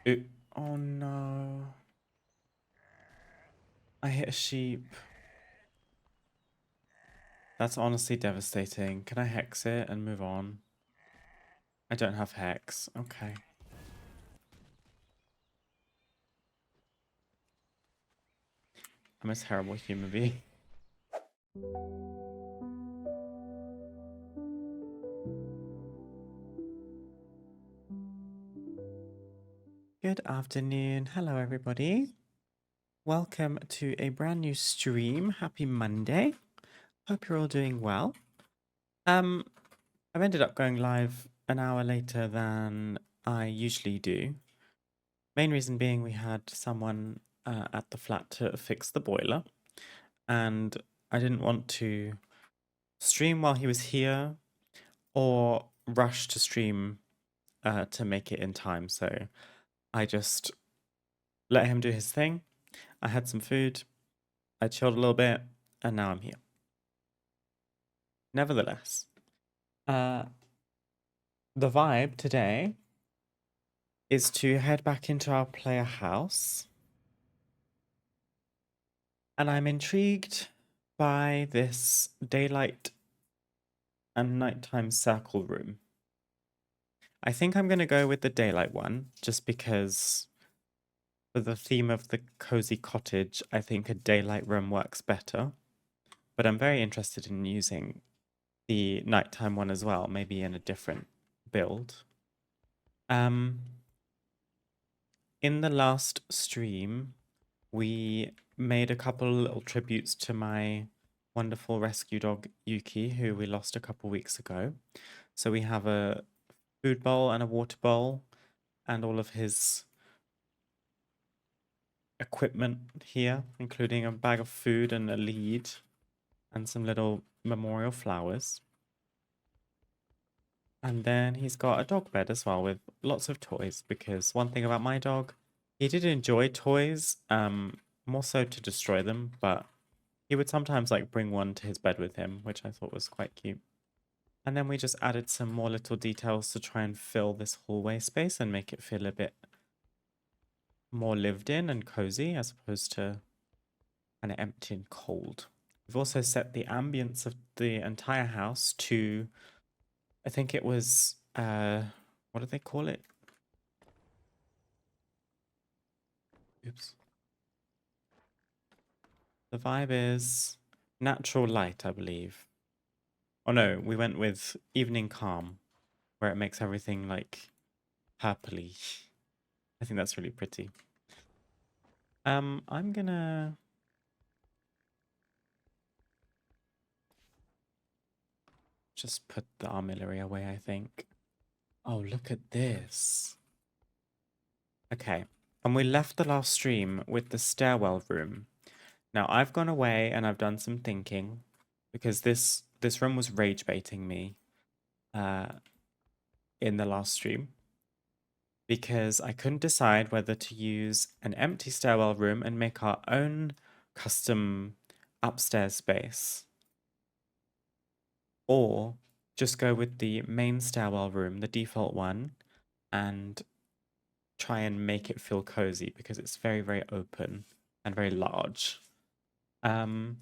Oh no. I hit a sheep. That's honestly devastating. Can I hex it and move on? I don't have hex. Okay. I'm a terrible human being. Good afternoon. Hello, everybody. Welcome to a brand new stream. Happy Monday. Hope you're all doing well. I've ended up going live an hour later than I usually do. Main reason being we had someone at the flat to fix the boiler, and I didn't want to stream while he was here or rush to stream to make it in time. So I just let him do his thing. I had some food, I chilled a little bit, and now I'm here. Nevertheless, the vibe today is to head back into our player house. And I'm intrigued by this daylight and nighttime circle room. I think I'm going to go with the daylight one, just because for the theme of the cozy cottage, I think a daylight room works better. But I'm very interested in using the nighttime one as well, maybe in a different build. In the last stream, we made a couple little tributes to my wonderful rescue dog, Yuki, who we lost a couple weeks ago. So we have a food bowl and a water bowl and all of his equipment here, including a bag of food and a lead and some little memorial flowers. And then he's got a dog bed as well with lots of toys, because one thing about my dog, he did enjoy toys, more so to destroy them, but he would sometimes like bring one to his bed with him, which I thought was quite cute. And then we just added some more little details to try and fill this hallway space and make it feel a bit more lived in and cozy as opposed to kind of empty and cold. We've also set the ambience of the entire house to, I think it was, what do they call it? Oops. The vibe is natural light, I believe. Oh no, we went with evening calm, where it makes everything like purpley. I think that's really pretty. I'm gonna just put the armillary away, I think. Oh, look at this. Okay, and we left the last stream with the stairwell room. Now I've gone away and I've done some thinking, because this room was rage baiting me in the last stream, because I couldn't decide whether to use an empty stairwell room and make our own custom upstairs space, or just go with the main stairwell room, the default one, and try and make it feel cozy, because it's very, very open and very large. I've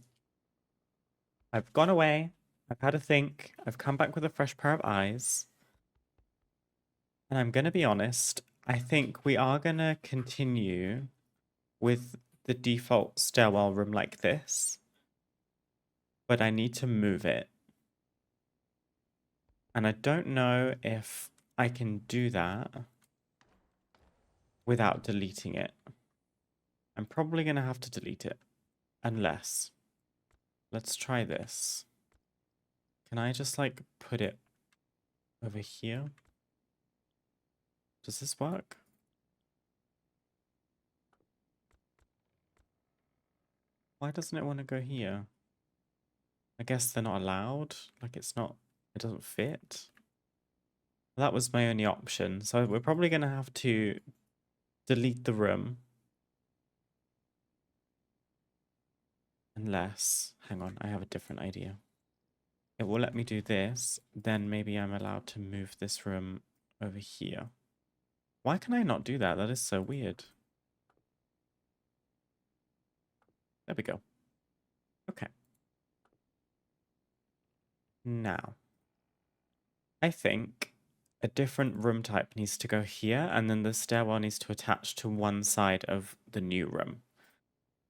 gone away, I've had a think, I've come back with a fresh pair of eyes, and I'm gonna be honest, I think we are gonna continue with the default stairwell room like this, but I need to move it. And I don't know if I can do that without deleting it. I'm probably going to have to delete it, unless, let's try this. Can I just like put it over here? Does this work? Why doesn't it want to go here? I guess they're not allowed. Like it's not, it doesn't fit. That was my only option. So we're probably going to have to delete the room. Unless, hang on, I have a different idea. It will let me do this, then maybe I'm allowed to move this room over here. Why can I not do that? That is so weird. There we go. Okay. Now, I think a different room type needs to go here, and then the stairwell needs to attach to one side of the new room.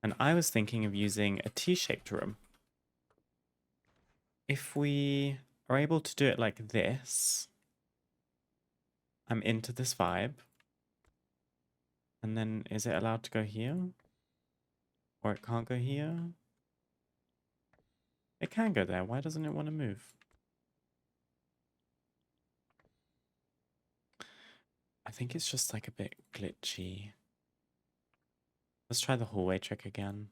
And I was thinking of using a T-shaped room. If we are able to do it like this, I'm into this vibe. And then is it allowed to go here? Or it can't go here? It can go there. Why doesn't it want to move? I think it's just like a bit glitchy. Let's try the hallway trick again.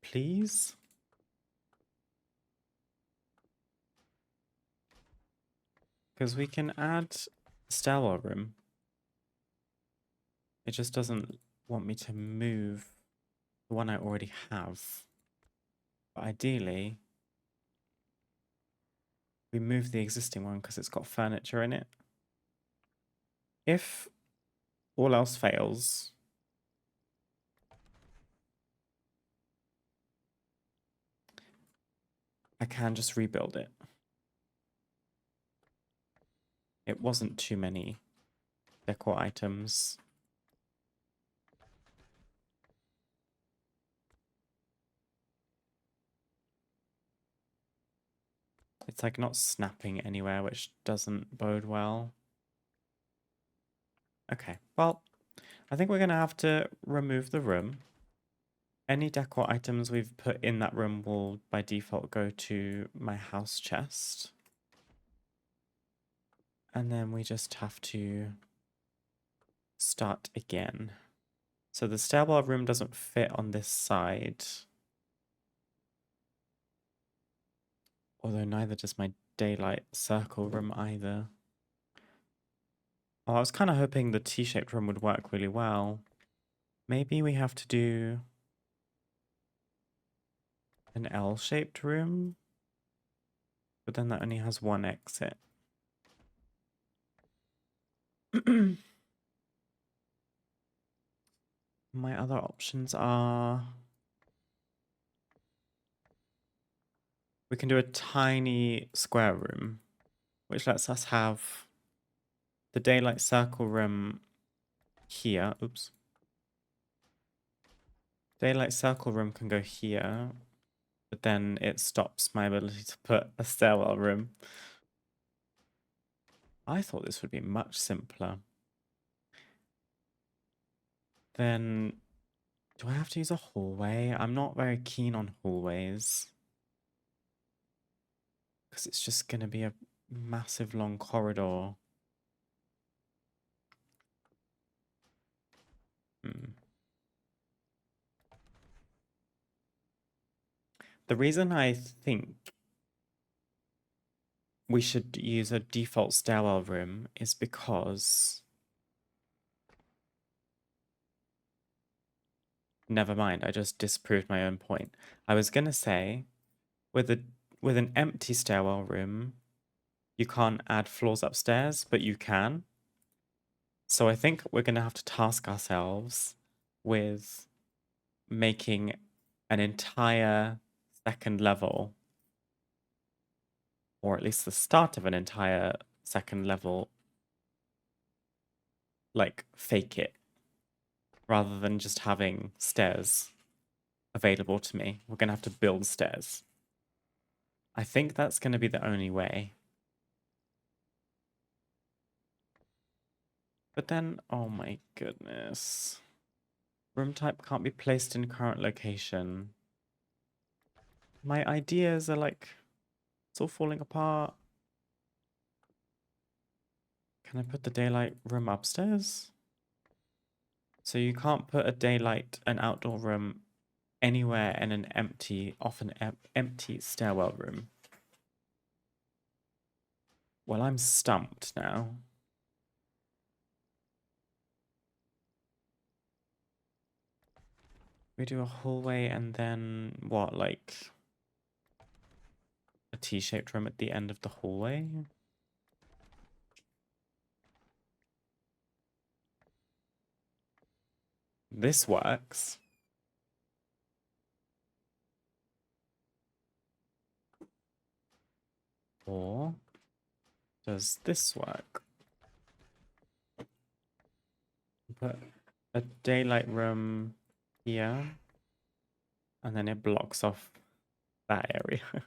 Please? Because we can add stairwell room. It just doesn't want me to move the one I already have. But ideally, we move the existing one because it's got furniture in it. If all else fails, I can just rebuild it. It wasn't too many decor items. It's like not snapping anywhere, which doesn't bode well. Okay, well, I think we're going to have to remove the room. Any decor items we've put in that room will by default go to my house chest. And then we just have to start again. So the stairwell room doesn't fit on this side. Although neither does my daylight circle room either. Oh, I was kind of hoping the T-shaped room would work really well. Maybe we have to do an L-shaped room, but then that only has one exit. My other options are... we can do a tiny square room, which lets us have the daylight circle room here. Oops. Daylight circle room can go here, but then it stops my ability to put a stairwell room. I thought this would be much simpler. Then, do I have to use a hallway? I'm not very keen on hallways. Because it's just going to be a massive long corridor. The reason I think we should use a default stairwell room is because... never mind, I just disproved my own point. I was going to say, with an empty stairwell room, you can't add floors upstairs, but you can. So I think we're going to have to task ourselves with making an entire second level, or at least the start of an entire second level, like fake it, rather than just having stairs available to me. We're going to have to build stairs. I think that's going to be the only way. But then, oh my goodness. Room type can't be placed in current location. My ideas are like, it's all falling apart. Can I put the daylight room upstairs? So you can't put a daylight, an outdoor room anywhere in an empty, often empty stairwell room. Well, I'm stumped now. We do a hallway and then what, like T-shaped room at the end of the hallway. This works. Or does this work? Put a daylight room here, and then it blocks off that area.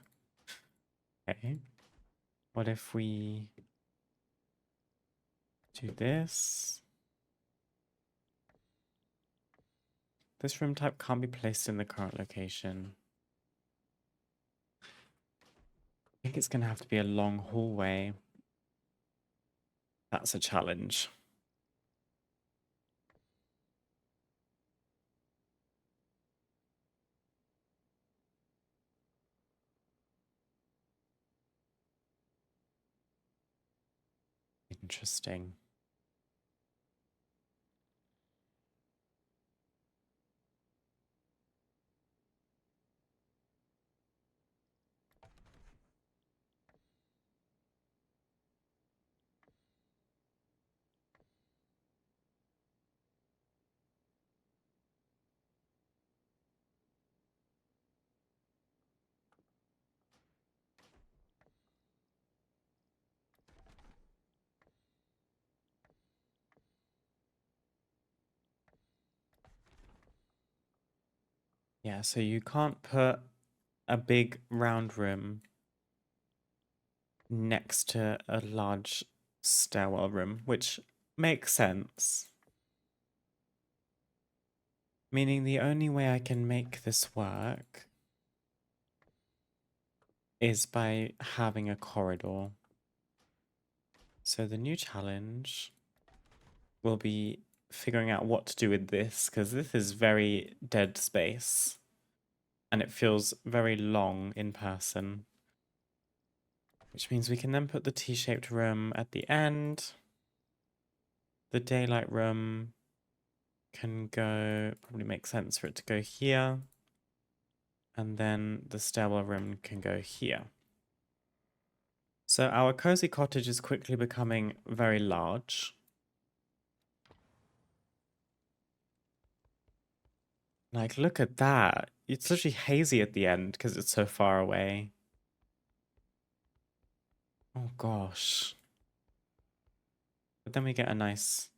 Okay. What if we do this? This room type can't be placed in the current location. I think it's going to have to be a long hallway. That's a challenge. Interesting. Yeah, so you can't put a big round room next to a large stairwell room, which makes sense. Meaning the only way I can make this work is by having a corridor. So the new challenge will be figuring out what to do with this, because this is very dead space. And it feels very long in person. Which means we can then put the T-shaped room at the end. The daylight room can go, probably makes sense for it to go here. And then the stairwell room can go here. So our cozy cottage is quickly becoming very large. Like, look at that. It's literally hazy at the end because it's so far away. Oh gosh. But then we get a nice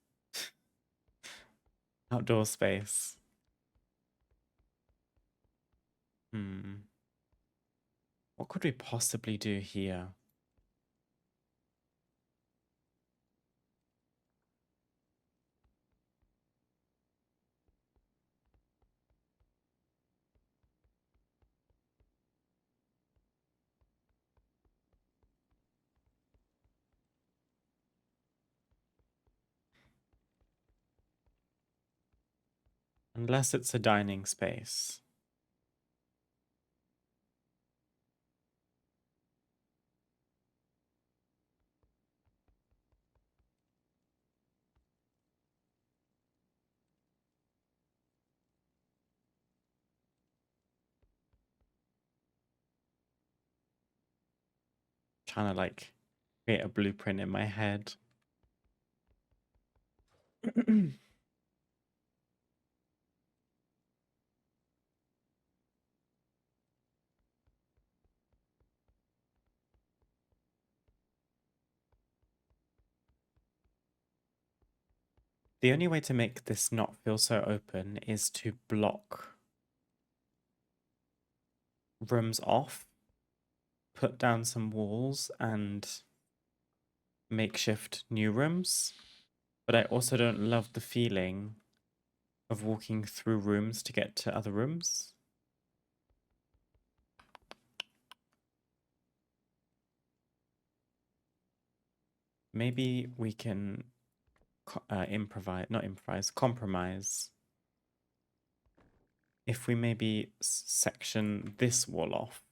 outdoor space. What could we possibly do here? Unless it's a dining space. Trying to like create a blueprint in my head. The only way to make this not feel so open is to block rooms off, put down some walls and makeshift new rooms. But I also don't love the feeling of walking through rooms to get to other rooms. Maybe we can compromise. If we maybe section this wall off.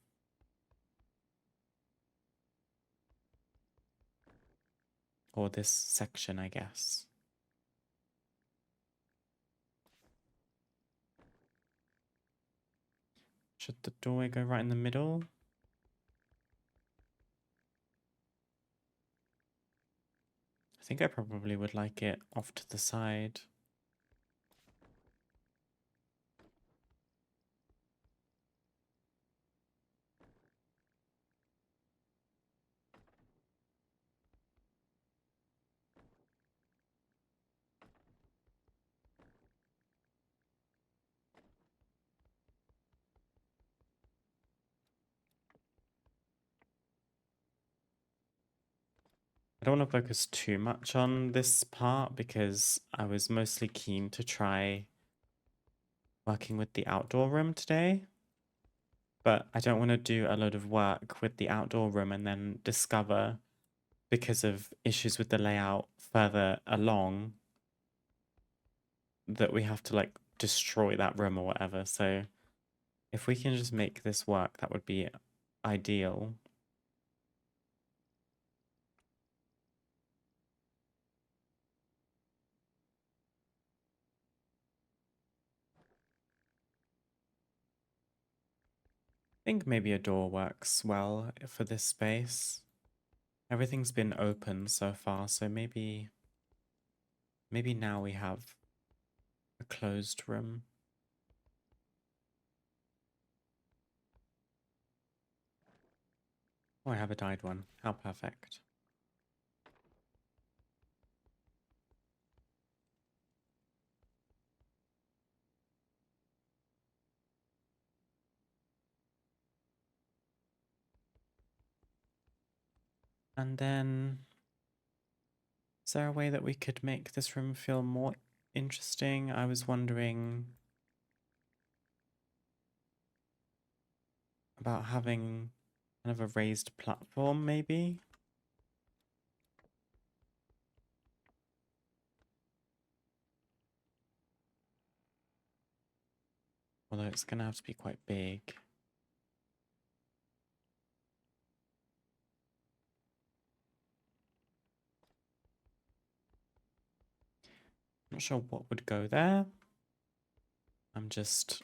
Or this section, I guess. Should the doorway go right in the middle? I think I probably would like it off to the side. I don't want to focus too much on this part because I was mostly keen to try working with the outdoor room today. But I don't want to do a load of work with the outdoor room and then discover, because of issues with the layout further along, that we have to like destroy that room or whatever. So if we can just make this work, that would be ideal. I think maybe a door works well for this space. Everything's been open so far, so maybe now we have a closed room. Oh, I have a dyed one. How perfect. And then, is there a way that we could make this room feel more interesting? I was wondering about having kind of a raised platform, maybe? Although it's going to have to be quite big. Not sure what would go there. I'm just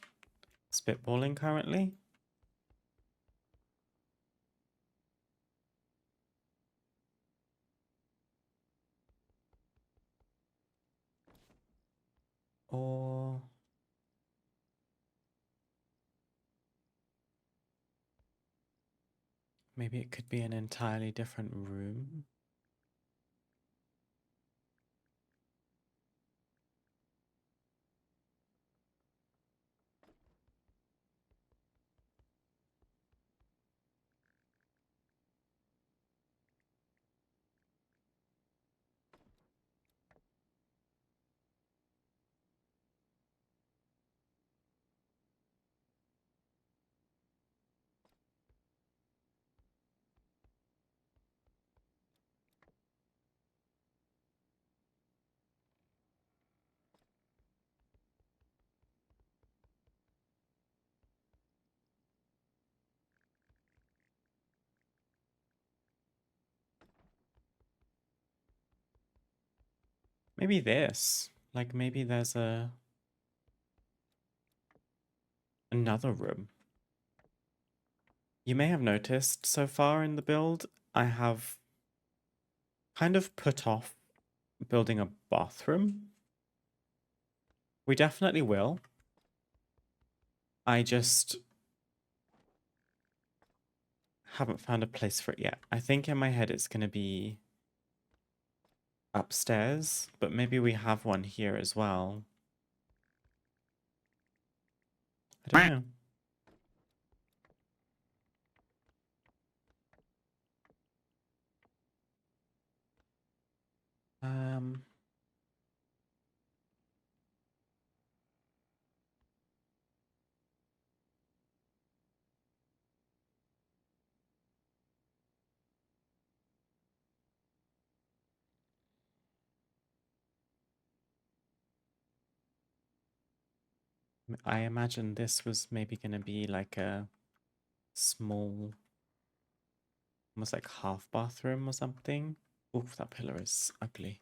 spitballing currently. Or maybe it could be an entirely different room. Maybe this. Like maybe there's another room. You may have noticed so far in the build, I have kind of put off building a bathroom. We definitely will. I just haven't found a place for it yet. I think in my head it's going to be upstairs, but maybe we have one here as well. I don't know. Um, I imagine this was maybe going to be like a small, almost like half bathroom or something. Oof, that pillar is ugly.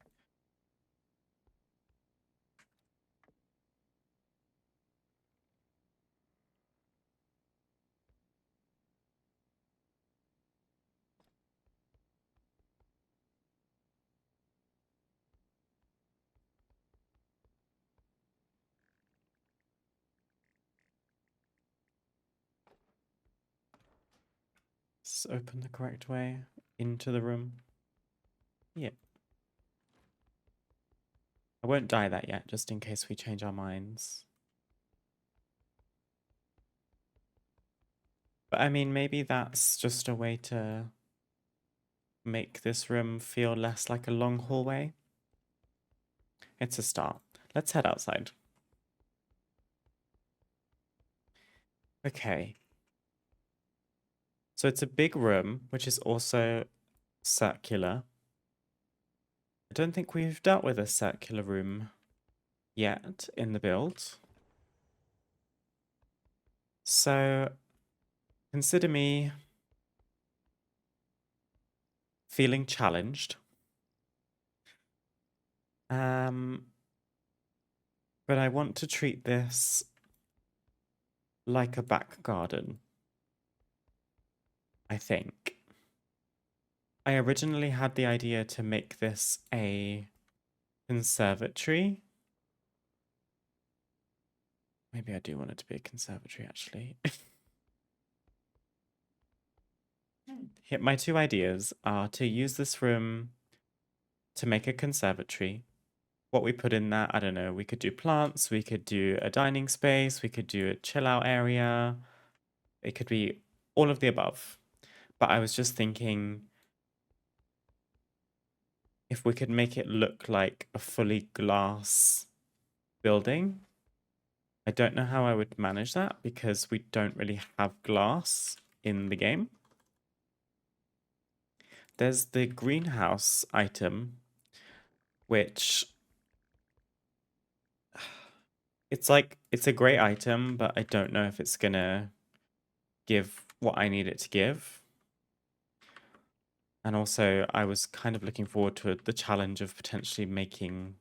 this open the correct way into the room? Yeah. I won't dye that yet, just in case we change our minds. But I mean, maybe that's just a way to make this room feel less like a long hallway. It's a start. Let's head outside. Okay. So it's a big room, which is also circular. I don't think we've dealt with a circular room yet in the build. So consider me feeling challenged. But I want to treat this like a back garden, I think. I originally had the idea to make this a conservatory. Maybe I do want it to be a conservatory, actually. My two ideas are to use this room to make a conservatory. What we put in that, I don't know, we could do plants, we could do a dining space, we could do a chill out area. It could be all of the above. But I was just thinking if we could make it look like a fully glass building. I don't know how I would manage that because we don't really have glass in the game. There's the greenhouse item, which it's a great item, but I don't know if it's gonna give what I need it to give. And also, I was kind of looking forward to the challenge of potentially making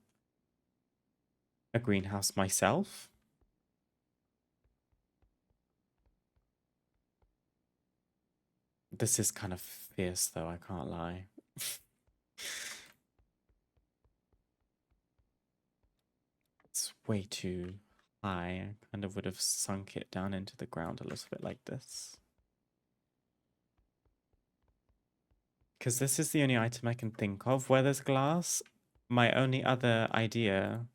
a greenhouse myself. This is kind of fierce, though, I can't lie. It's way too high. I kind of would have sunk it down into the ground a little bit like this. Because this is the only item I can think of where there's glass. My only other idea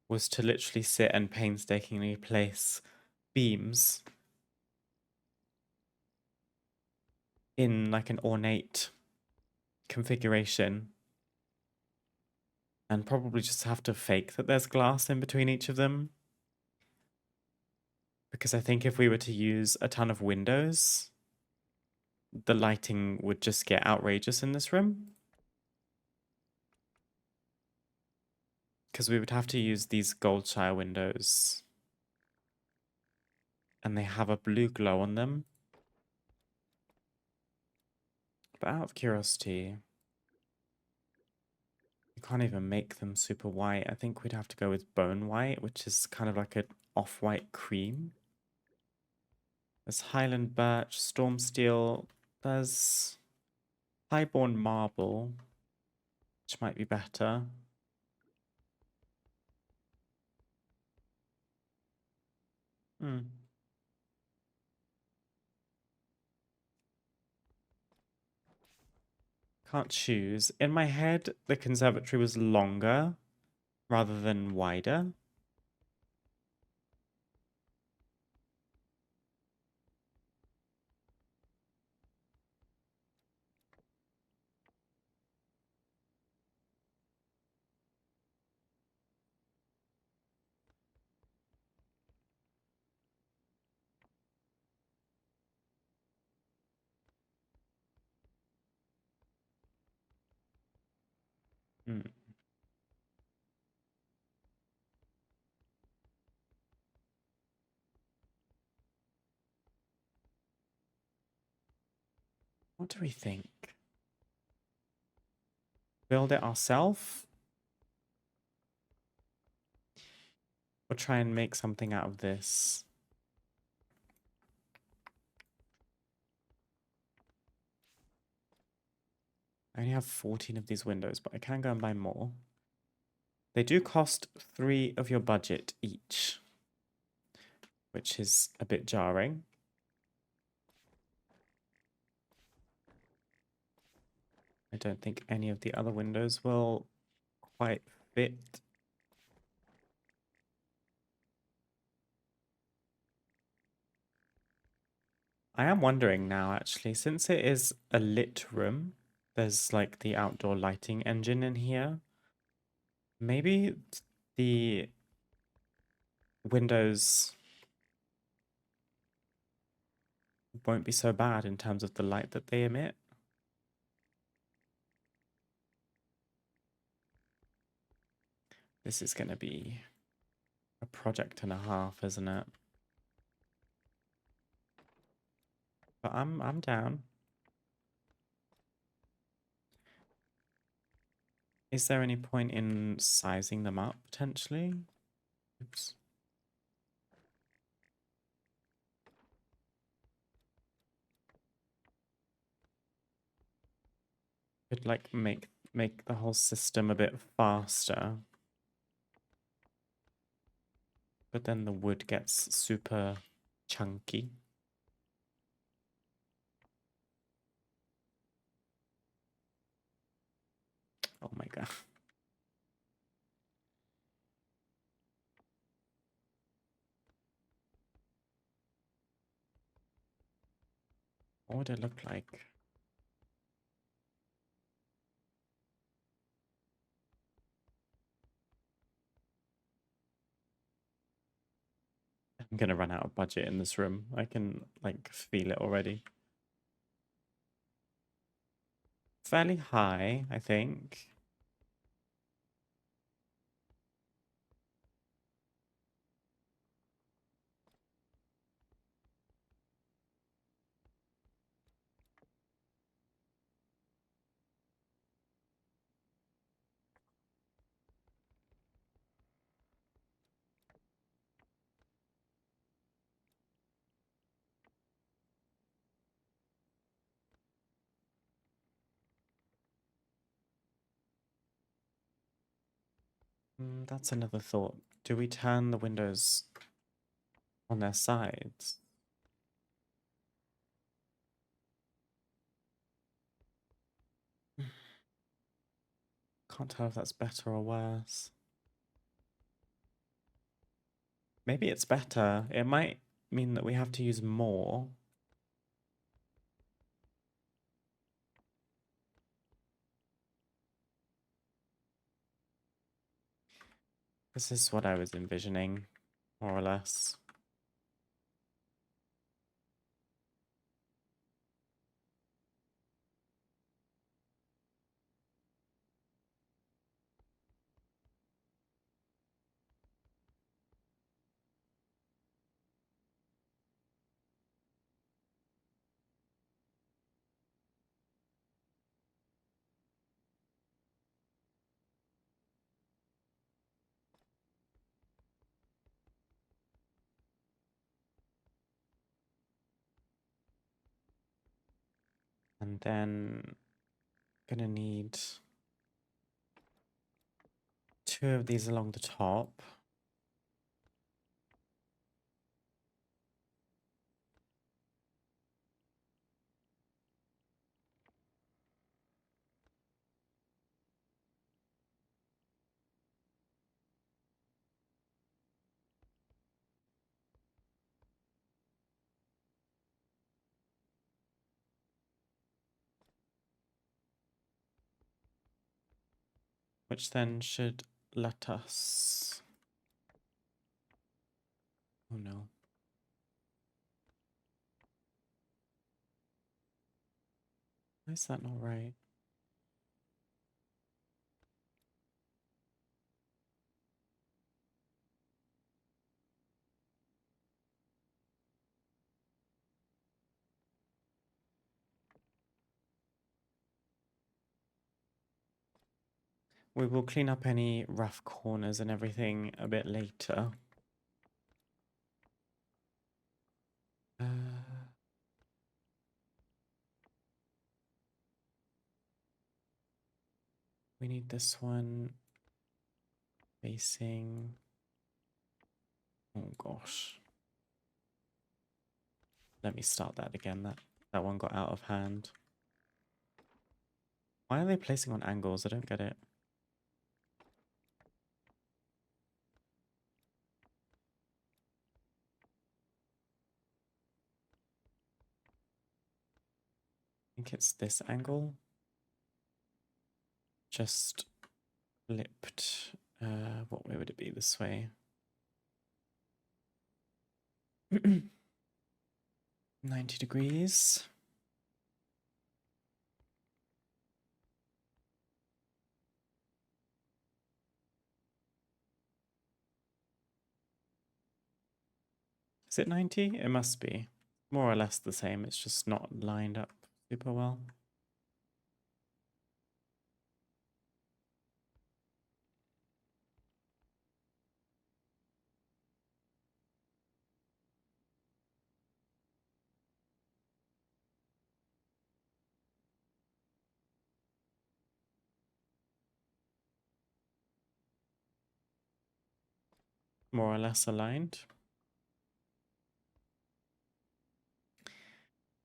was to literally sit and painstakingly place beams in like an ornate configuration and probably just have to fake that there's glass in between each of them. Because I think if we were to use a ton of windows, the lighting would just get outrageous in this room. Because we would have to use these Goldshire windows. And they have a blue glow on them. But out of curiosity, you can't even make them super white. I think we'd have to go with bone white, which is kind of like an off-white cream. There's Highland birch, storm steel. There's highborn marble, which might be better. Can't choose. In my head, the conservatory was longer rather than wider. Hmm. What do we think? Build it ourselves? Or try and make something out of this? I only have 14 of these windows, but I can go and buy more. They do cost 3 of your budget each, which is a bit jarring. I don't think any of the other windows will quite fit. I am wondering now, actually, since it is a lit room, there's like the outdoor lighting engine in here. Maybe the windows won't be so bad in terms of the light that they emit. This is going to be a project and a half, isn't it? But I'm down. Is there any point in sizing them up potentially? Oops. Could like make the whole system a bit faster. But then the wood gets super chunky. Oh my god. What would it look like? I'm gonna run out of budget in this room. I can like feel it already. Fairly high, I think. That's another thought. Do we turn the windows on their sides? Can't tell if that's better or worse. Maybe it's better. It might mean that we have to use more. This is what I was envisioning, more or less. And then gonna need two of these along the top. Which then should let us... Oh no. Why is that not right? We will clean up any rough corners and everything a bit later. Uh, we need this one facing... Oh gosh. Let me start that again. That one got out of hand. Why are they placing on angles? I don't get it. I think it's this angle. Just flipped. What way would it be? This way. 90 degrees. Is it 90? It must be. More or less the same. It's just not lined up super well. More or less aligned.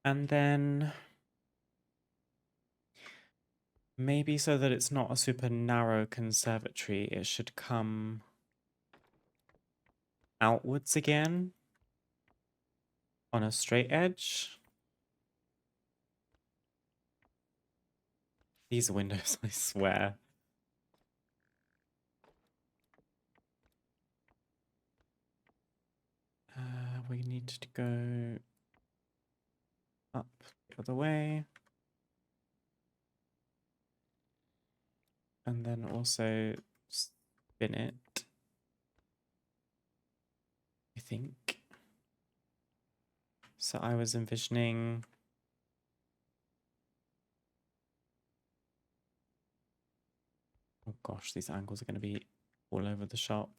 And then maybe so that it's not a super narrow conservatory, it should come outwards again on a straight edge. These windows, I swear. We need to go up the other way. And then also spin it, I think. So I was envisioning... Oh gosh, these angles are going to be all over the shop.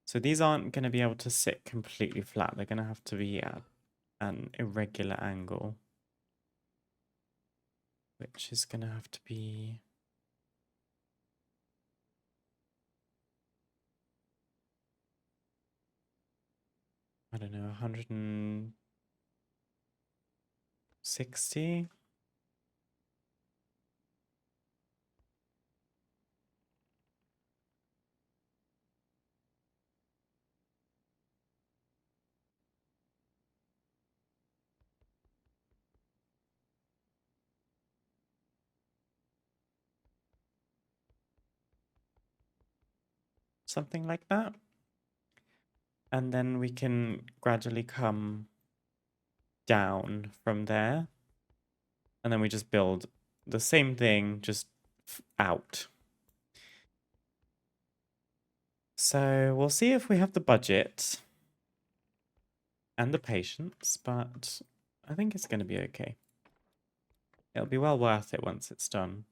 So these aren't going to be able to sit completely flat. They're going to have to be at an irregular angle, which is going to have to be... I don't know, 160? Something like that. And then we can gradually come down from there. And then we just build the same thing, just out. So we'll see if we have the budget and the patience, but I think it's going to be okay. It'll be well worth it once it's done.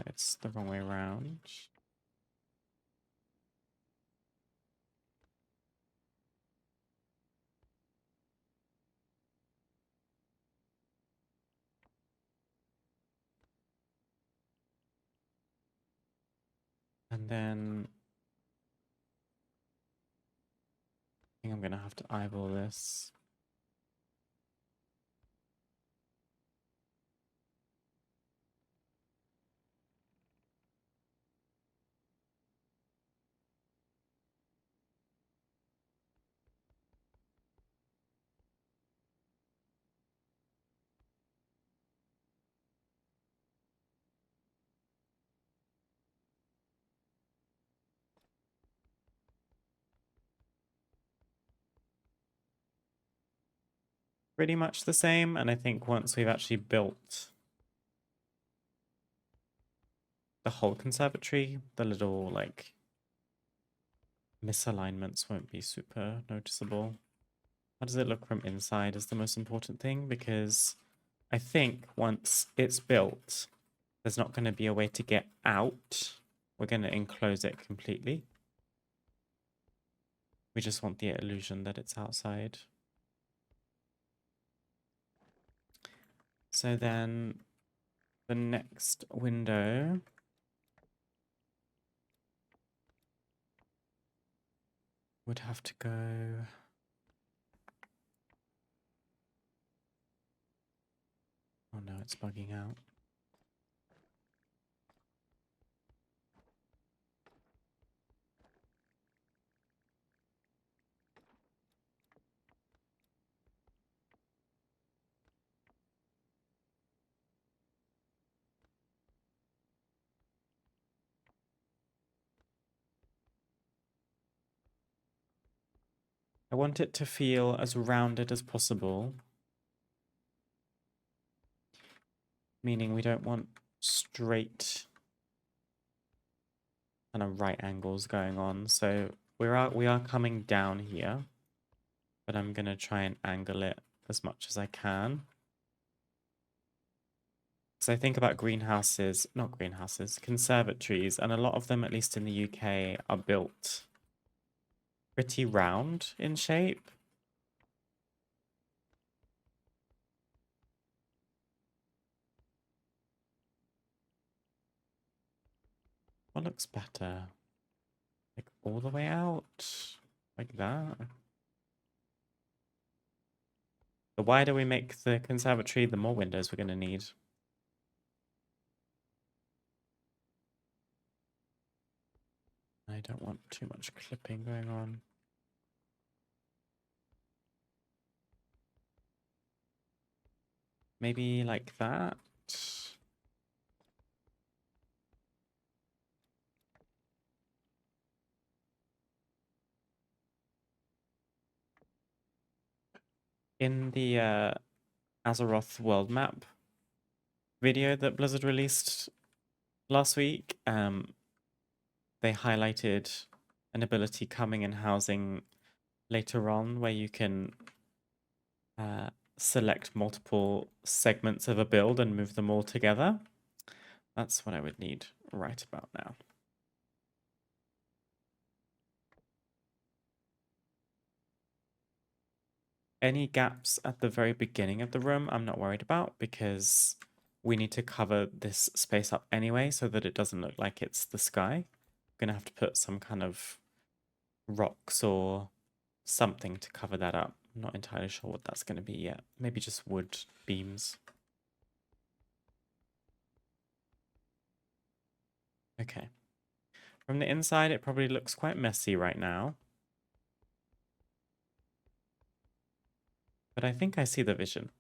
It's the wrong way around. And then I think I'm going to have to eyeball this. Pretty much the same, and I think once we've actually built the whole conservatory, the little like misalignments won't be super noticeable. How does it look from inside is the most important thing, because I think once it's built, there's not going to be a way to get out. We're going to enclose it completely. We just want the illusion that it's outside. So then the next window would have to go... Oh no, it's bugging out. I want it to feel as rounded as possible, meaning we don't want straight kind of right angles going on. So we are coming down here, but I'm gonna try and angle it as much as I can. So I think about greenhouses, not greenhouses, conservatories, and a lot of them, at least in the UK, are built pretty round in shape. What looks better? Like all the way out? Like that? The wider we make the conservatory, the more windows we're going to need. I don't want too much clipping going on. Maybe like that. In the Azeroth world map video that Blizzard released last week, they highlighted an ability coming in housing later on where you can select multiple segments of a build and move them all together. That's what I would need right about now. Any gaps at the very beginning of the room, I'm not worried about because we need to cover this space up anyway so that it doesn't look like it's the sky. I'm gonna have to put some kind of rocks or something to cover that up. I'm not entirely sure what that's going to be yet. Maybe just wood beams. Okay. From the inside, it probably looks quite messy right now. But I think I see the vision.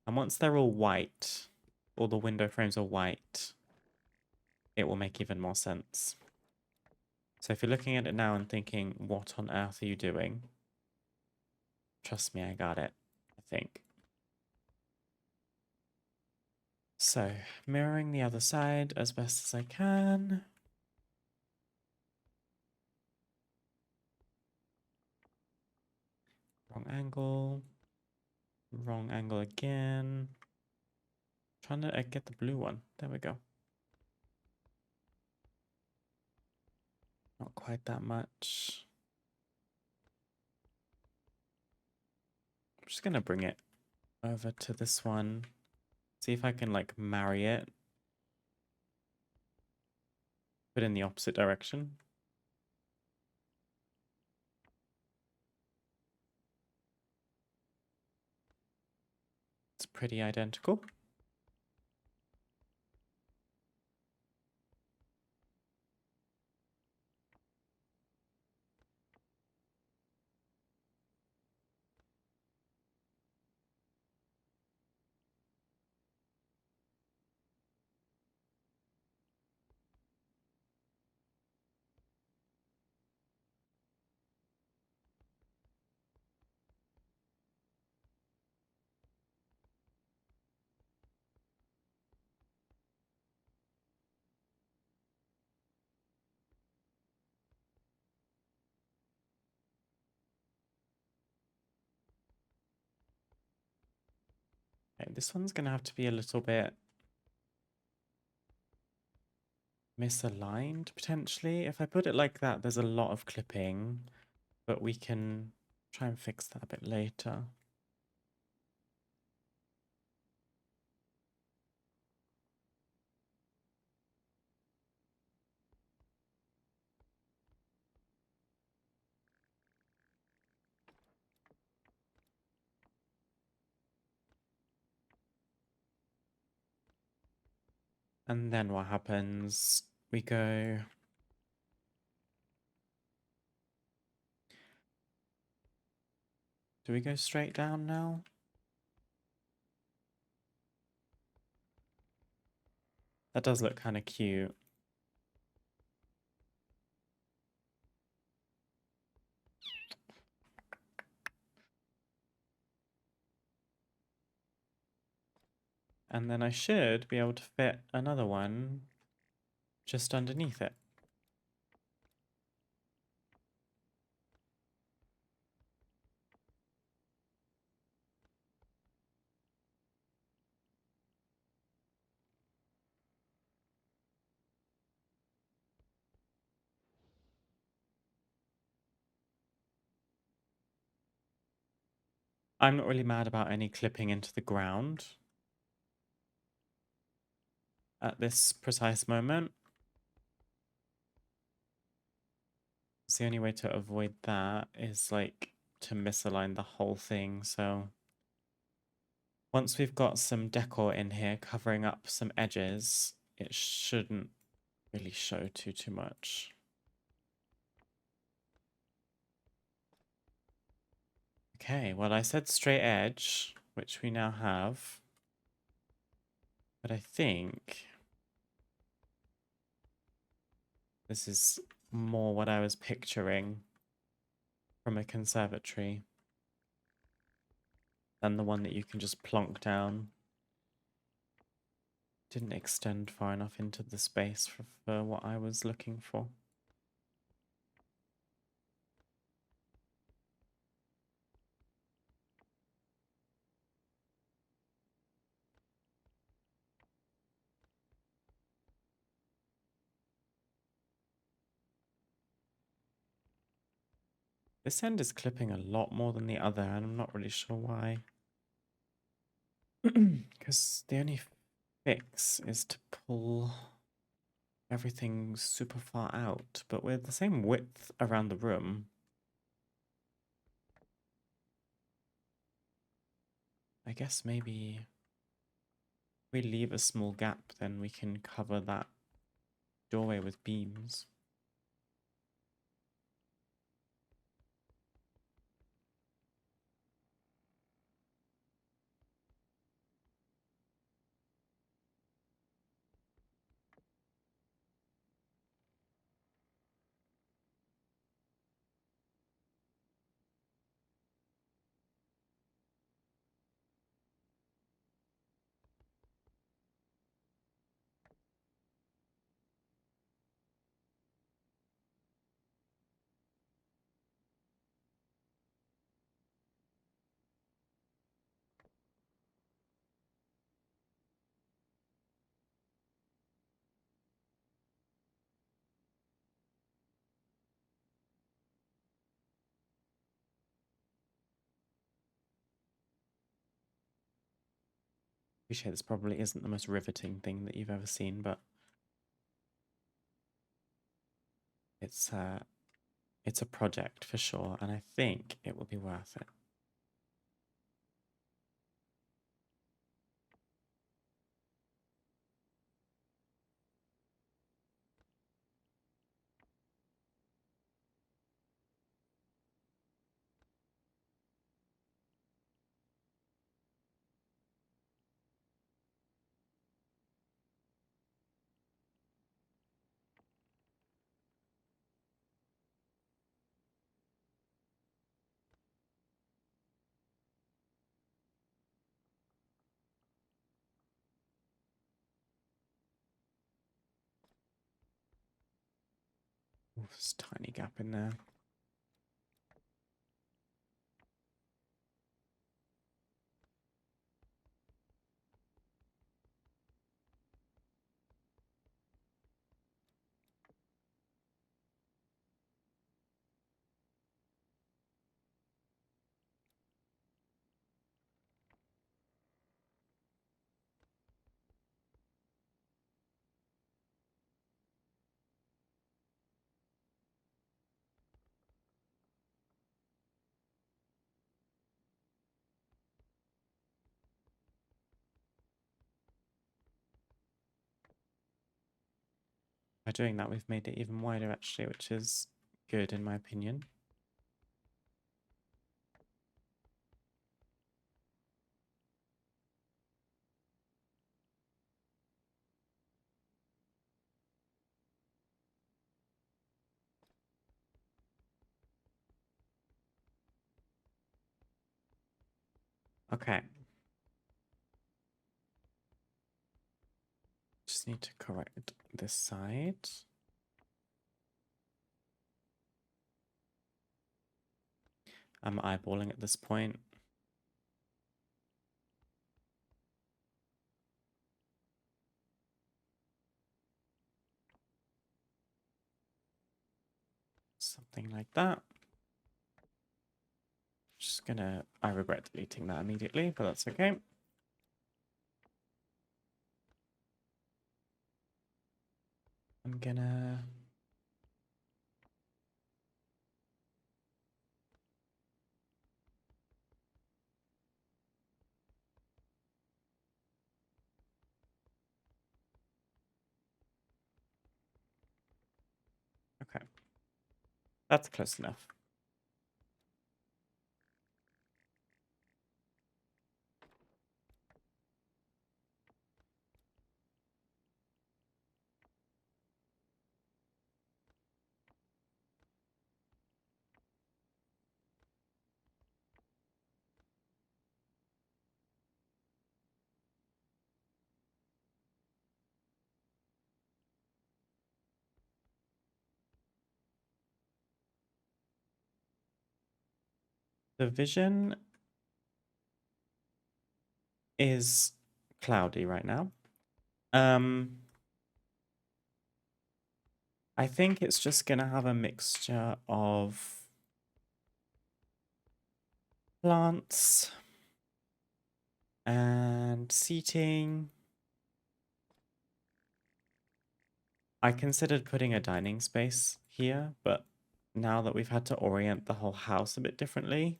And once they're all white, all the window frames are white, it will make even more sense. So if you're looking at it now and thinking, what on earth are you doing? Trust me, I got it, I think. So, mirroring the other side as best as I can. Wrong angle. Wrong angle again. Trying to get the blue one. There we go. Not quite that much. I'm just going to bring it over to this one. See if I can like marry it. But in the opposite direction. It's pretty identical. Okay, this one's going to have to be a little bit misaligned, potentially. If I put it like that, there's a lot of clipping, but we can try and fix that a bit later. And then what happens? We go... Do we go straight down now? That does look kind of cute. And then I should be able to fit another one just underneath it. I'm not really mad about any clipping into the ground at this precise moment. It's the only way to avoid that is like to misalign the whole thing. So once we've got some decor in here covering up some edges, it shouldn't really show too much. Okay, well I said straight edge, which we now have. But I think this is more what I was picturing from a conservatory than the one that you can just plonk down. Didn't extend far enough into the space for what I was looking for. This end is clipping a lot more than the other, and I'm not really sure why. Because the only fix is to pull everything super far out, but we're the same width around the room. I guess maybe if we leave a small gap, then we can cover that doorway with beams. Appreciate this probably isn't the most riveting thing that you've ever seen, but it's a project for sure, and I think it will be worth it. Ooh, there's a tiny gap in there. By doing that, we've made it even wider actually, which is good in my opinion. Okay. Just need to correct this side. I'm eyeballing at this point. Something like that. Just gonna, I regret deleting that immediately, but that's okay. I'm gonna okay. That's close enough. The vision is cloudy right now. I think it's just gonna have a mixture of plants and seating. I considered putting a dining space here, but now that we've had to orient the whole house a bit differently,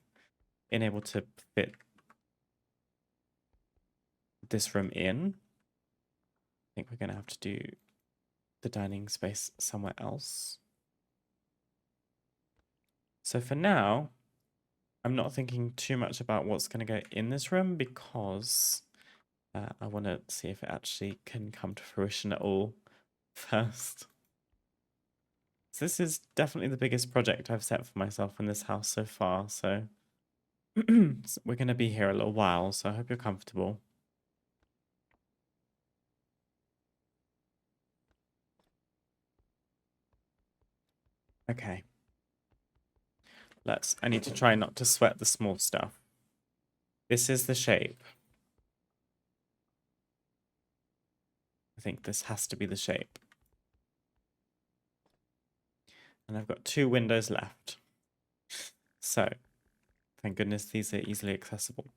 being able to fit this room in, I think we're gonna have to do the dining space somewhere else. So for now, I'm not thinking too much about what's going to go in this room because I want to see if it actually can come to fruition at all first. So this is definitely the biggest project I've set for myself in this house so far, so we're going to be here a little while, so I hope you're comfortable. Okay. I need to try not to sweat the small stuff. This is the shape. I think this has to be the shape. And I've got 2 windows left. So, thank goodness these are easily accessible.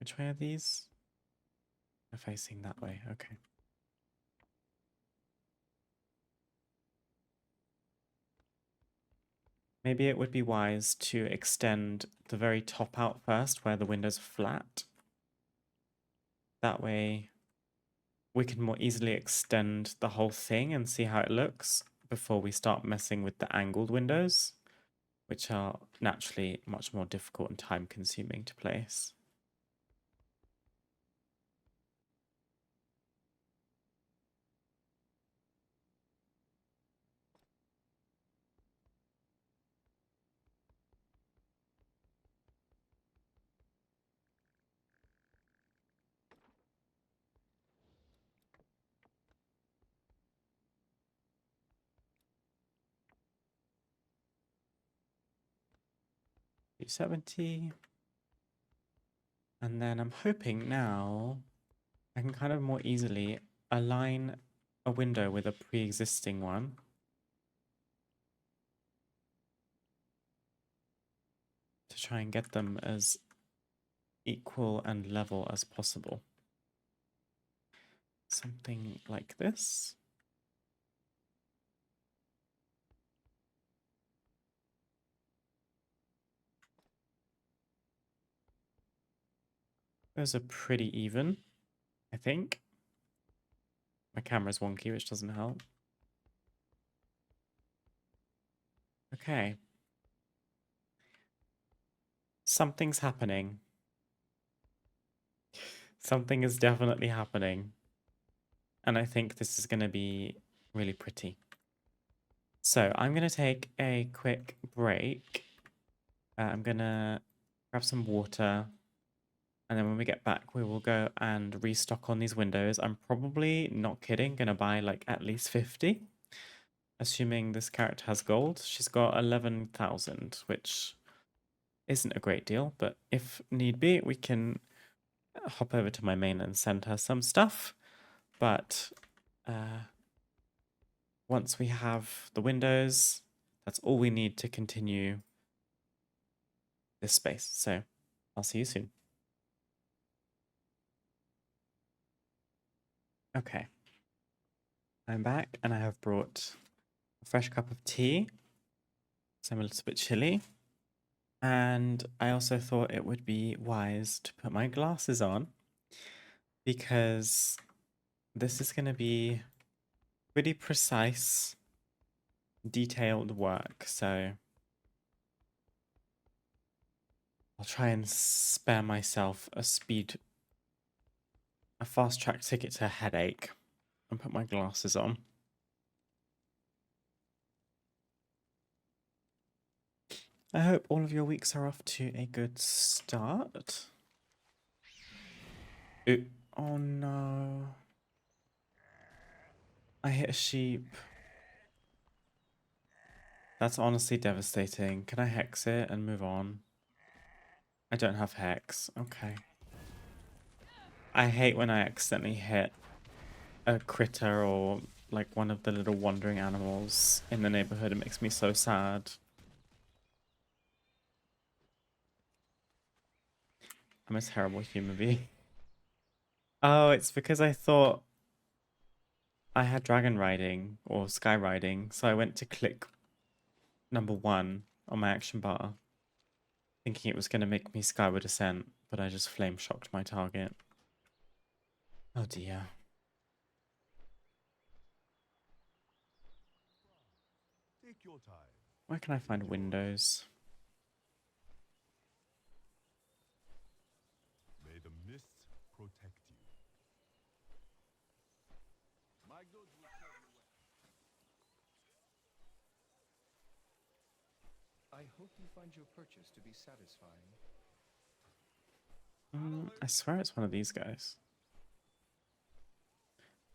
Which way are these? They're facing that way, okay. Maybe it would be wise to extend the very top out first where the window's flat. That way we can more easily extend the whole thing and see how it looks before we start messing with the angled windows, which are naturally much more difficult and time consuming to place. $270. And then I'm hoping now I can kind of more easily align a window with a pre-existing one. to try and get them as equal and level as possible. Something like this. Those are pretty even, I think. My camera's wonky, which doesn't help. Okay. Something's happening. Something is definitely happening. And I think this is going to be really pretty. So I'm going to take a quick break. I'm going to grab some water. And then when we get back, we will go and restock on these windows. I'm probably, not kidding, going to buy like at least 50. Assuming this character has gold. She's got 11,000, which isn't a great deal. But if need be, we can hop over to my main and send her some stuff. But once we have the windows, that's all we need to continue this space. So I'll see you soon. Okay. I'm back and I have brought a fresh cup of tea. So I'm a little bit chilly. And I also thought it would be wise to put my glasses on because this is going to be pretty precise, detailed work. So I'll try and spare myself a fast track ticket to a headache and put my glasses on. I hope all of your weeks are off to a good start. Ooh. Oh no. I hit a sheep. That's honestly devastating. Can I hex it and move on? I don't have hex. Okay. I hate when I accidentally hit a critter or like one of the little wandering animals in the neighborhood. It makes me so sad. I'm a terrible human being. Oh, it's because I thought I had dragon riding or sky riding, so I went to click number 1 on my action bar, thinking it was going to make me skyward ascent, but I just flame shocked my target. Oh dear. Take your time. Where can I find windows? May the mists protect you. My goods will serve you well. I hope you find your purchase to be satisfying. I swear it's one of these guys.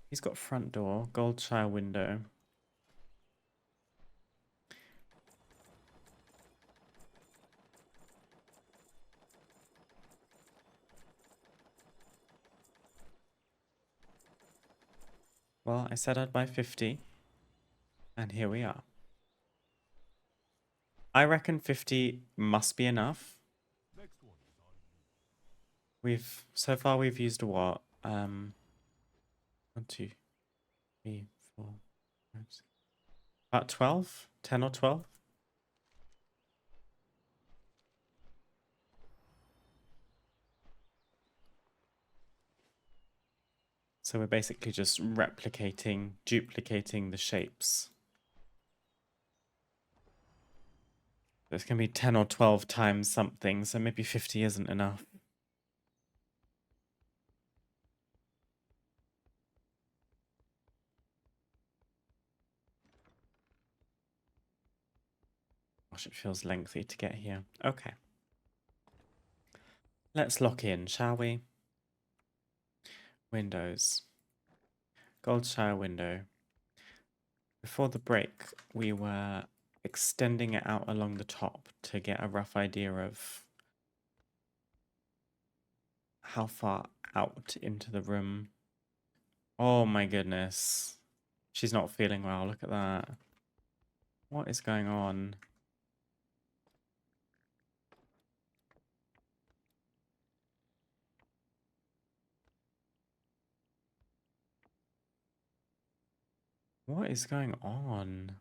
He's got front door, Goldshire window. Well, I said I'd buy 50, and here we are. I reckon 50 must be enough. Next one is on you. So far we've used what? 1, 2, 3, 4, 5, 6. About 12? 10 or 12? So we're basically just duplicating the shapes. There's going to be 10 or 12 times something, so maybe 50 isn't enough. Gosh, it feels lengthy to get here. Okay. Let's lock in, shall we? Windows. Goldshire window. Before the break, we were extending it out along the top to get a rough idea of how far out into the room. Oh my goodness. She's not feeling well. Look at that. What is going on? What is going on?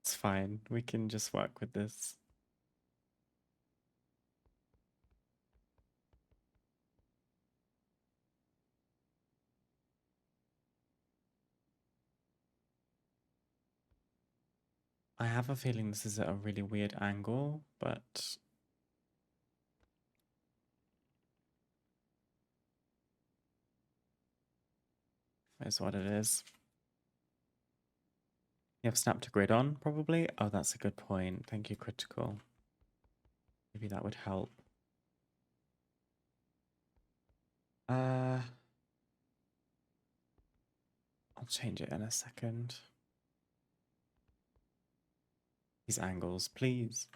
It's fine. We can just work with this. I have a feeling this is at a really weird angle, but is what it is. You have snap to grid on, probably? Oh, that's a good point. Thank you, Critical. Maybe that would help. I'll change it in a second. These angles, please.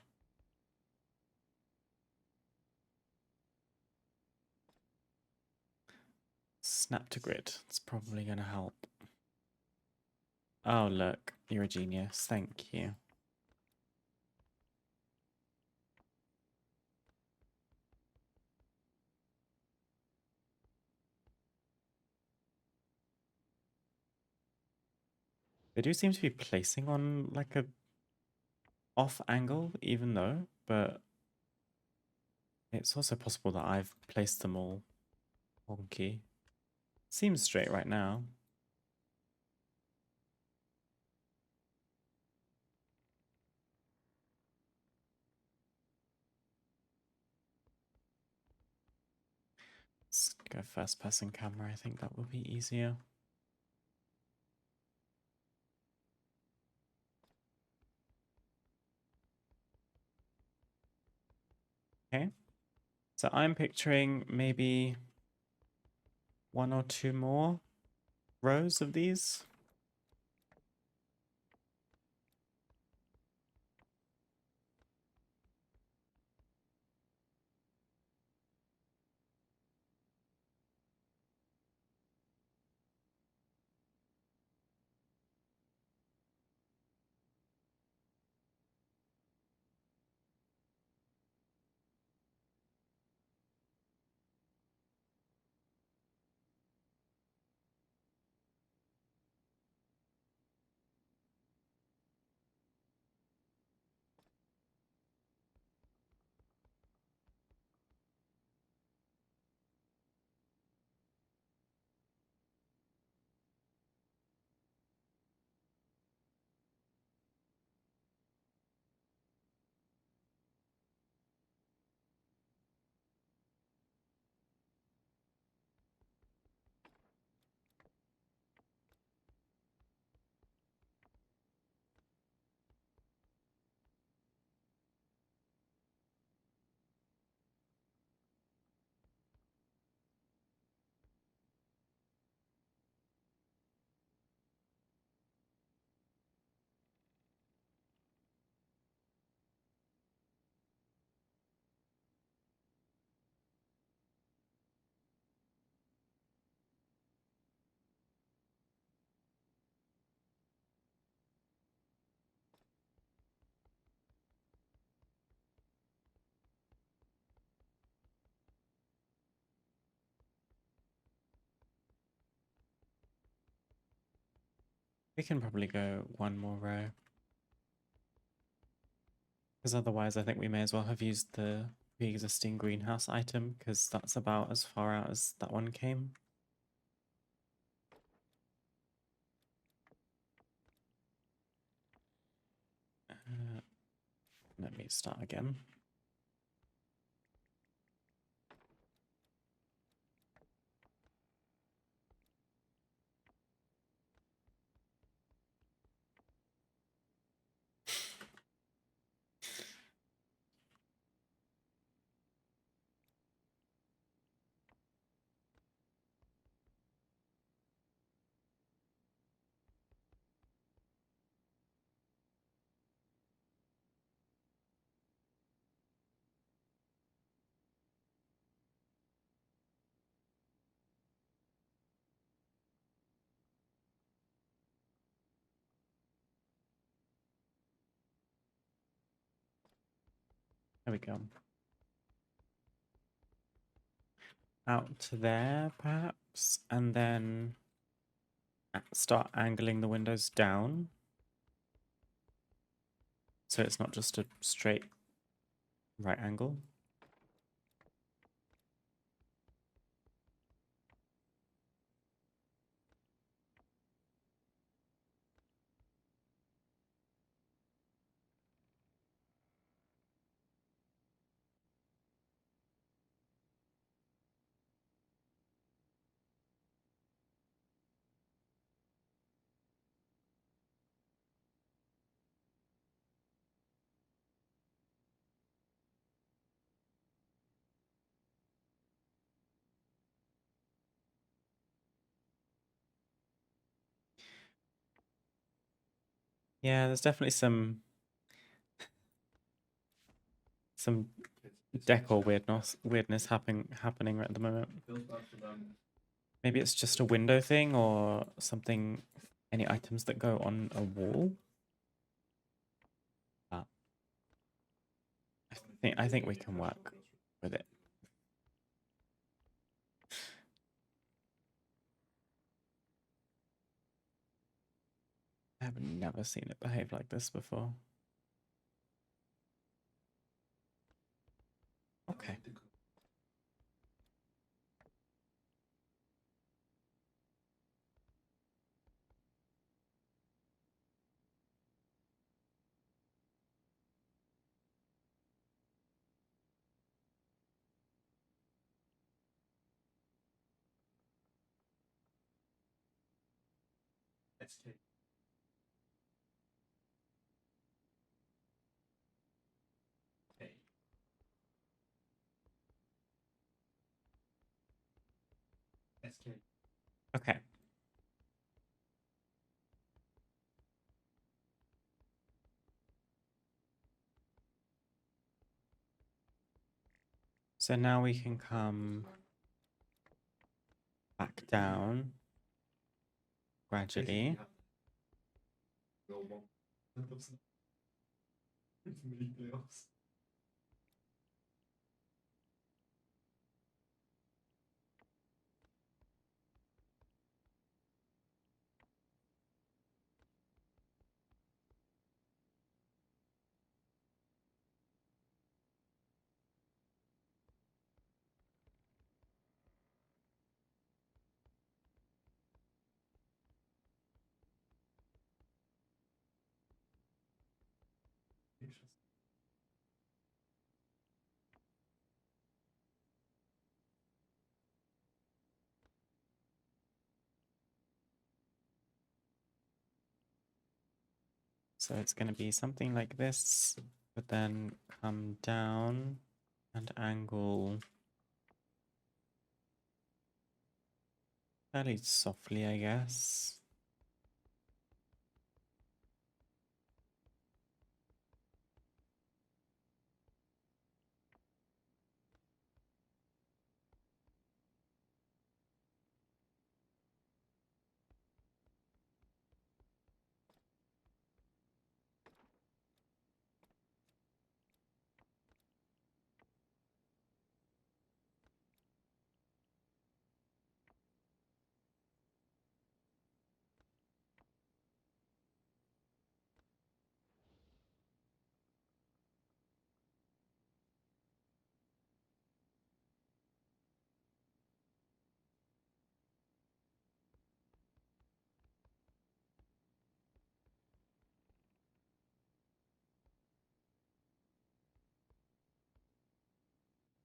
Snap to grid. It's probably going to help. Oh, look. You're a genius. Thank you. They do seem to be placing on like a off angle, even though, but it's also possible that I've placed them all wonky. Seems straight right now. Let's go first person camera. I think that will be easier. Okay. So I'm picturing maybe one or two more rows of these. We can probably go one more row. Because otherwise I think we may as well have used the pre-existing greenhouse item, because that's about as far out as that one came. Let me start again. There we go. Out to there, perhaps, and then start angling the windows down. So it's not just a straight right angle. Yeah, there's definitely some decor weirdness happening right at the moment. Maybe it's just a window thing or something. Any items that go on a wall. But I think we can work with it. I have never seen it behave like this before. Okay. Okay. So now we can come back down gradually. So it's going to be something like this, but then come down and angle fairly softly, I guess.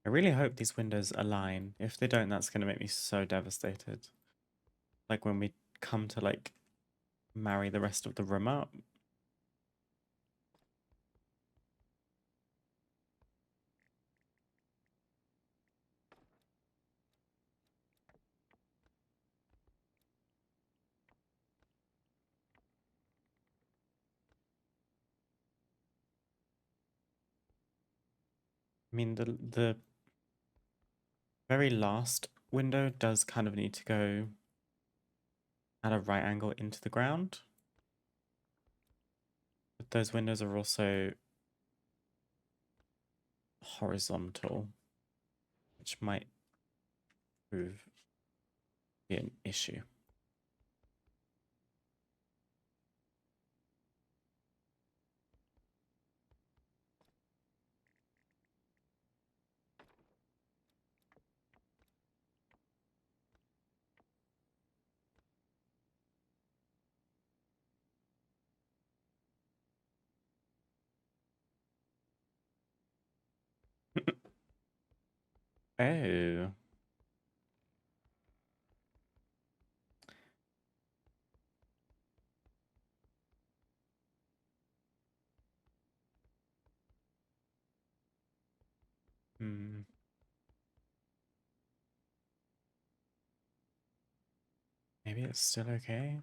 I really hope these windows align. If they don't, that's going to make me so devastated. Like when we come to like marry the rest of the room up. I mean, the very last window does kind of need to go at a right angle into the ground. But those windows are also horizontal, which might prove to be an issue. Oh. Hmm. Maybe it's still okay.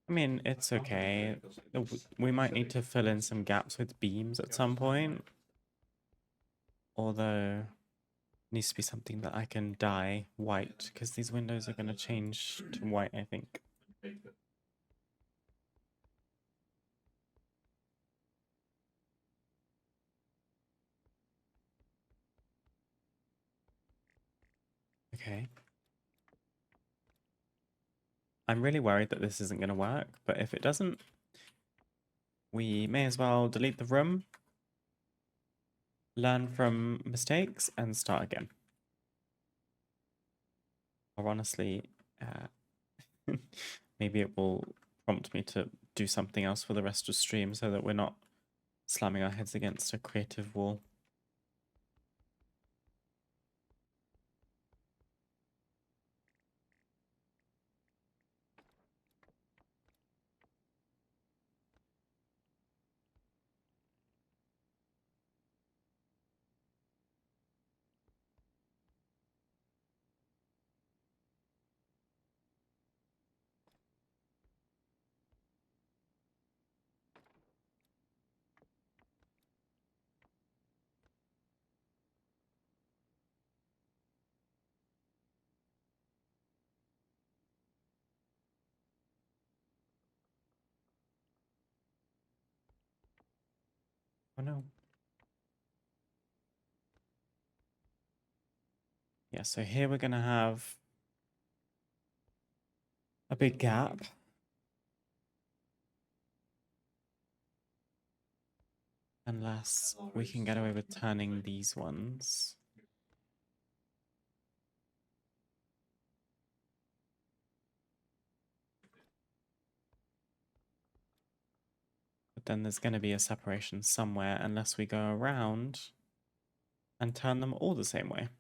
I mean, it's okay. We might need to fill in some gaps with beams at some point. Although, needs to be something that I can dye white, because these windows are going to change to white, I think. Okay. I'm really worried that this isn't going to work, but if it doesn't, we may as well delete the room, learn from mistakes, and start again. Or honestly, maybe it will prompt me to do something else for the rest of stream so that we're not slamming our heads against a creative wall. Oh no. Yeah, so here we're going to have a big gap. Unless we can get away with turning these ones. But then there's going to be a separation somewhere unless we go around and turn them all the same way.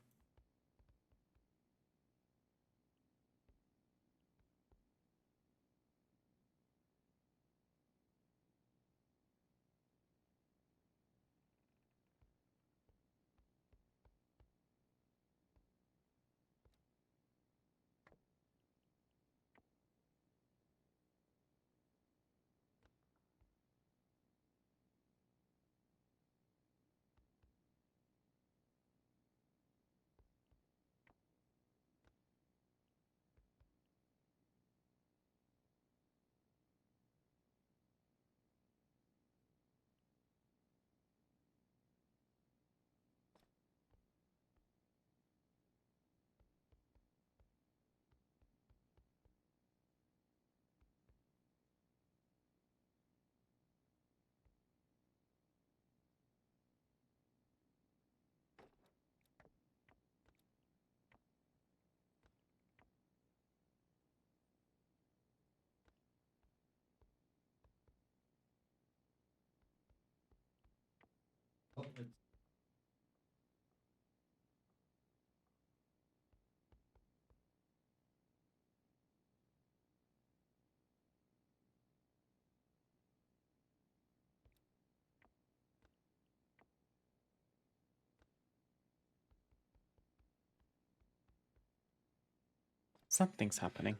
Something's happening.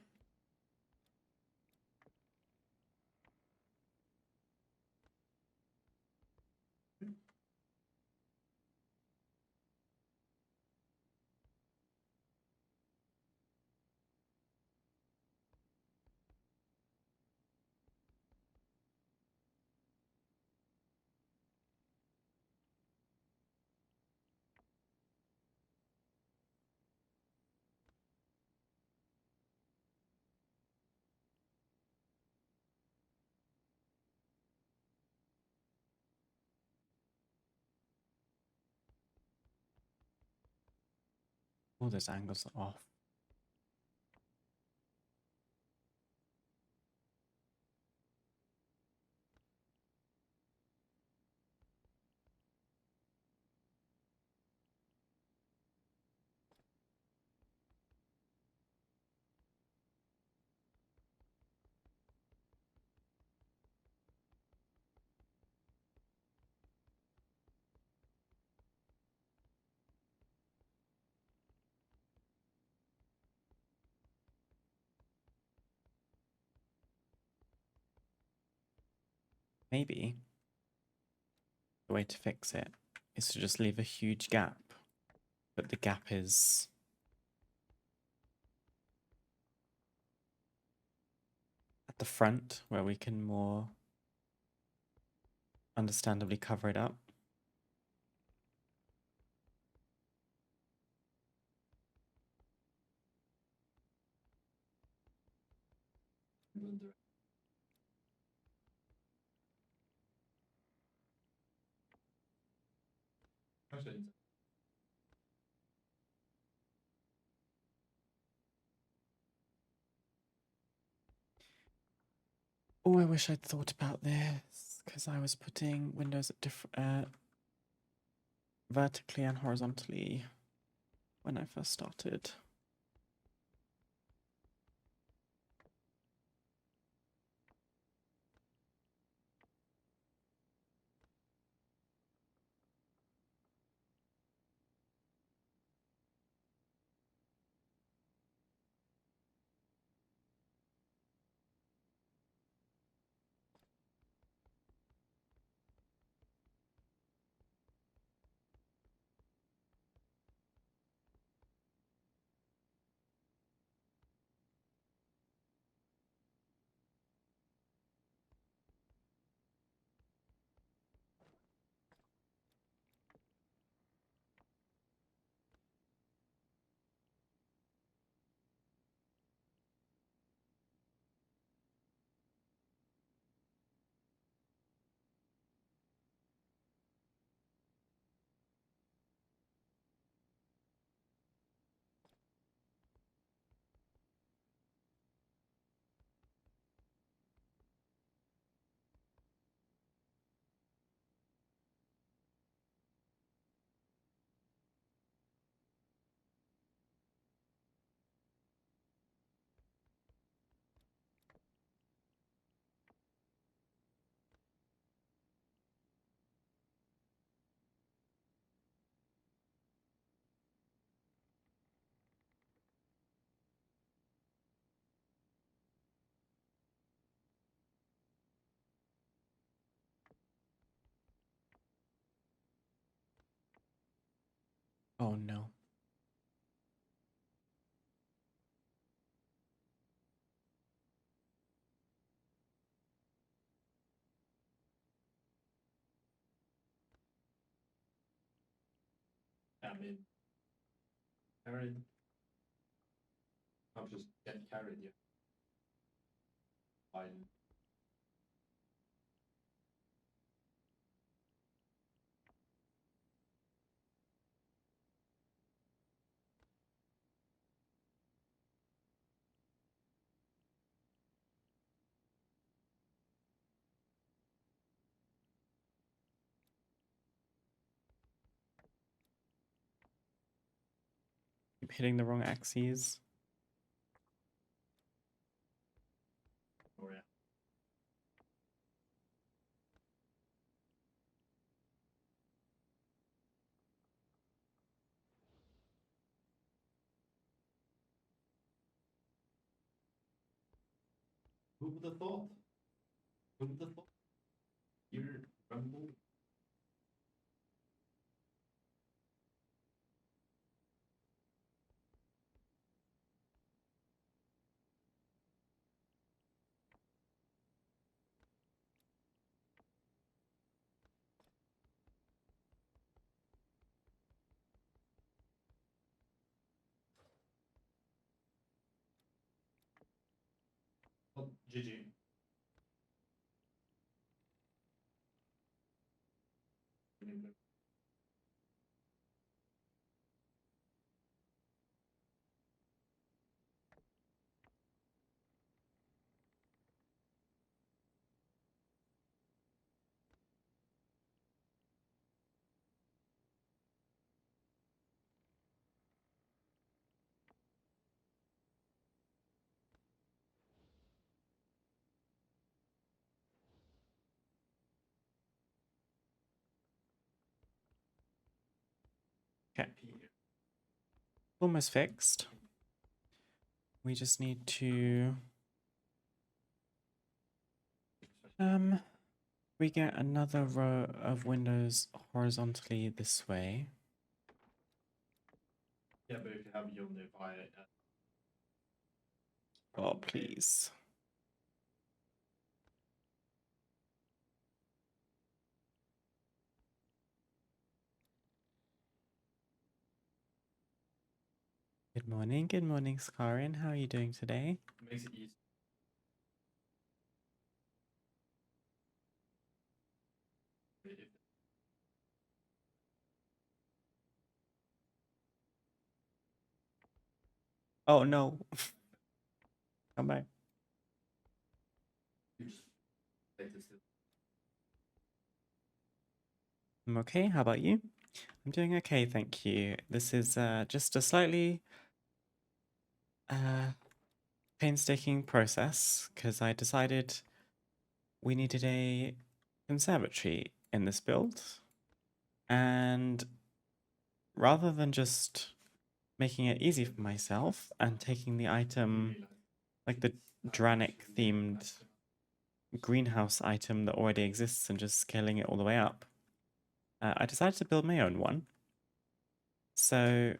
All those angles are off. Maybe the way to fix it is to just leave a huge gap, but the gap is at the front where we can more understandably cover it up. Oh, I wish I'd thought about this because I was putting windows at different vertically and horizontally when I first started. Oh no. I mean, carried. I'll just get carried, yeah. Fine. Keep hitting the wrong axes. Oh yeah. Who would have thought? Who would have thought? You're rumble. Well, GG. Okay. Almost fixed. We just need to we get another row of windows horizontally this way. Yeah, but if you have John by Oh, please. Good morning, Skarin. How are you doing today? makes it easy. Oh no. Come back. I'm okay. How about you? I'm doing okay, thank you. This is just a slightly painstaking process because I decided we needed a conservatory in this build. And rather than just making it easy for myself and taking the item, like the Dranic themed greenhouse item that already exists and just scaling it all the way up, I decided to build my own one. So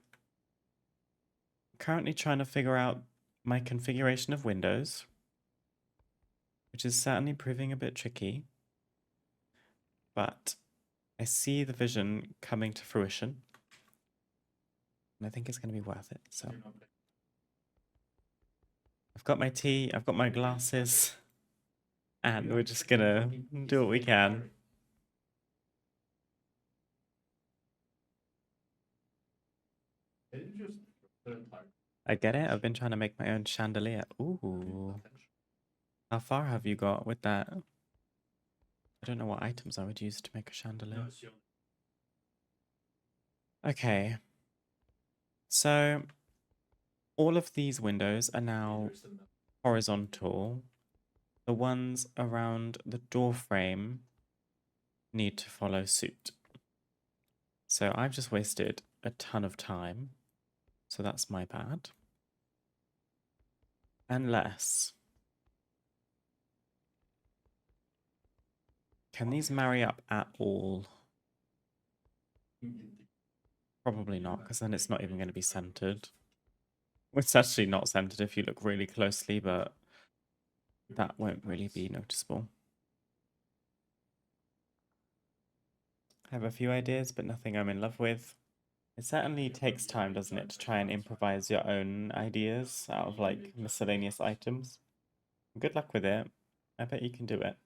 currently trying to figure out my configuration of windows, which is certainly proving a bit tricky, but I see the vision coming to fruition, and I think it's going to be worth it. So I've got my tea, I've got my glasses, and we're just gonna do what we can. I get it. I've been trying to make my own chandelier. Ooh. How far have you got with that? I don't know what items I would use to make a chandelier. Okay. So all of these windows are now horizontal. The ones around the door frame need to follow suit. So I've just wasted a ton of time. So that's my bad. Unless... Can these marry up at all? Probably not, because then it's not even going to be centered. It's actually not centered if you look really closely, but that won't really be noticeable. I have a few ideas, but nothing I'm in love with. It certainly takes time, doesn't it, to try and improvise your own ideas out of like miscellaneous items. Good luck with it. I bet you can do it.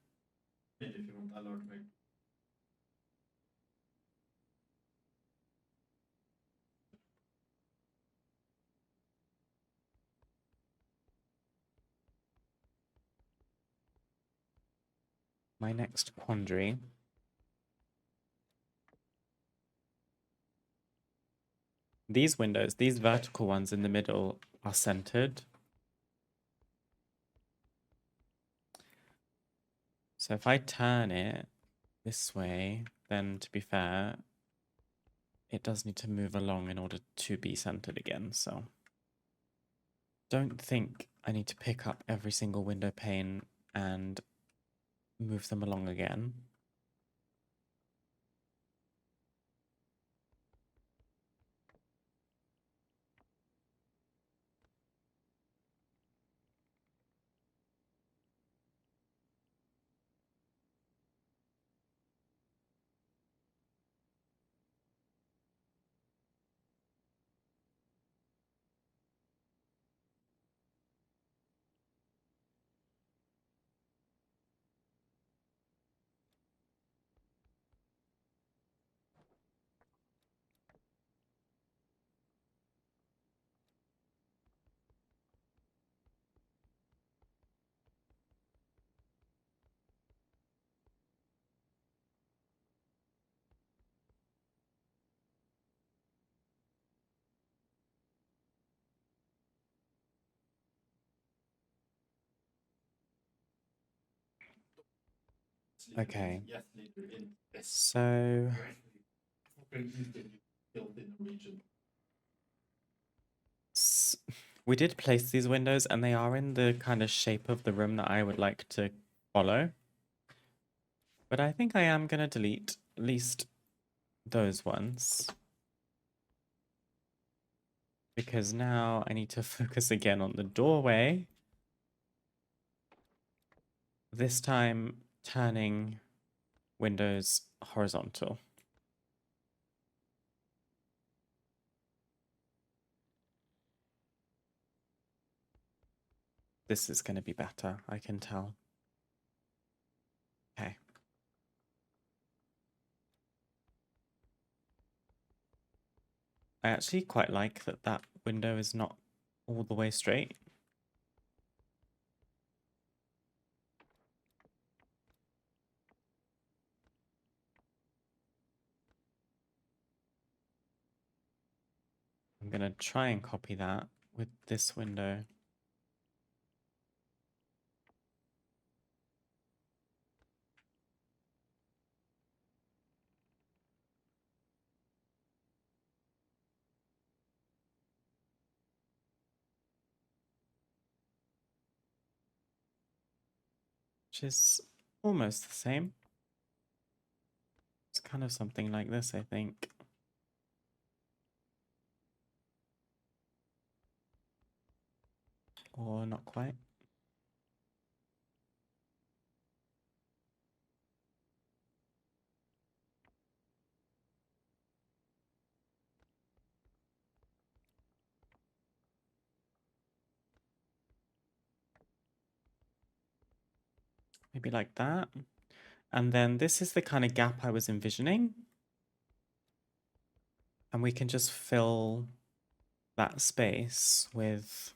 My next quandary. These windows, these vertical ones in the middle, are centered. So if I turn it this way, then to be fair, it does need to move along in order to be centered again, so don't think I need to pick up every single window pane and move them along again. Okay. So built in a region. We did place these windows and they are in the kind of shape of the room that I would like to follow. But I think I am going to delete at least those ones. Because now I need to focus again on the doorway. This time turning windows horizontal. This is going to be better, I can tell. Okay. I actually quite like that that window is not all the way straight. I'm going to try and copy that with this window. Which is almost the same. It's kind of something like this, I think. Or not quite. Maybe like that. And then this is the kind of gap I was envisioning. And we can just fill that space with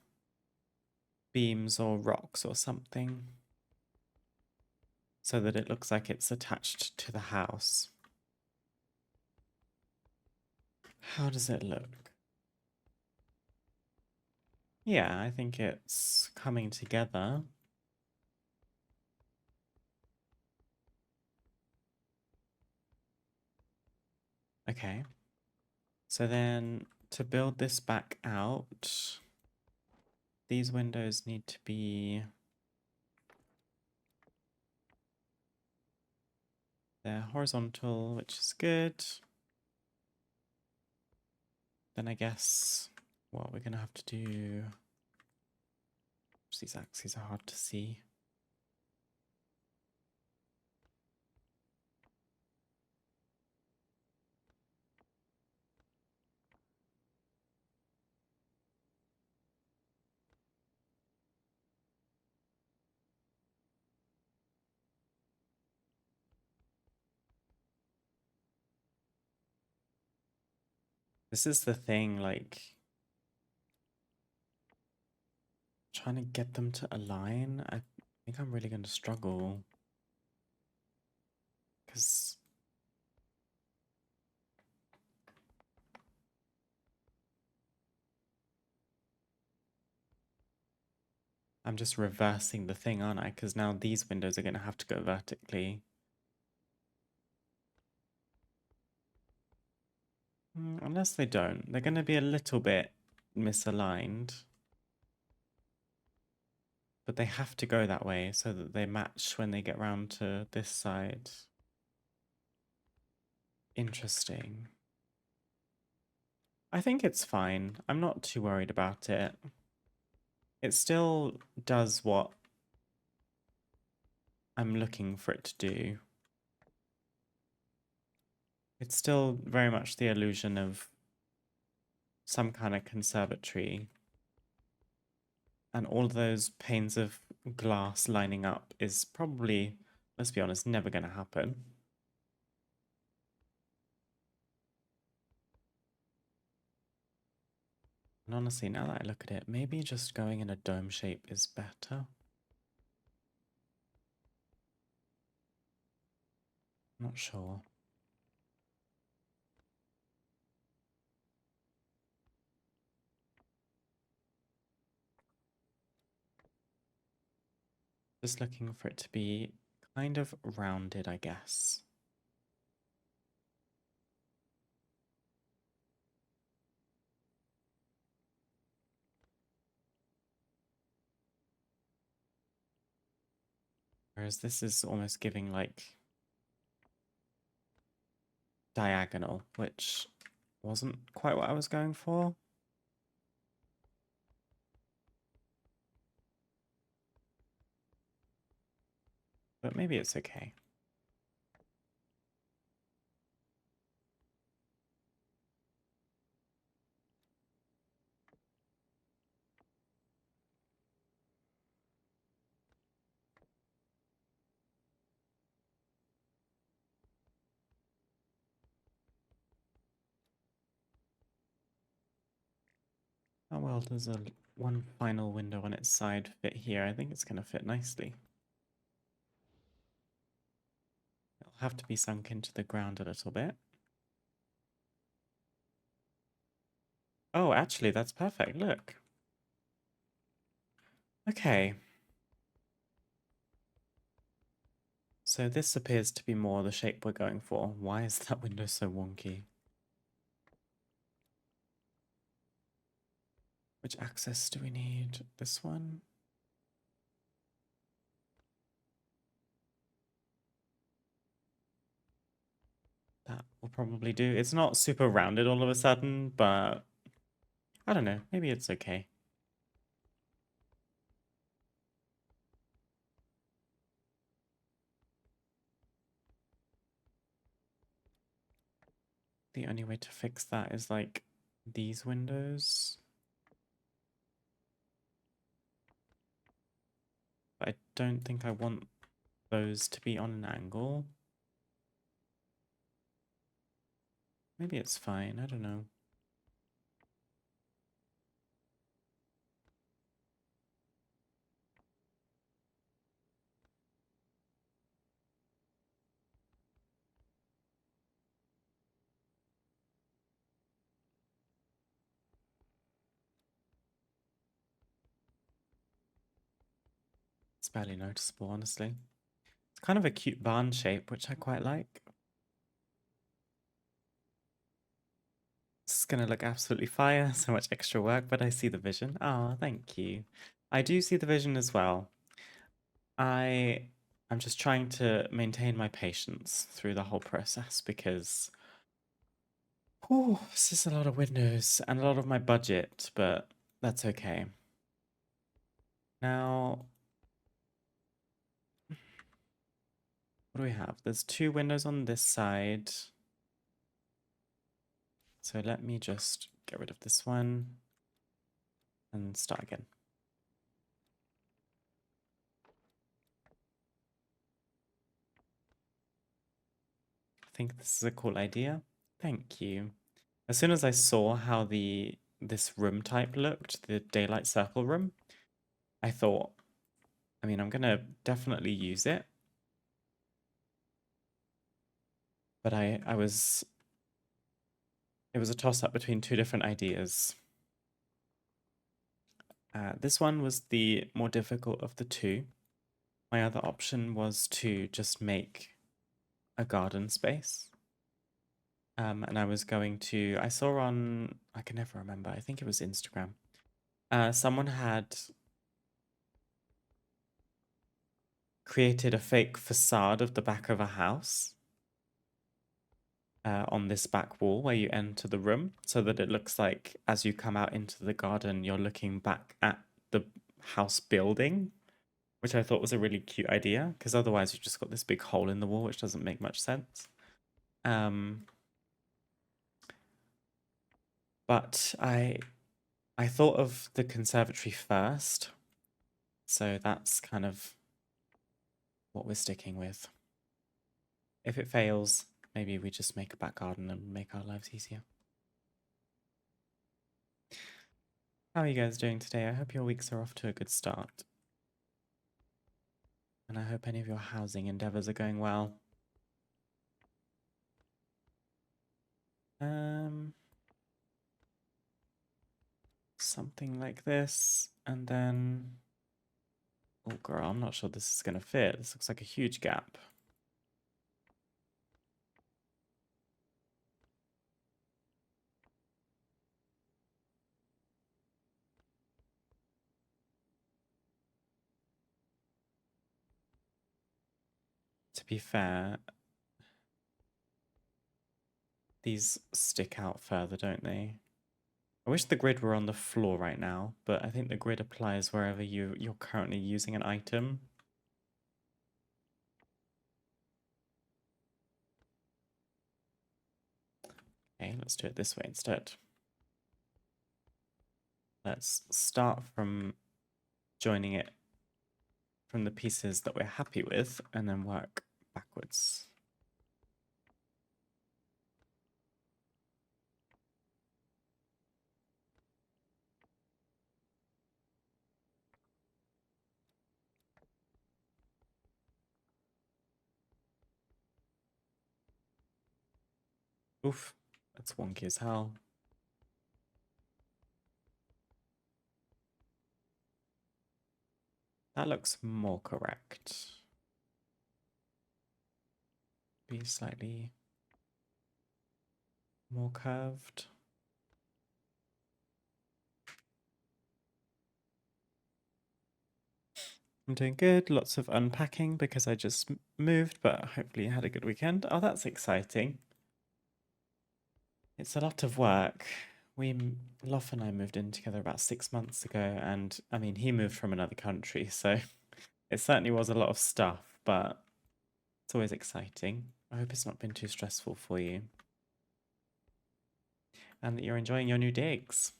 beams or rocks or something. So that it looks like it's attached to the house. How does it look? Yeah, I think it's coming together. Okay. So then to build this back out, these windows need to be... They're horizontal, which is good. Then I guess what we're going to have to do... These axes are hard to see. This is the thing, like... Trying to get them to align, I think I'm really going to struggle. Because... I'm just reversing the thing, aren't I? Because now these windows are going to have to go vertically. Unless they don't. They're going to be a little bit misaligned. But they have to go that way so that they match when they get round to this side. Interesting. I think it's fine. I'm not too worried about it. It still does what I'm looking for it to do. It's still very much the illusion of some kind of conservatory. And all those panes of glass lining up is probably, let's be honest, never going to happen. And honestly, now that I look at it, maybe just going in a dome shape is better. Not sure. Just looking for it to be kind of rounded, I guess. Whereas this is almost giving like diagonal, which wasn't quite what I was going for. But maybe it's okay. How well does one final window on its side fit here? I think it's going to fit nicely. It'll have to be sunk into the ground a little bit. Oh, actually, that's perfect. Look. Okay. So this appears to be more the shape we're going for. Why is that window so wonky? Which axis do we need? This one? That will probably do. It's not super rounded all of a sudden, but I don't know. Maybe it's okay. The only way to fix that is like these windows. But I don't think I want those to be on an angle. Maybe it's fine. I don't know. It's barely noticeable, honestly. It's kind of a cute barn shape, which I quite like. This is going to look absolutely fire. So much extra work, but I see the vision. Oh, thank you. I do see the vision as well. I'm just trying to maintain my patience through the whole process because this is a lot of windows and a lot of my budget, but that's okay. Now, what do we have? There's 2 windows on this side. So let me just get rid of this one and start again. I think this is a cool idea. Thank you. As soon as I saw how this room type looked, the daylight circle room, I thought, I mean, I'm gonna definitely use it. But it was a toss-up between 2 different ideas. This one was the more difficult of the 2. My other option was to just make a garden space. And I was going to, I saw on, I can never remember, I think it was Instagram. Someone had created a fake facade of the back of a house on this back wall where you enter the room so that it looks like as you come out into the garden, you're looking back at the house building, which I thought was a really cute idea because otherwise you've just got this big hole in the wall, which doesn't make much sense. But I thought of the conservatory first, so that's kind of what we're sticking with. If it fails, maybe we just make a back garden and make our lives easier. How are you guys doing today? I hope your weeks are off to a good start. And I hope any of your housing endeavors are going well. Something like this, and then, oh girl, I'm not sure this is gonna fit. This looks like a huge gap. be fair, these stick out further, don't they? I wish the grid were on the floor right now, but I think the grid applies wherever you're currently using an item. Okay, let's do it this way instead. Let's start from joining it from the pieces that we're happy with and then work backwards. Oof, that's wonky as hell. That looks more correct. Be slightly more curved. I'm doing good. Lots of unpacking because I just moved, but hopefully you had a good weekend. Oh, that's exciting. It's a lot of work. Loff and I moved in together about 6 months ago, and I mean, he moved from another country, so it certainly was a lot of stuff, but it's always exciting. I hope it's not been too stressful for you and that you're enjoying your new digs.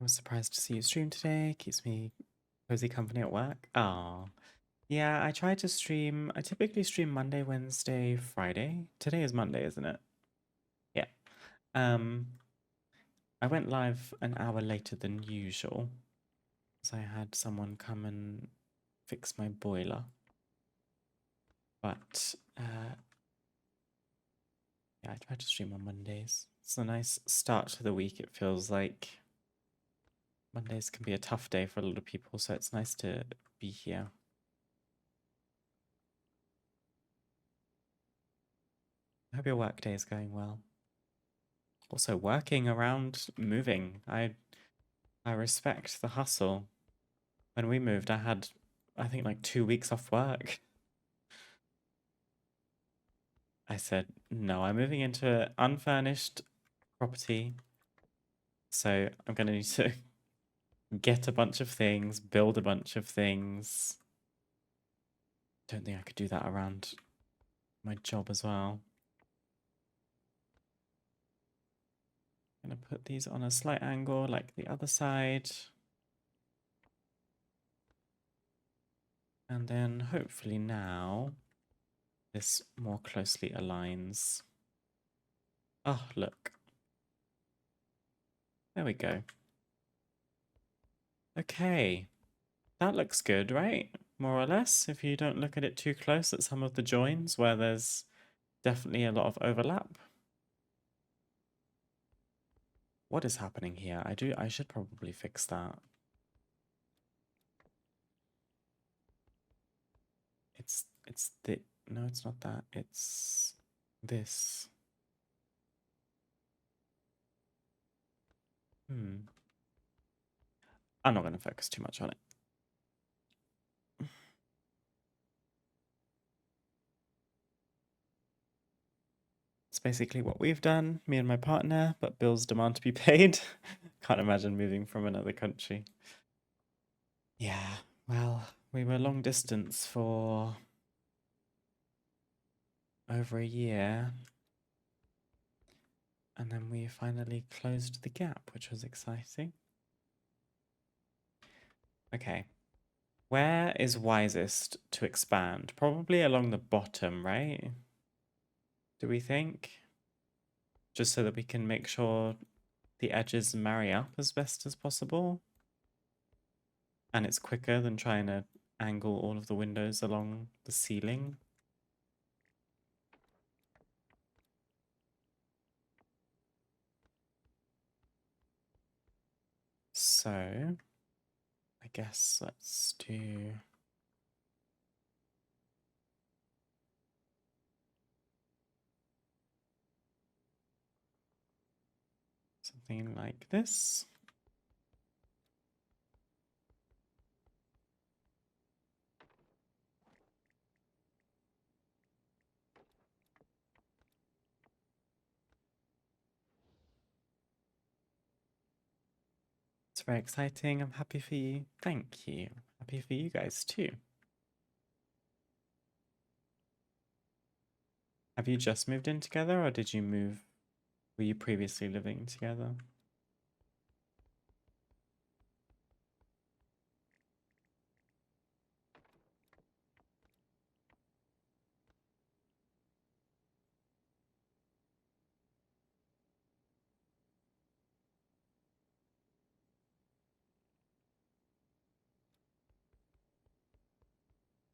I was surprised to see you stream today. Keeps me cozy company at work. Oh, yeah, I try to stream. I typically stream Monday, Wednesday, Friday. Today is Monday, isn't it? Yeah. Um, I went live an hour later than usual because I had someone come and fix my boiler. But yeah, I try to stream on Mondays. It's a nice start to the week. It feels like Mondays can be a tough day for a lot of people, so it's nice to be here. I hope your work day is going well. Also, working around moving. I respect the hustle. When we moved, I had, I think, like 2 weeks off work. I said, no, I'm moving into an unfurnished property. So I'm going to need to get a bunch of things, build a bunch of things. Don't think I could do that around my job as well. I'm going to put these on a slight angle like the other side. And then hopefully now this more closely aligns. Oh, look. There we go. Okay. That looks good, right? More or less, if you don't look at it too close at some of the joins where there's definitely a lot of overlap. What is happening here? I should probably fix that. No, it's not that. It's this. I'm not going to focus too much on it. It's basically what we've done, me and my partner, but bills demand to be paid. Can't imagine moving from another country. Yeah, well, we were long distance for over a year. And then we finally closed the gap, which was exciting. Okay. Where is wisest to expand? Probably along the bottom, right? Do we think? Just so that we can make sure the edges marry up as best as possible. And it's quicker than trying to angle all of the windows along the ceiling. So, I guess let's do... Something like this. It's very exciting. I'm happy for you. Thank you. Happy for you guys too. Have you just moved in together or did you move? Were you previously living together?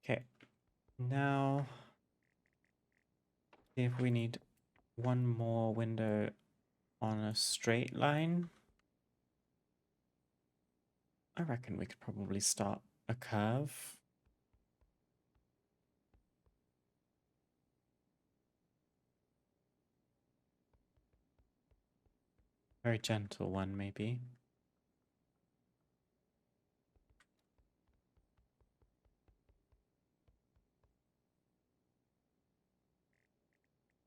Okay. Now, see if we need one more window on a straight line. I reckon we could probably start a curve. Very gentle one, maybe.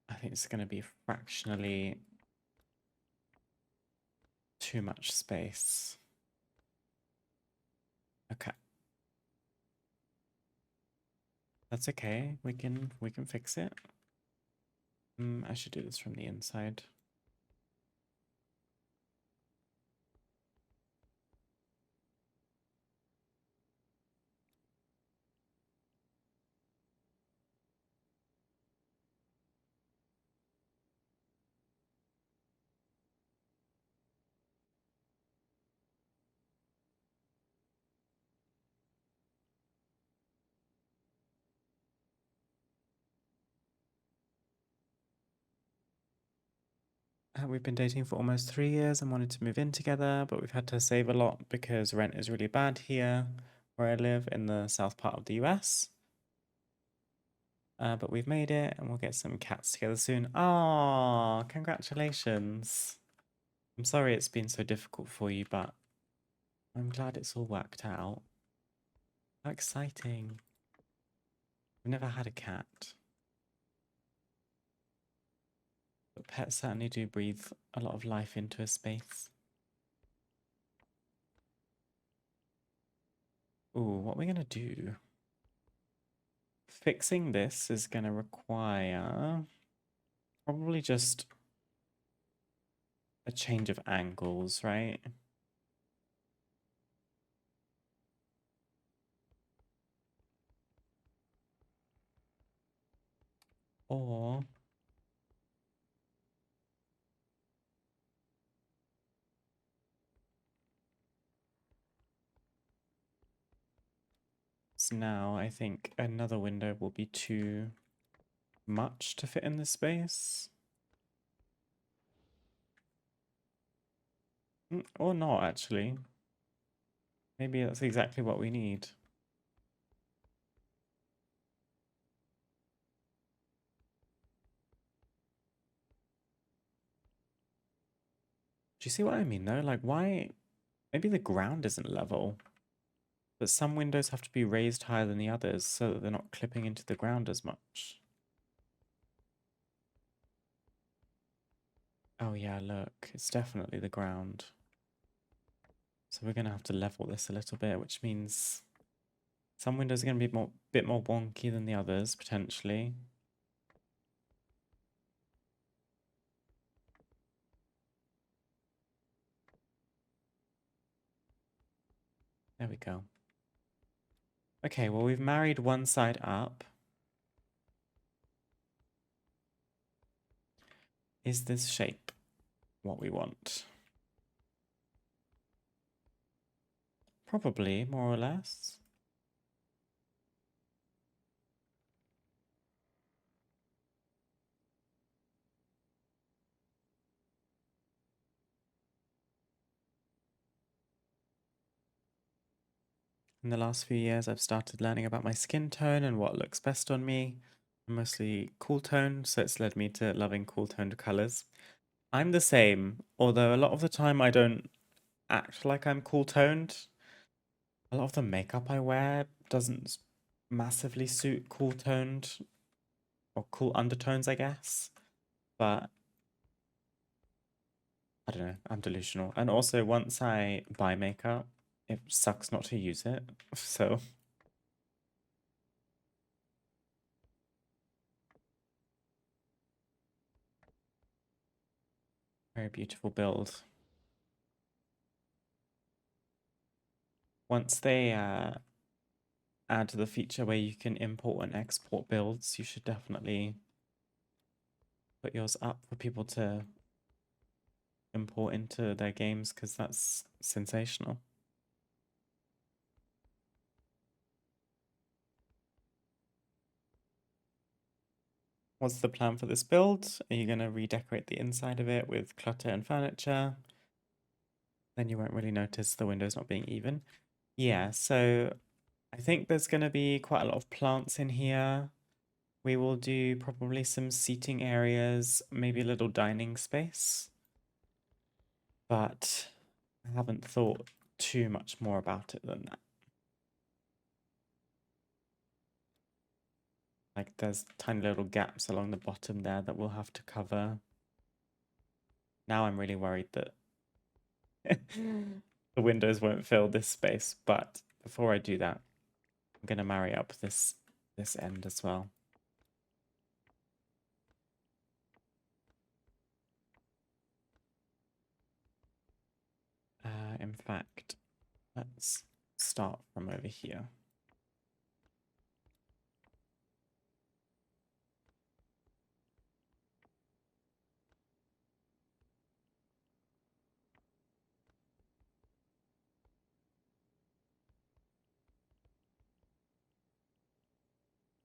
I think it's going to be fractionally too much space. Okay. That's okay. We can fix it. I should do this from the inside. We've been dating for almost 3 years and wanted to move in together, but we've had to save a lot because rent is really bad here where I live in the south part of the US. But we've made it and we'll get some cats together soon. Ah, congratulations. I'm sorry it's been so difficult for you, but I'm glad it's all worked out. How exciting. I've never had a cat. But pets certainly do breathe a lot of life into a space. Ooh, what are we gonna do? Fixing this is gonna require probably just a change of angles, right? Or so now I think another window will be too much to fit in this space. Or not, actually. Maybe that's exactly what we need. Do you see what I mean, though? Like, why? Maybe the ground isn't level, but some windows have to be raised higher than the others so that they're not clipping into the ground as much. Oh yeah, look, it's definitely the ground. So we're going to have to level this a little bit, which means some windows are going to be a bit more wonky than the others, potentially. There we go. Okay, well, we've married one side up. Is this shape what we want? Probably, more or less. In the last few years, I've started learning about my skin tone and what looks best on me. I'm mostly cool toned, so it's led me to loving cool toned colors. I'm the same, although a lot of the time I don't act like I'm cool toned. A lot of the makeup I wear doesn't massively suit cool toned or cool undertones, I guess. But I don't know, I'm delusional. And also, once I buy makeup, it sucks not to use it. So, very beautiful build. Once they add the feature where you can import and export builds, you should definitely put yours up for people to import into their games because that's sensational. What's the plan for this build? Are you going to redecorate the inside of it with clutter and furniture? Then you won't really notice the windows not being even. Yeah, so I think there's going to be quite a lot of plants in here. We will do probably some seating areas, maybe a little dining space. But I haven't thought too much more about it than that. Like there's tiny little gaps along the bottom there that we'll have to cover. Now I'm really worried that the windows won't fill this space, but before I do that, I'm gonna marry up this end as well. In fact, let's start from over here.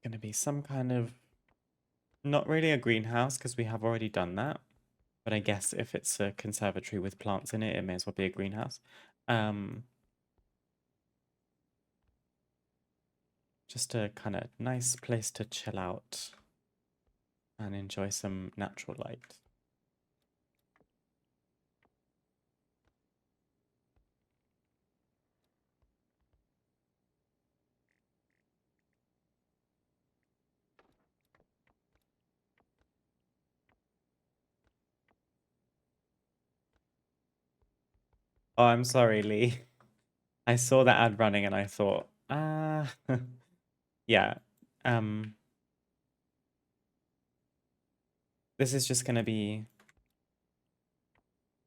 Gonna be some kind of, not really a greenhouse because we have already done that. But I guess if it's a conservatory with plants in it, it may as well be a greenhouse. Just a kind of nice place to chill out and enjoy some natural light. Oh, I'm sorry, Lee. I saw that ad running and I thought, yeah. This is just gonna be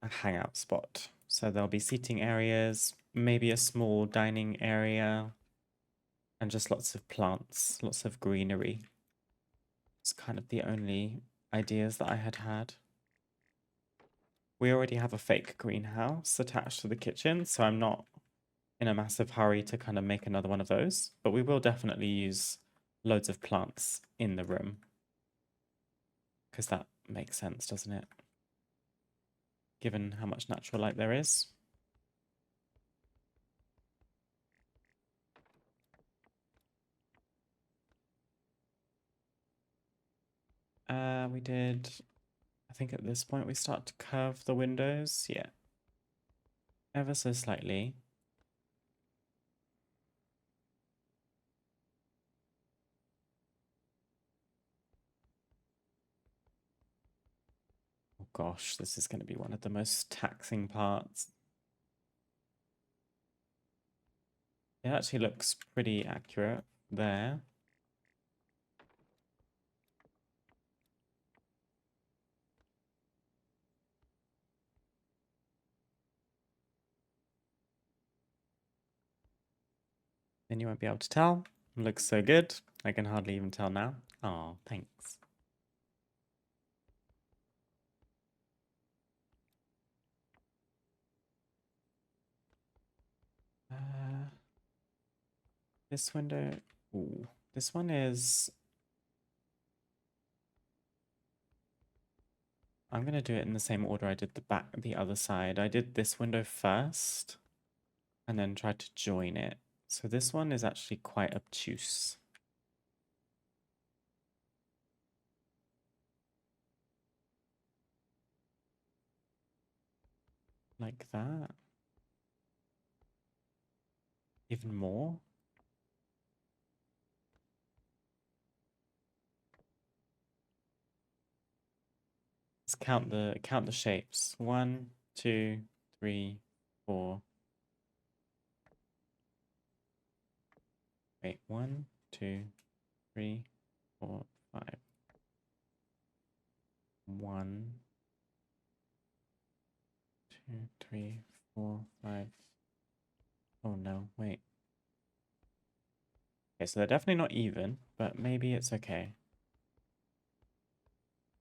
a hangout spot. So there'll be seating areas, maybe a small dining area, and just lots of plants, lots of greenery. It's kind of the only ideas that I had had. We already have a fake greenhouse attached to the kitchen, so I'm not in a massive hurry to kind of make another one of those, but we will definitely use loads of plants in the room because that makes sense, doesn't it? Given how much natural light there is. We did, I think at this point we start to curve the windows. Yeah. Ever so slightly. Oh gosh, this is going to be one of the most taxing parts. It actually looks pretty accurate there. Then you won't be able to tell. It looks so good. I can hardly even tell now. Oh, thanks. This window, ooh, this one is, I'm gonna do it in the same order I did the other side. I did this window first and then tried to join it. So this one is actually quite obtuse. like that. Even more. Let's count the shapes. 1, 2, 3, 4. Wait, 1, 2, 3, 4, 5. 1, 2, 3, 4, 5. Oh no, wait. Okay, so they're definitely not even, but maybe it's okay.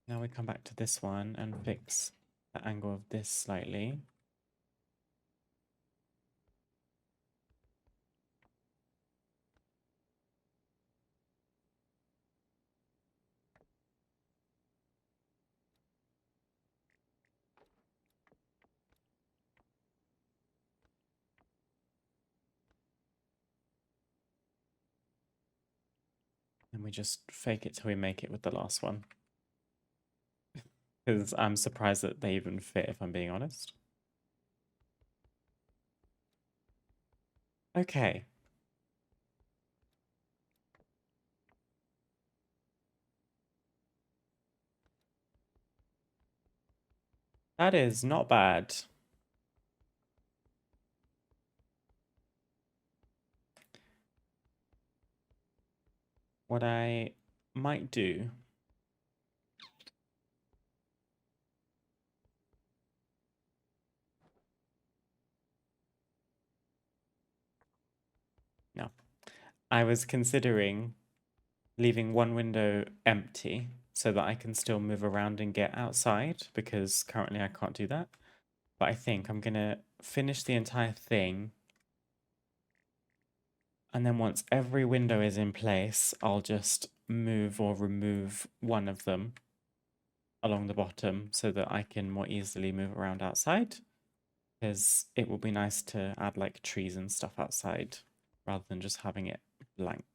Now we come back to this one and fix the angle of this slightly. And we just fake it till we make it with the last one. Because I'm surprised that they even fit, if I'm being honest. Okay. That is not bad. What I might do no. I was considering leaving one window empty so that I can still move around and get outside because currently I can't do that. But I think I'm gonna finish the entire thing. And then once every window is in place, I'll just move or remove one of them along the bottom so that I can more easily move around outside. Because it will be nice to add like trees and stuff outside rather than just having it blank.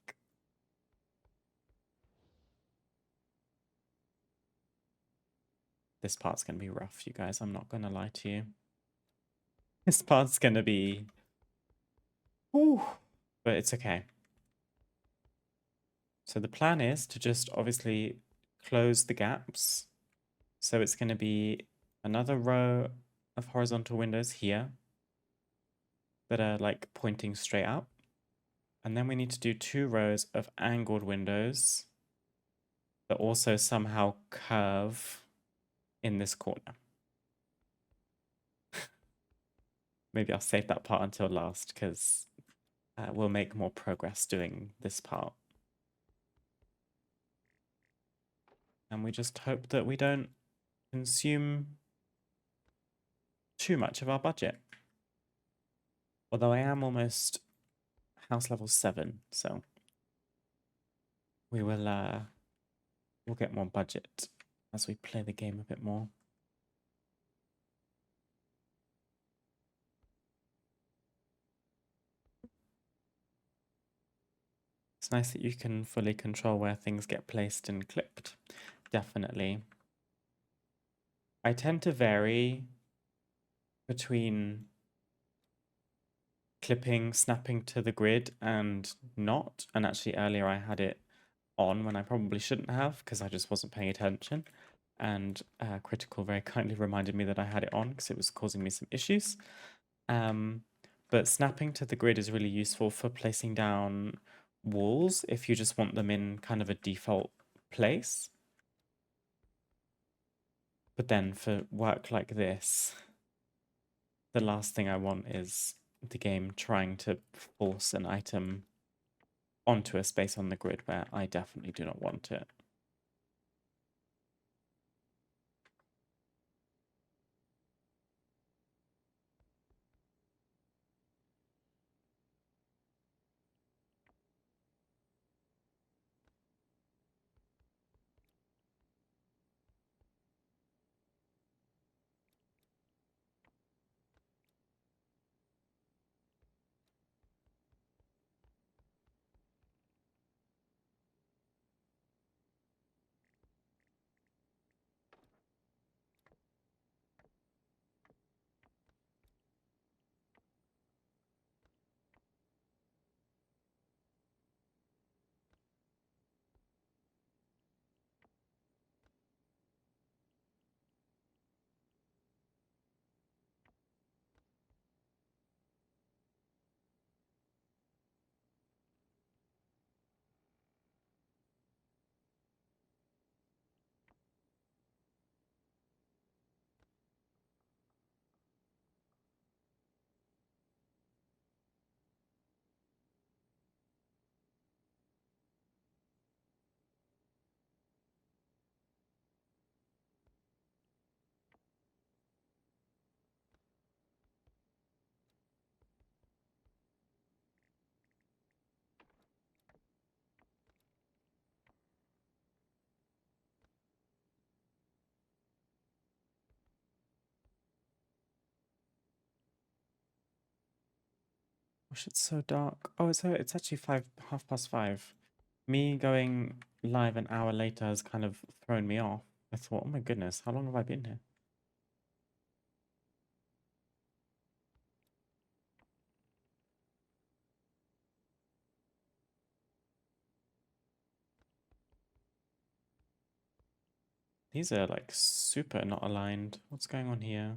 This part's going to be rough, you guys. I'm not going to lie to you. This part's going to be... Whew, but it's okay. So the plan is to just obviously close the gaps. So it's going to be another row of horizontal windows here that are like pointing straight out. And then we need to do 2 rows of angled windows that also somehow curve in this corner. Maybe I'll save that part until last because we'll make more progress doing this part. And we just hope that we don't consume too much of our budget. Although I am almost house level 7, so we will we'll get more budget as we play the game a bit more. It's nice that you can fully control where things get placed and clipped. Definitely. I tend to vary between clipping, snapping to the grid and not. And actually earlier I had it on when I probably shouldn't have because I just wasn't paying attention. And Critical very kindly reminded me that I had it on because it was causing me some issues. But snapping to the grid is really useful for placing down walls if you just want them in kind of a default place. But then for work like this, the last thing I want is the game trying to force an item onto a space on the grid where I definitely do not want it. Gosh, it's so dark. Oh, it's actually 5:30. Me going live an hour later has kind of thrown me off. I thought, oh my goodness, how long have I been here? These are like super not aligned. What's going on here?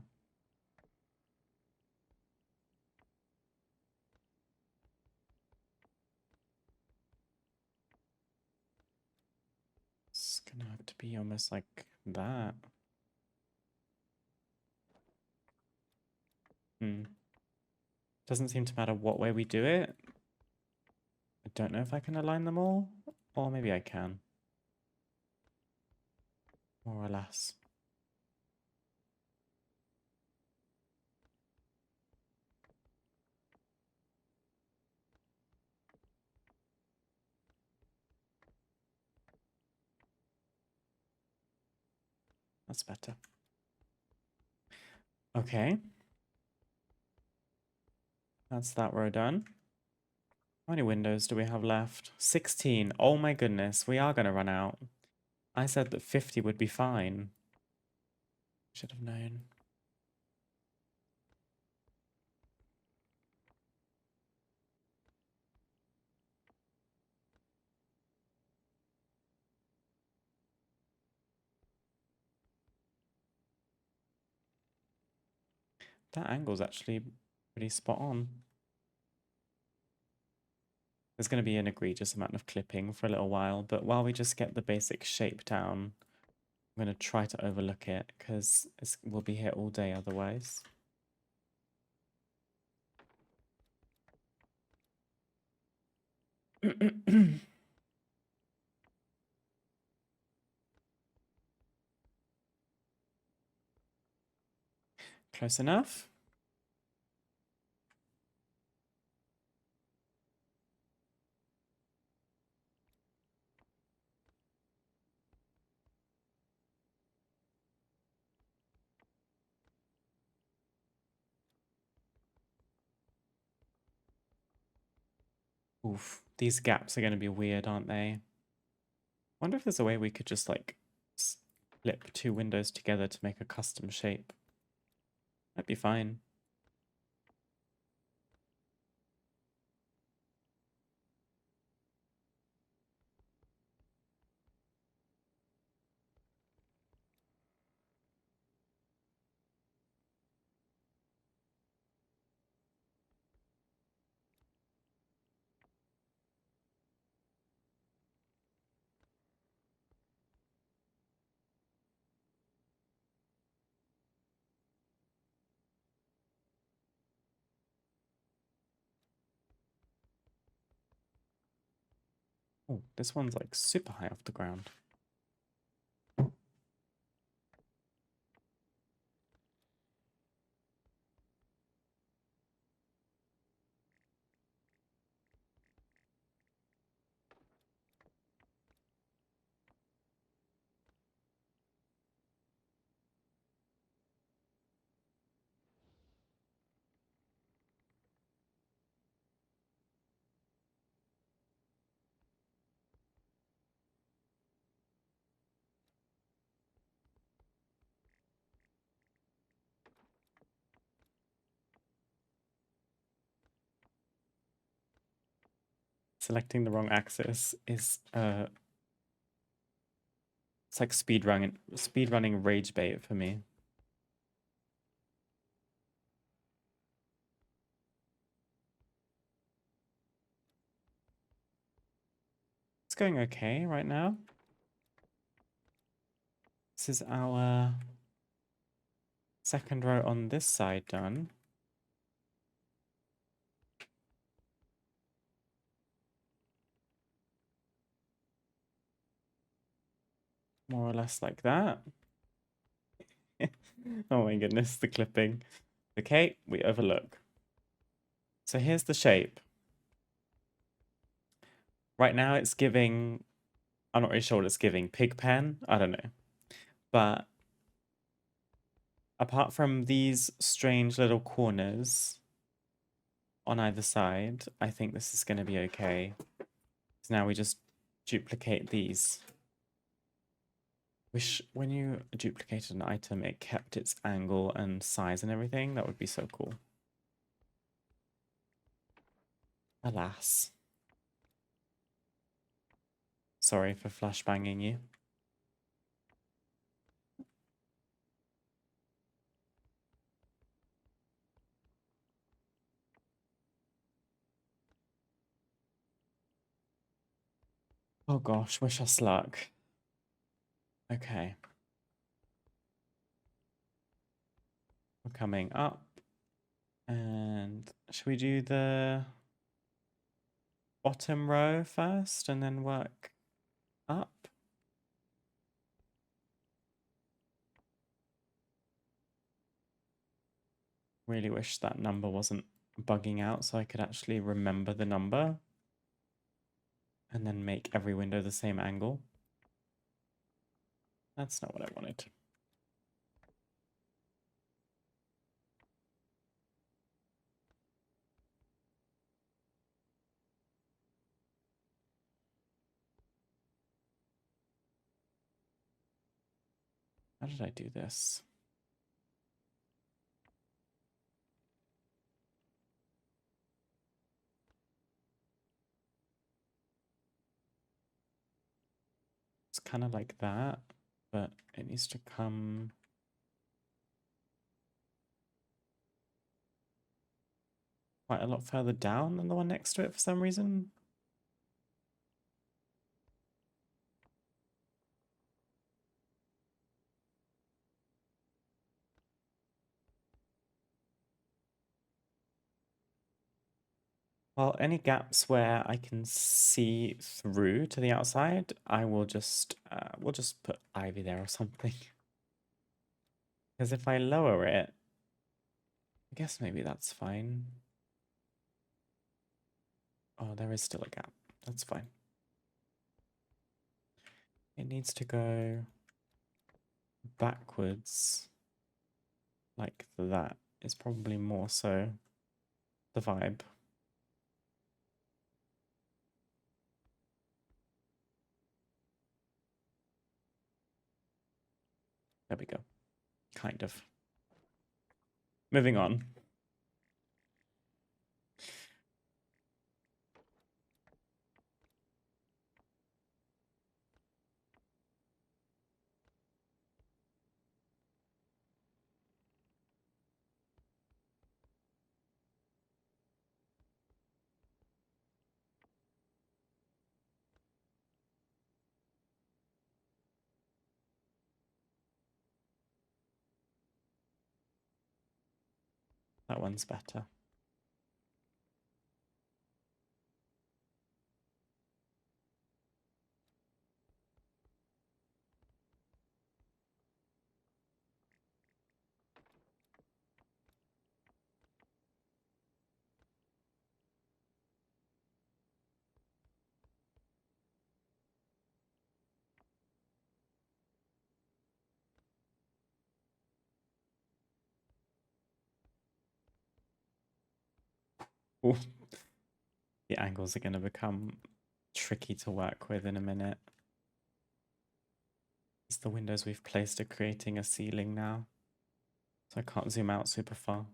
It's gonna have to be almost like that. Doesn't seem to matter what way we do it. I don't know if I can align them all, or maybe I can. More or less. That's better. Okay. That's that row done. How many windows do we have left? 16. Oh my goodness, we are going to run out. I said that 50 would be fine. Should have known. That angle's actually pretty spot on. There's going to be an egregious amount of clipping for a little while, but while we just get the basic shape down, I'm going to try to overlook it because we'll be here all day otherwise. Close enough. Oof, these gaps are going to be weird, aren't they? Wonder if there's a way we could just like flip two windows together to make a custom shape. That'd be fine. Oh, this one's like super high off the ground. Selecting the wrong axis is it's like speedrunning rage bait for me. It's going okay right now. This is our second row on this side done. More or less like that. Oh my goodness, the clipping. Okay, we overlook. So here's the shape. Right now it's giving, I'm not really sure what it's giving, pig pen? I don't know. But apart from these strange little corners on either side, I think this is going to be okay. So now we just duplicate these. Wish when you duplicated an item, it kept its angle and size and everything. That would be so cool. Alas. Sorry for flashbanging you. Oh gosh, wish us luck. Okay. We're coming up. And should we do the bottom row first and then work up? Really wish that number wasn't bugging out so I could actually remember the number and then make every window the same angle. That's not what I wanted. How did I do this? It's kind of like that, but it needs to come quite a lot further down than the one next to it for some reason. Well, any gaps where I can see through to the outside, I will just we'll just put ivy there or something. Because if I lower it, I guess maybe that's fine. Oh, there is still a gap. That's fine. It needs to go backwards like that. Is probably more so the vibe. There we go. Kind of. Moving on. That one's better. Ooh. The angles are going to become tricky to work with in a minute. It's the windows we've placed are creating a ceiling now. So I can't zoom out super far.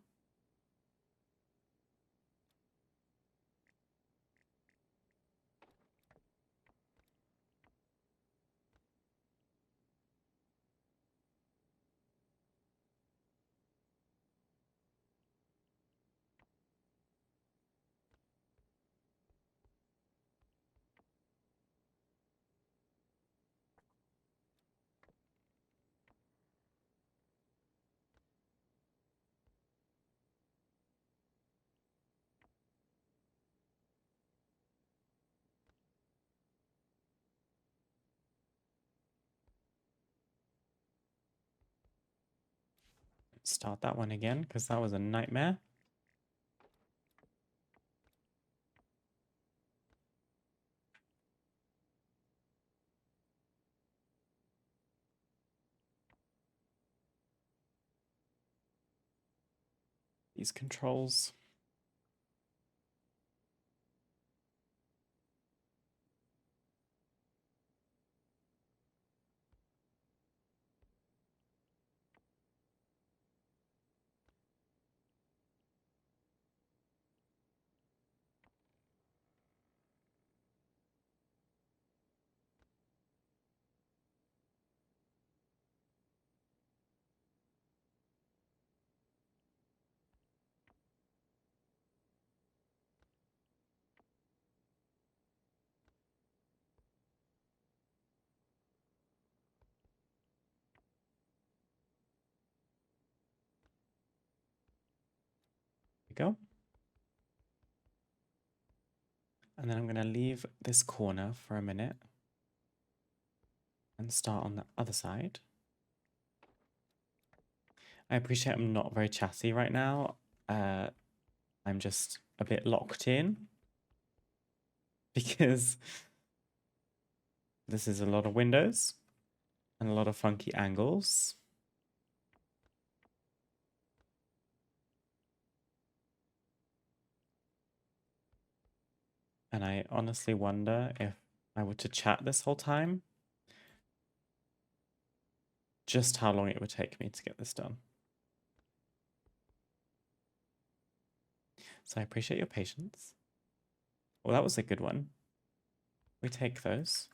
Start that one again because that was a nightmare. These controls. we go. And then I'm going to leave this corner for a minute and start on the other side. I appreciate I'm not very chatty right now. I'm just a bit locked in because this is a lot of windows and a lot of funky angles. And I honestly wonder if I were to chat this whole time, just how long it would take me to get this done. So I appreciate your patience. Well, that was a good one. We take those.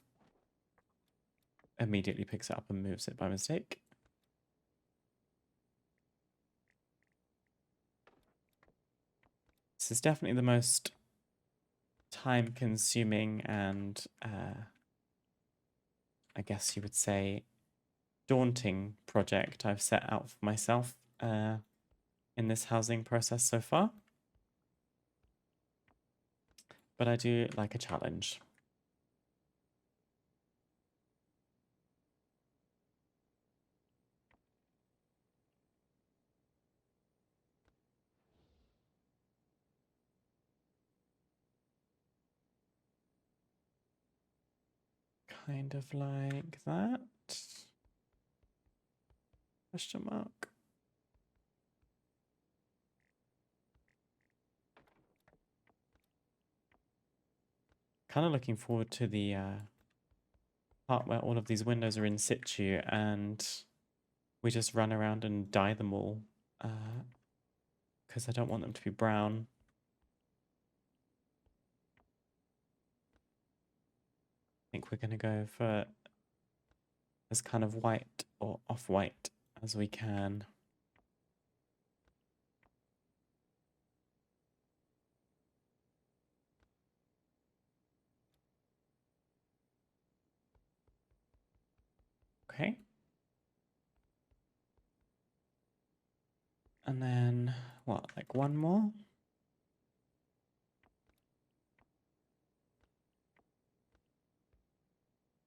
Immediately picks it up and moves it by mistake. This is definitely the most time-consuming and, I guess you would say, daunting project I've set out for myself in this housing process so far. But I do like a challenge. Kind of like that. Question mark. Kind of looking forward to the part where all of these windows are in situ and we just run around and dye them all because I don't want them to be brown. I think we're going to go for as kind of white or off-white as we can. Okay. And then, what, like one more?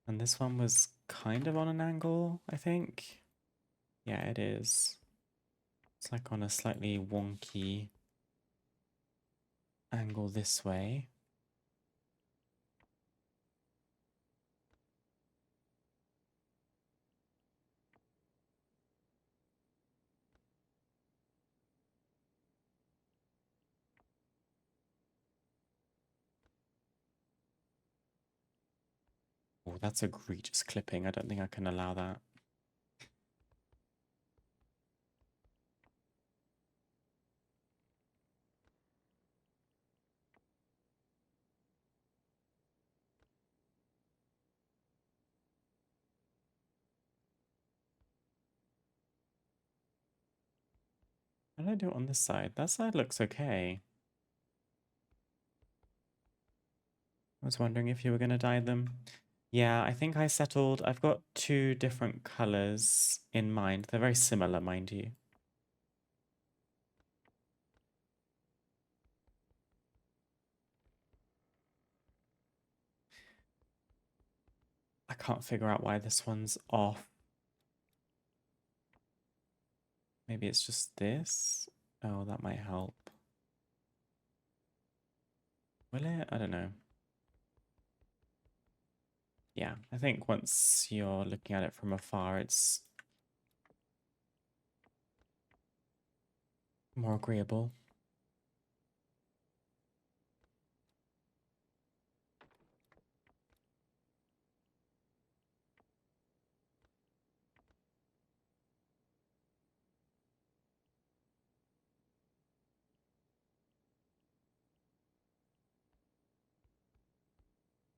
And this one was kind of on an angle, I think. Yeah, it is. It's like on a slightly wonky angle this way. Oh, that's egregious clipping. I don't think I can allow that. How do I do it on this side? That side looks okay. I was wondering if you were going to dye them. Yeah, I think I settled. I've got two different colors in mind. They're very similar, mind you. I can't figure out why this one's off. Maybe it's just this? Oh, that might help. Will it? I don't know. Yeah, I think once you're looking at it from afar, it's more agreeable.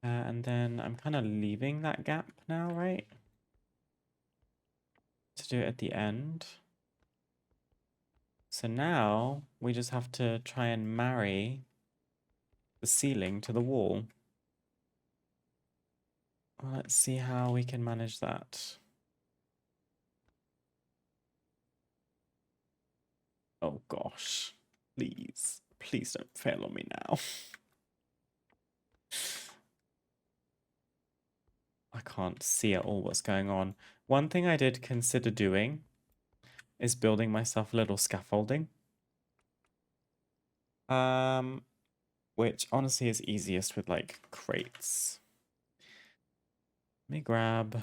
And then I'm kind of leaving that gap now, right? To do it at the end. So now we just have to try and marry the ceiling to the wall. Well, let's see how we can manage that. Oh gosh. Please. Please don't fail on me now. I can't see at all what's going on. One thing I did consider doing is building myself a little scaffolding. Which honestly is easiest with like crates. Let me grab.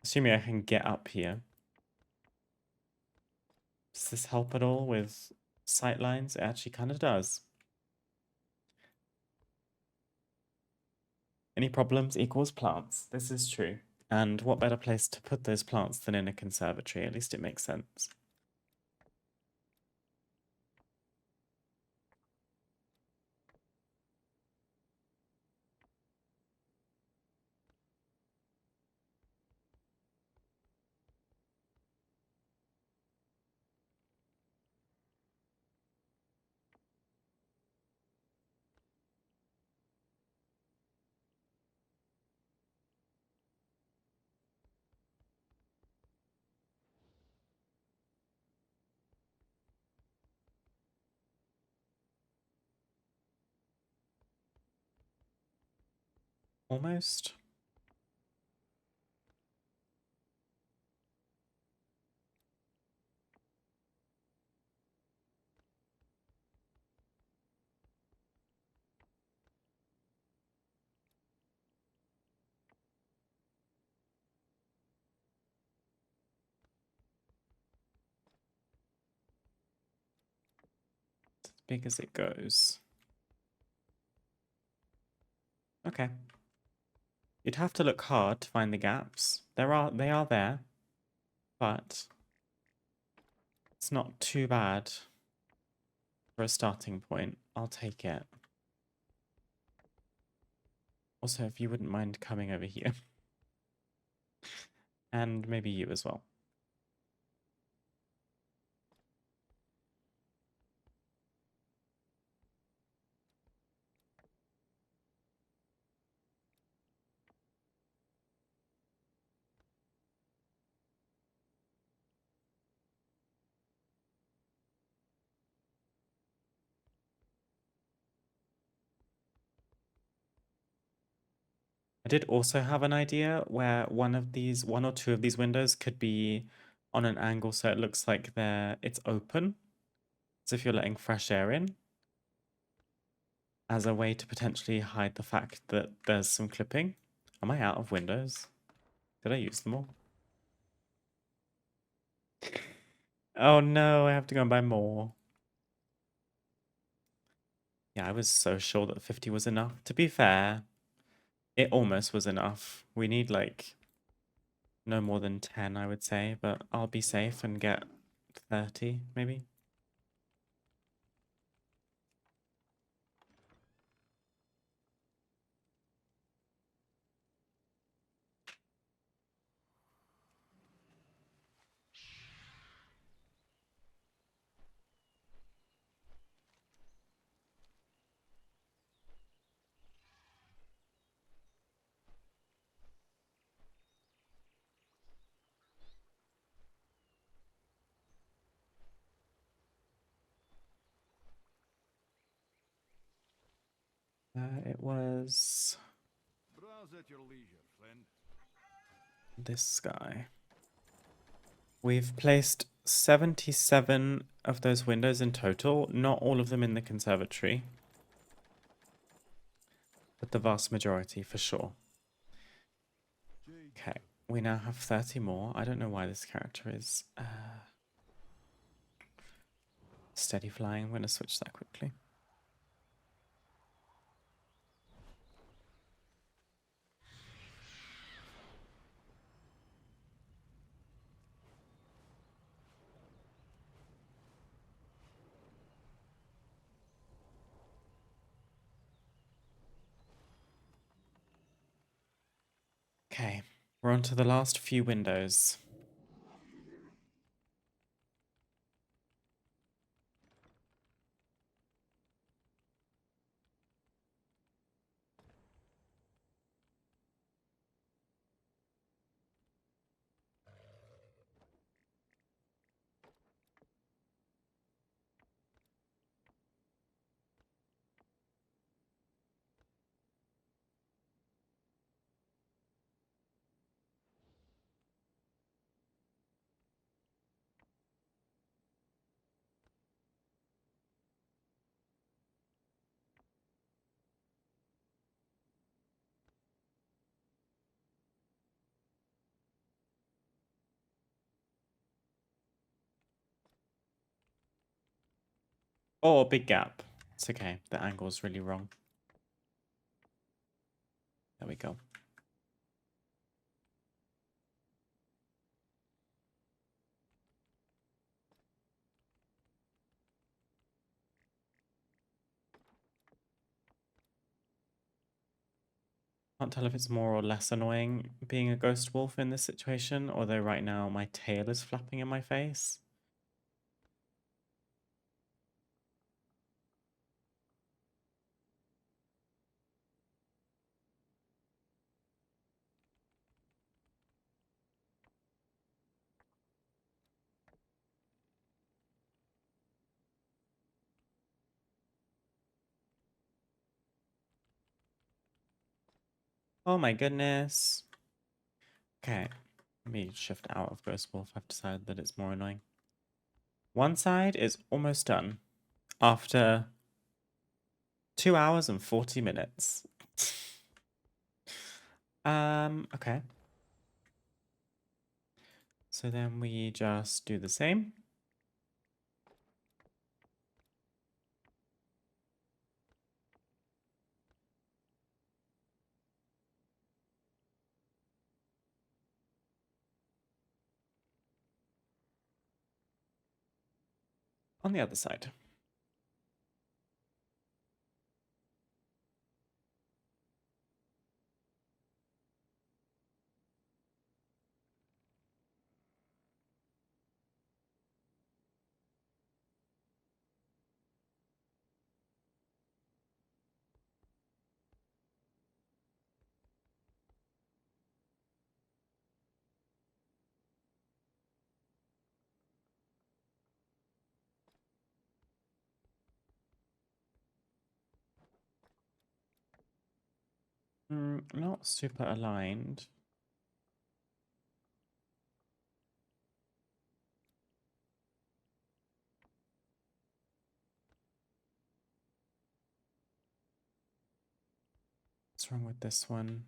Assuming I can get up here. Does this help at all with sight lines? It actually kind of does. Any problems equals plants. This is true. And what better place to put those plants than in a conservatory? At least it makes sense. Almost. As big as it goes. Okay. You'd have to look hard to find the gaps. They are there, but it's not too bad for a starting point. I'll take it. Also, if you wouldn't mind coming over here. And maybe you as well. I did also have an idea where one or two of these windows could be on an angle so it looks like it's open. So if you're letting fresh air in, as a way to potentially hide the fact that there's some clipping. Am I out of windows? Did I use them all? Oh no, I have to go and buy more. Yeah, I was so sure that 50 was enough. To be fair, it almost was enough. We need like no more than 10, I would say, but I'll be safe and get 30 maybe. It was Browse at your leisure, friend. this guy. We've placed 77 of those windows in total, not all of them in the conservatory, but the vast majority for sure. Okay, we now have 30 more. I don't know why this character is steady flying. I'm going to switch that quickly. Okay, we're on to the last few windows. Oh, big gap. It's okay. The angle's really wrong. There we go. Can't tell if it's more or less annoying being a ghost wolf in this situation, although right now my tail is flapping in my face. Oh my goodness. Okay, let me shift out of ghost wolf. I've decided that it's more annoying. One side is almost done after 2 hours and 40 minutes. Okay. So then we just do the same. On the other side. Not super aligned. What's wrong with this one?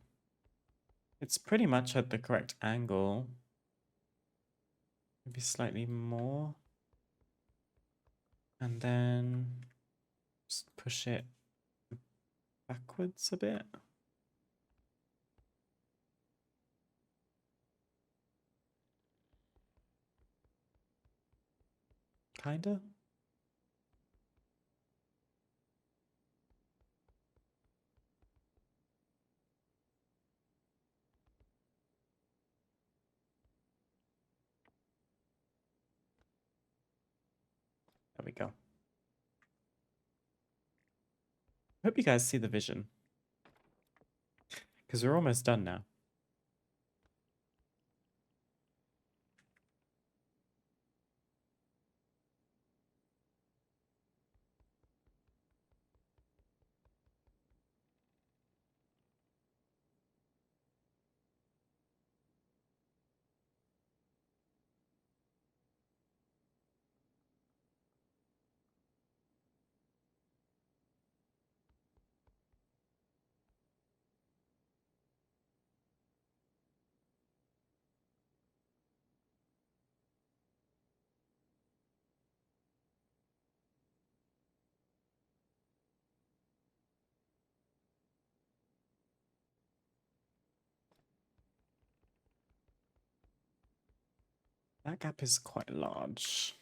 It's pretty much at the correct angle. Maybe slightly more. And then just push it backwards a bit. Kinda. There we go. Hope you guys see the vision. Because we're almost done now. That gap is quite large.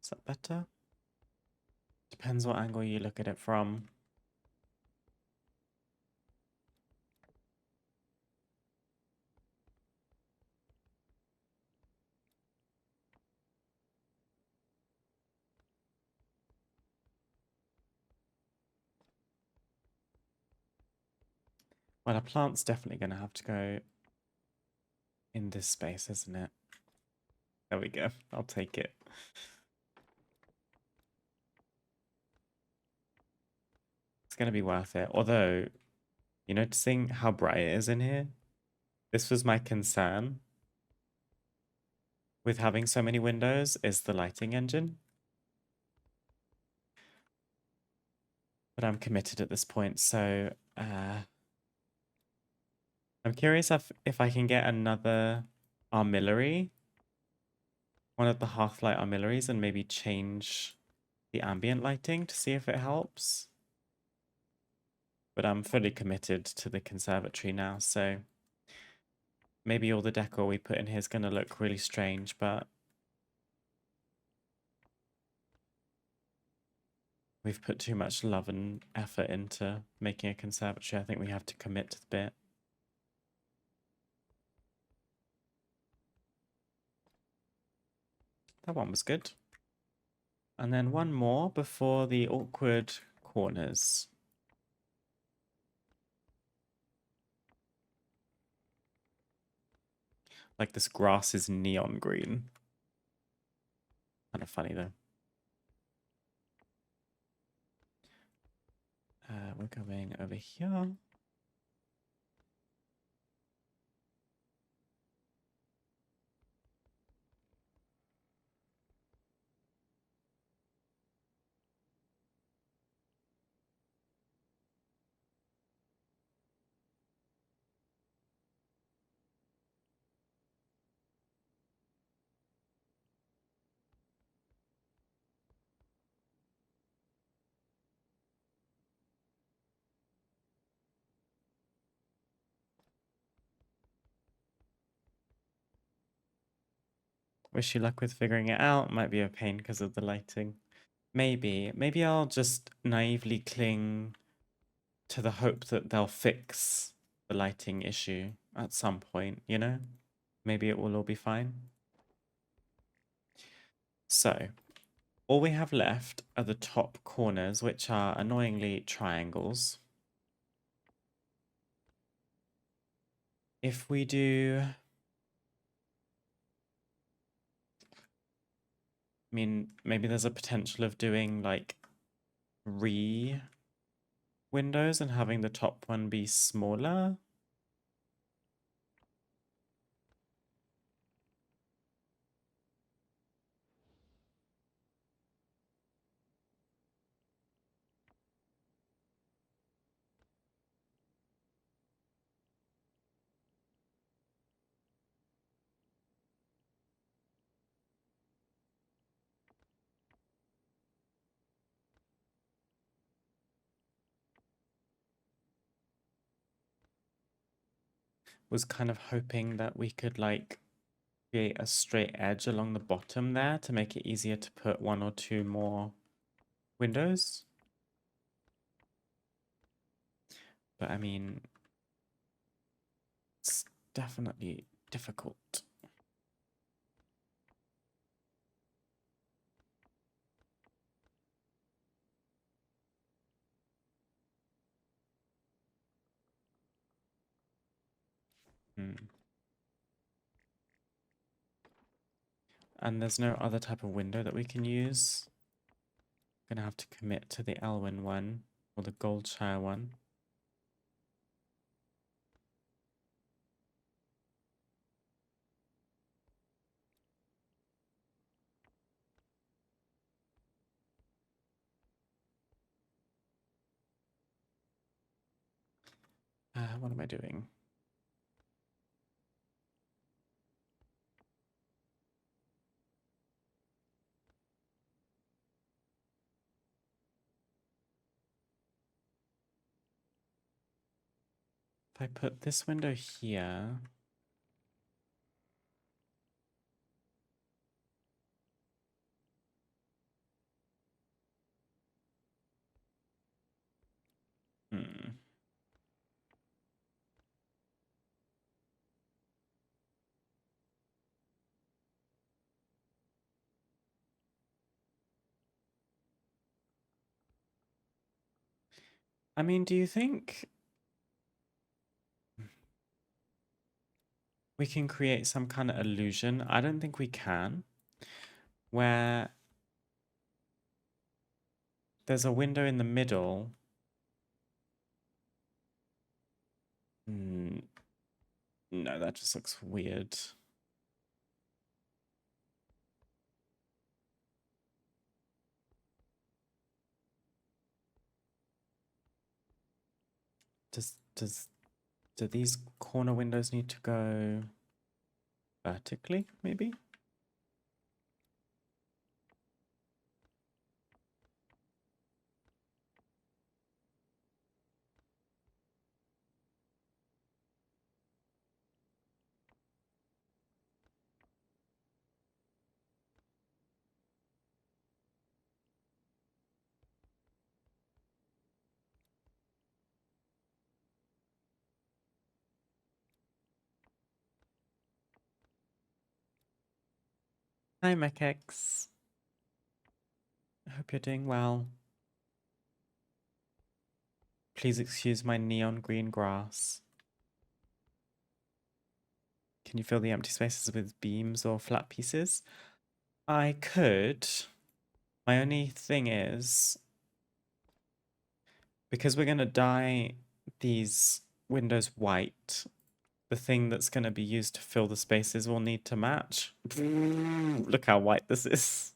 Is that better? Depends what angle you look at it from. Well, a plant's definitely going to have to go in this space, isn't it? There we go. I'll take it. It's going to be worth it. Although, you noticing how bright it is in here? This was my concern. with having so many windows is the lighting engine. But I'm committed at this point, so I'm curious if I can get another armillary, one of the Hearthlight armillaries, and maybe change the ambient lighting to see if it helps. But I'm fully committed to the conservatory now, so maybe all the decor we put in here is going to look really strange, but we've put too much love and effort into making a conservatory. I think we have to commit to the bit. That one was good. And then one more before the awkward corners. Like this grass is neon green. Kind of funny though. We're going over here. Wish you luck with figuring it out. Might be a pain because of the lighting. Maybe I'll just naively cling to the hope that they'll fix the lighting issue at some point, you know? Maybe it will all be fine. So, all we have left are the top corners, which are annoyingly triangles. If we do... I mean, maybe there's a potential of doing like windows and having the top one be smaller. Was kind of hoping that we could like create a straight edge along the bottom there to make it easier to put one or two more windows. But I mean, it's definitely difficult. Hmm. And there's no other type of window that we can use. Gonna have to commit to the Elwyn one or the Goldshire one. What am I doing? If I put this window here, hmm. I mean, do you think we can create some kind of illusion? I don't think we can. Where there's a window in the middle. No, that just looks weird. do these corner windows need to go vertically, maybe? Hi, Mechex. I hope you're doing well. Please excuse my neon green grass. Can you fill the empty spaces with beams or flat pieces? I could. My only thing is, because we're going to dye these windows white, the thing that's going to be used to fill the spaces will need to match. Look how white this is.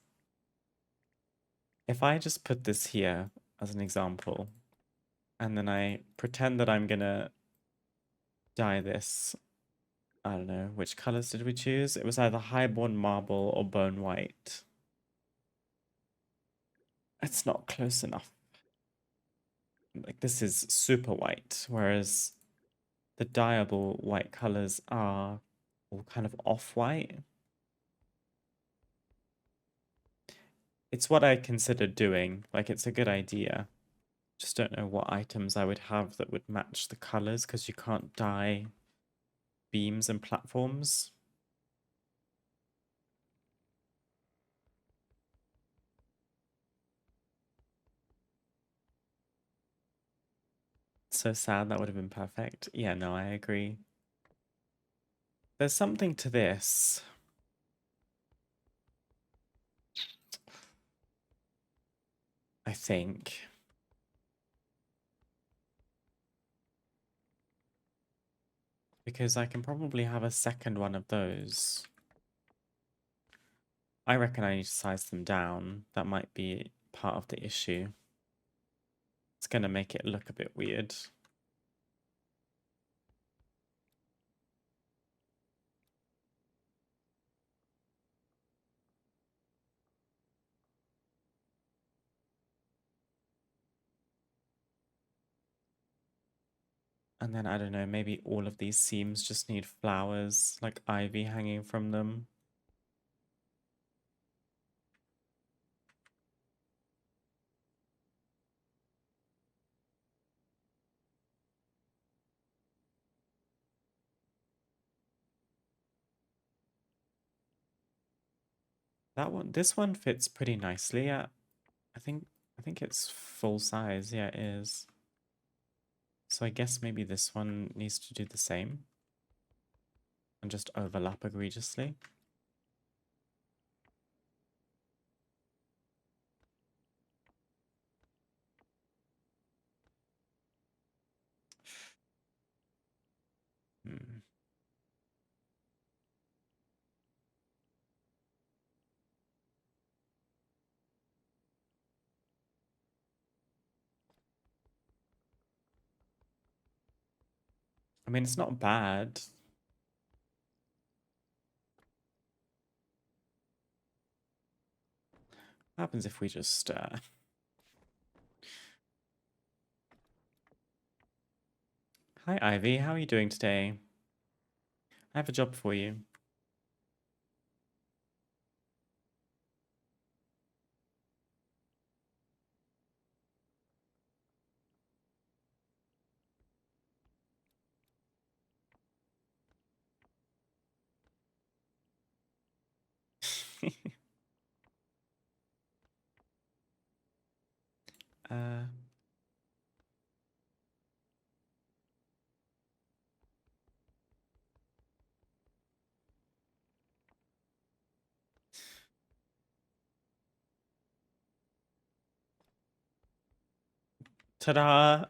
If I just put this here as an example, and then I pretend that I'm going to dye this, I don't know, which colors did we choose? It was either highborn marble or bone white. It's not close enough. Like, this is super white, whereas the dyeable white colors are all kind of off-white. It's what I consider doing. Like, it's a good idea. Just don't know what items I would have that would match the colors, because you can't dye beams and platforms. So sad, that would have been perfect. Yeah, no, I agree. There's something to this. I think. Because I can probably have a second one of those. I reckon I need to size them down. That might be part of the issue. It's going to make it look a bit weird. And then, I don't know, maybe all of these seams just need flowers, like ivy hanging from them. This one fits pretty nicely. I think it's full size. Yeah, it is. So I guess maybe this one needs to do the same and just overlap egregiously. Hmm. I mean, it's not bad. What happens if we just Hi Ivy, how are you doing today? I have a job for you. uh Ta-da!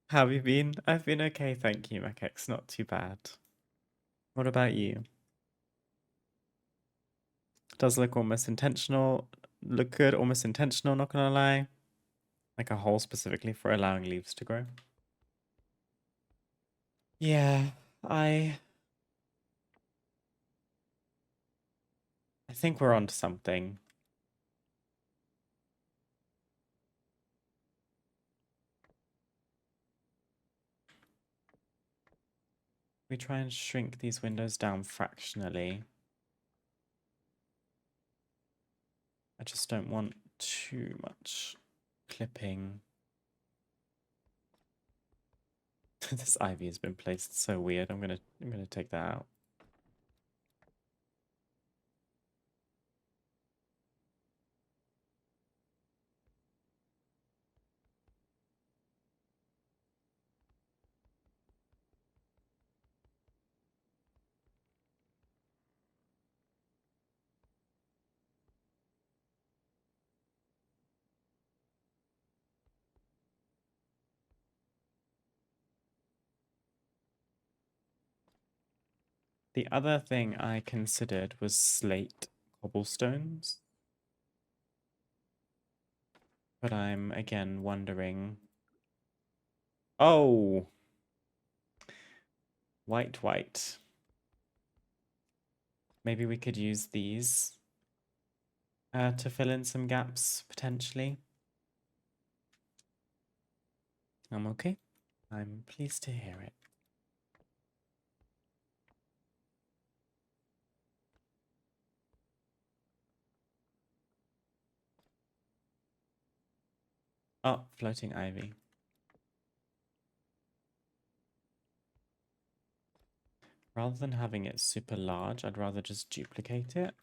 How have you been? I've been okay, thank you, Makex. Not too bad. What about you? Does look almost intentional. Look good, almost intentional, not gonna lie. Like a hole specifically for allowing leaves to grow. Yeah, I think we're onto something. We try and shrink these windows down fractionally. I just don't want too much clipping. This ivy has been placed so weird. I'm gonna take that out. The other thing I considered was slate cobblestones. But I'm again wondering. Oh! White. Maybe we could use these to fill in some gaps, potentially. I'm okay. I'm pleased to hear it. Oh, floating ivy. Rather than having it super large, I'd rather just duplicate it.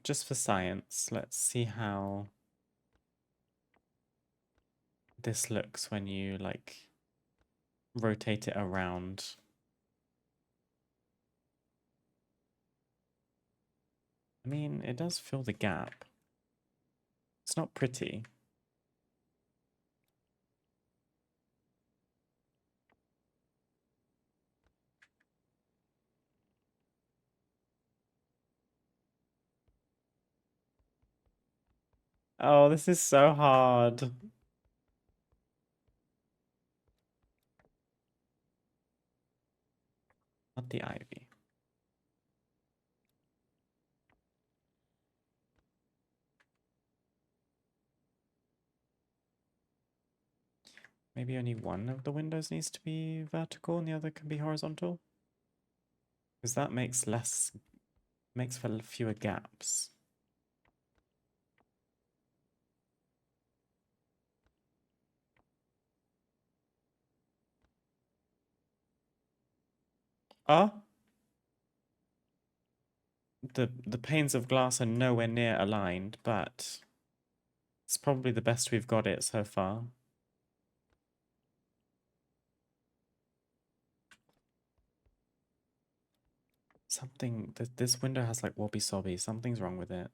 Just for science, let's see how this looks when you like rotate it around. I mean, it does fill the gap. It's not pretty. Oh, this is so hard. Not the ivy. Maybe only one of the windows needs to be vertical and the other can be horizontal. Because that makes for fewer gaps. Ah, the panes of glass are nowhere near aligned, but it's probably the best we've got it so far. This window has like wobbly sobby. Something's wrong with it.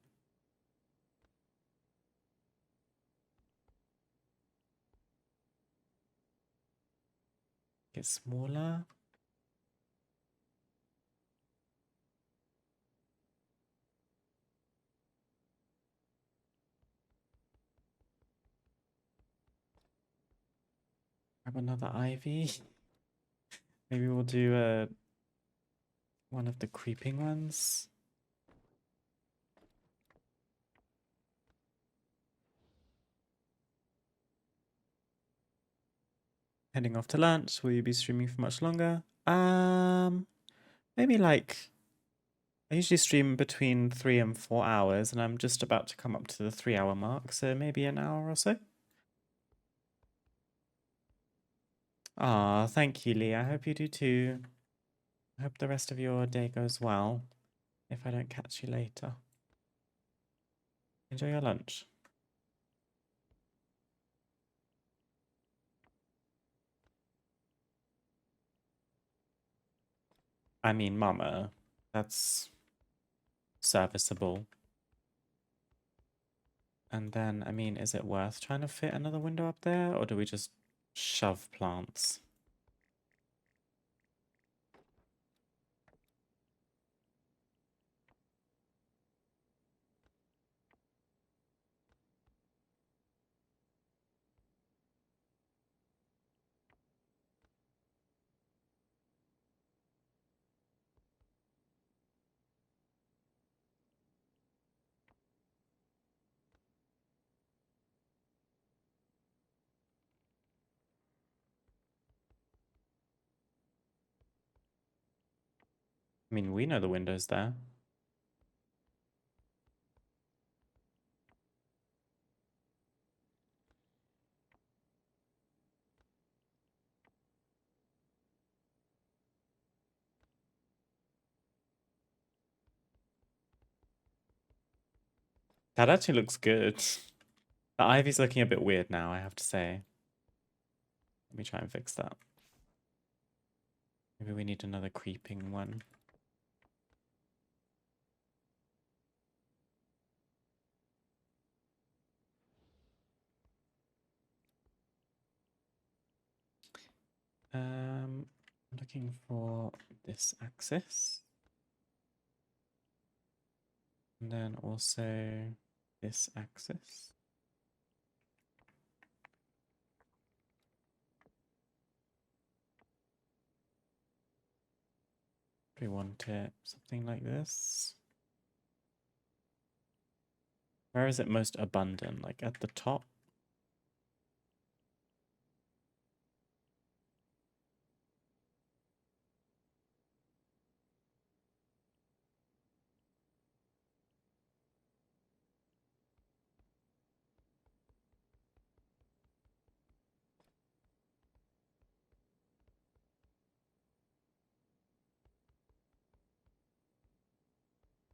Get smaller. Grab another ivy. Maybe we'll do one of the creeping ones. Heading off to lunch. Will you be streaming for much longer? Maybe like I usually stream between 3 and 4 hours, and I'm just about to come up to the 3 hour mark, so maybe an hour or so. Ah, thank you, Lee. I hope you do too. I hope the rest of your day goes well. If I don't catch you later, enjoy your lunch. I mean, Mama, that's serviceable. And then, I mean, is it worth trying to fit another window up there, or do we just shove plants? I mean, we know the window's there. That actually looks good. The ivy's looking a bit weird now, I have to say. Let me try and fix that. Maybe we need another creeping one. I'm looking for this axis. And then also this axis. Do we want it something like this? Where is it most abundant? Like at the top?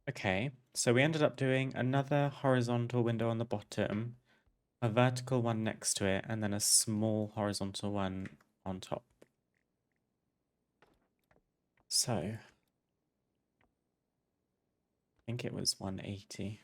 Okay, so we ended up doing another horizontal window on the bottom, a vertical one next to it, and then a small horizontal one on top. So, I think it was 180.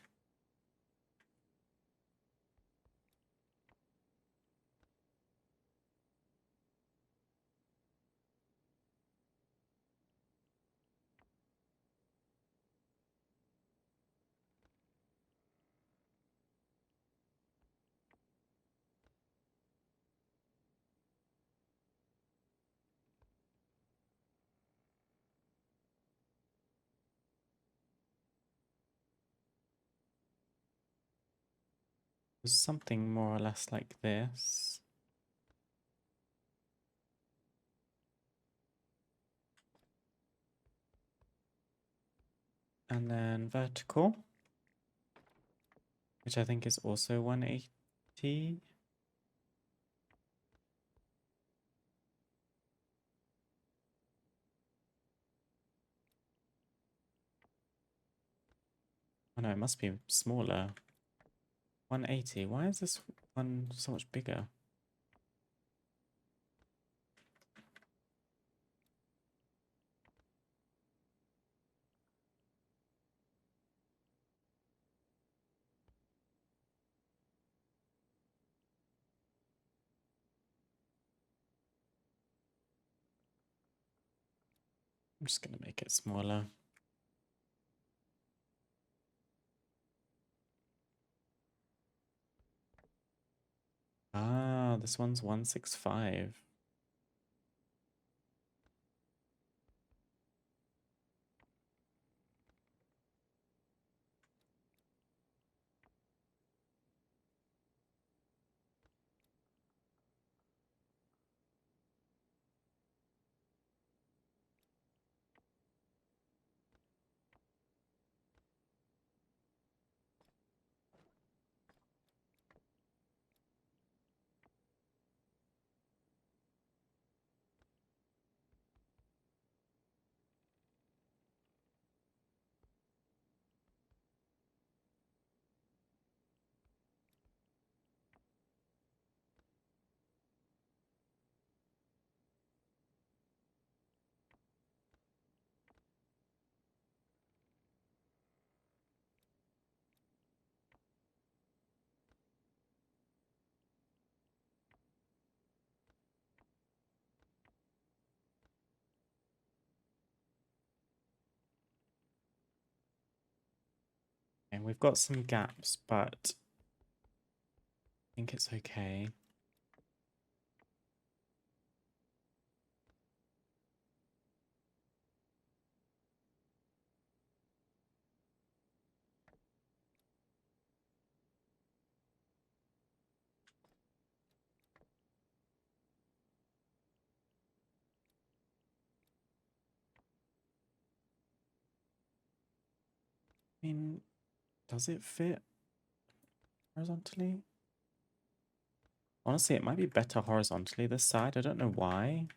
It was something more or less like this. And then vertical, which I think is also 180. Oh no, it must be smaller. 180. Why is this one so much bigger? I'm just going to make it smaller. Ah, this one's 165. we've got some gaps, but I think it's okay. I mean, does it fit horizontally? Honestly, it might be better horizontally this side. I don't know why.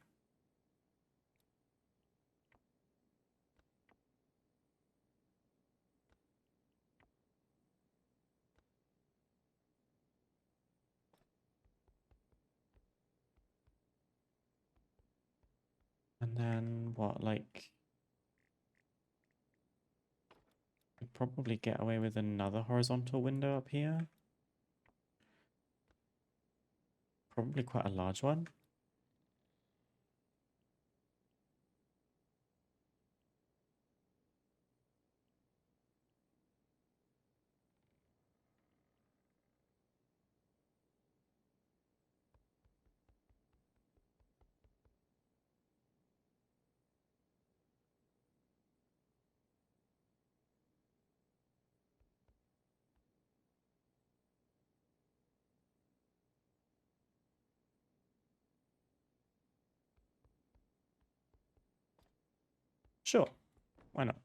And then what, like, I'd probably get away with another horizontal window up here. Probably quite a large one. Sure, why not?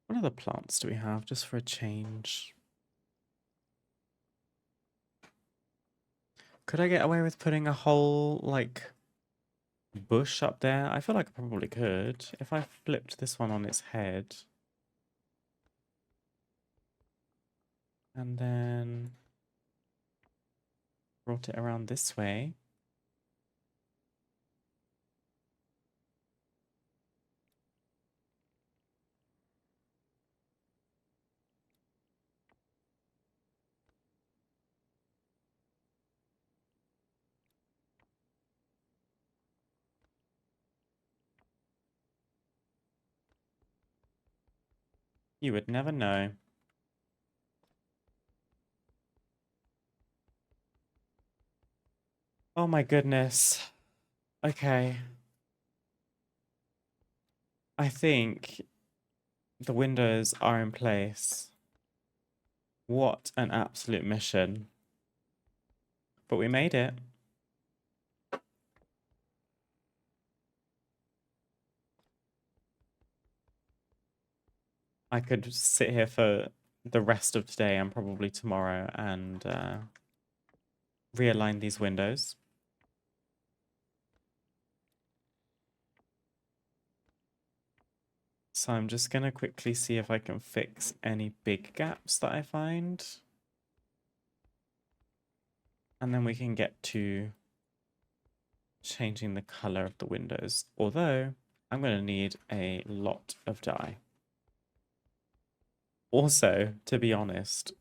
What other plants do we have, just for a change? Could I get away with putting a whole, like, bush up there? I feel like I probably could. If I flipped this one on its head. And then brought it around this way. You would never know. Oh my goodness. Okay. I think the windows are in place. What an absolute mission. But we made it. I could sit here for the rest of today and probably tomorrow and realign these windows. So I'm just going to quickly see if I can fix any big gaps that I find. And then we can get to changing the color of the windows. Although, I'm going to need a lot of dye. Also, to be honest,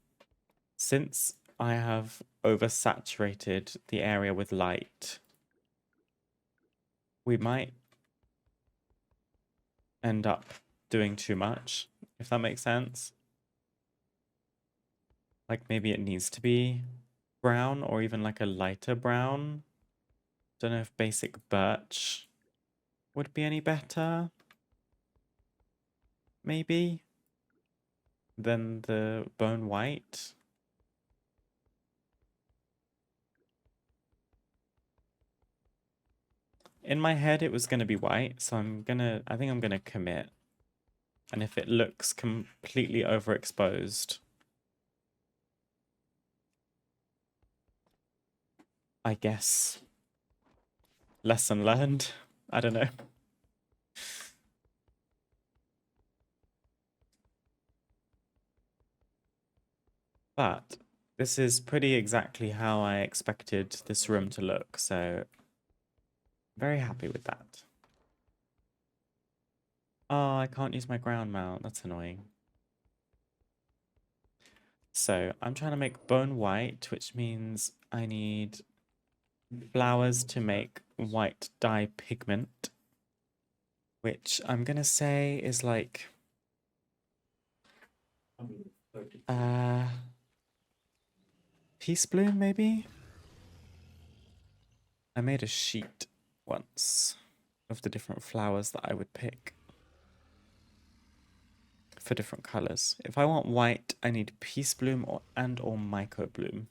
since I have oversaturated the area with light, we might end up doing too much, if that makes sense. Like maybe it needs to be brown or even like a lighter brown. Don't know if basic birch would be any better. Maybe than the bone white. In my head, it was going to be white, so I think I'm going to commit. And if it looks completely overexposed, I guess lesson learned. I don't know. But This is pretty exactly how I expected this room to look, so very happy with that. Oh, I can't use my ground mount. That's annoying. So I'm trying to make bone white, which means I need flowers to make white dye pigment, which I'm gonna say is like 130. peace bloom maybe? I made a sheet once of the different flowers that I would pick for different colors. If I want white, I need peace bloom or myco bloom.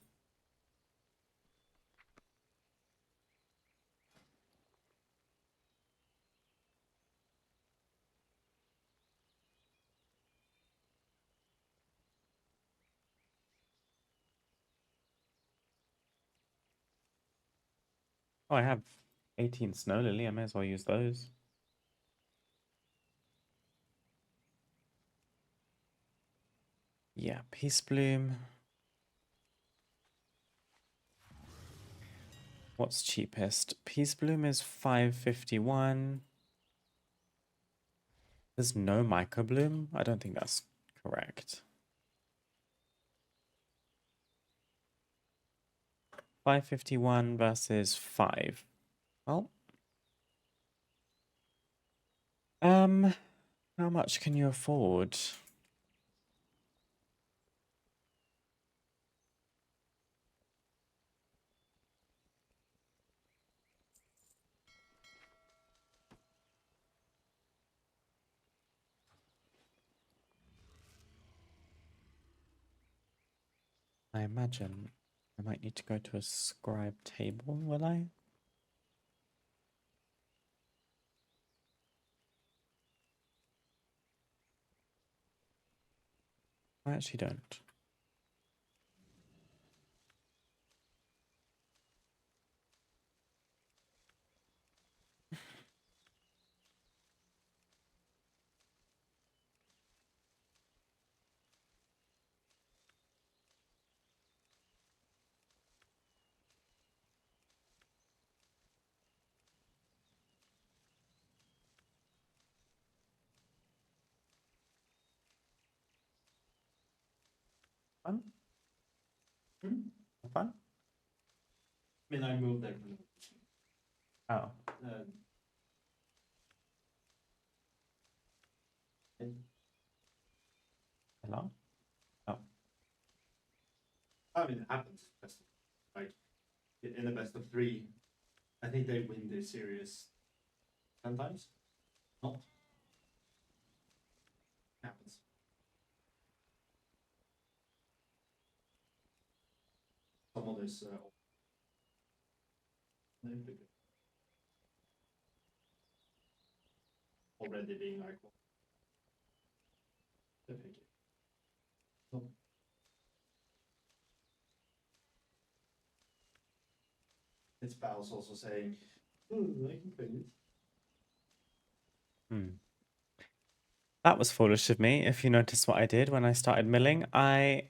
Oh, I have 18 snow lily. I may as well use those. Yeah, peace bloom. What's cheapest? Peace bloom is 551. There's no myco bloom? I don't think that's correct. 551 versus 5. Well, how much can you afford? I imagine I might need to go to a scribe table, will I? I actually don't. Fun? Fun? I mean, I moved there. Oh. Uh, Hello? Oh. I mean, it happens. Like in the best of three, I think they win this series 10 times. Not happens. Some of this already being like the pick. So, it's Bal's also saying, I can play this. Hmm. That was foolish of me. If you notice what I did when I started milling, I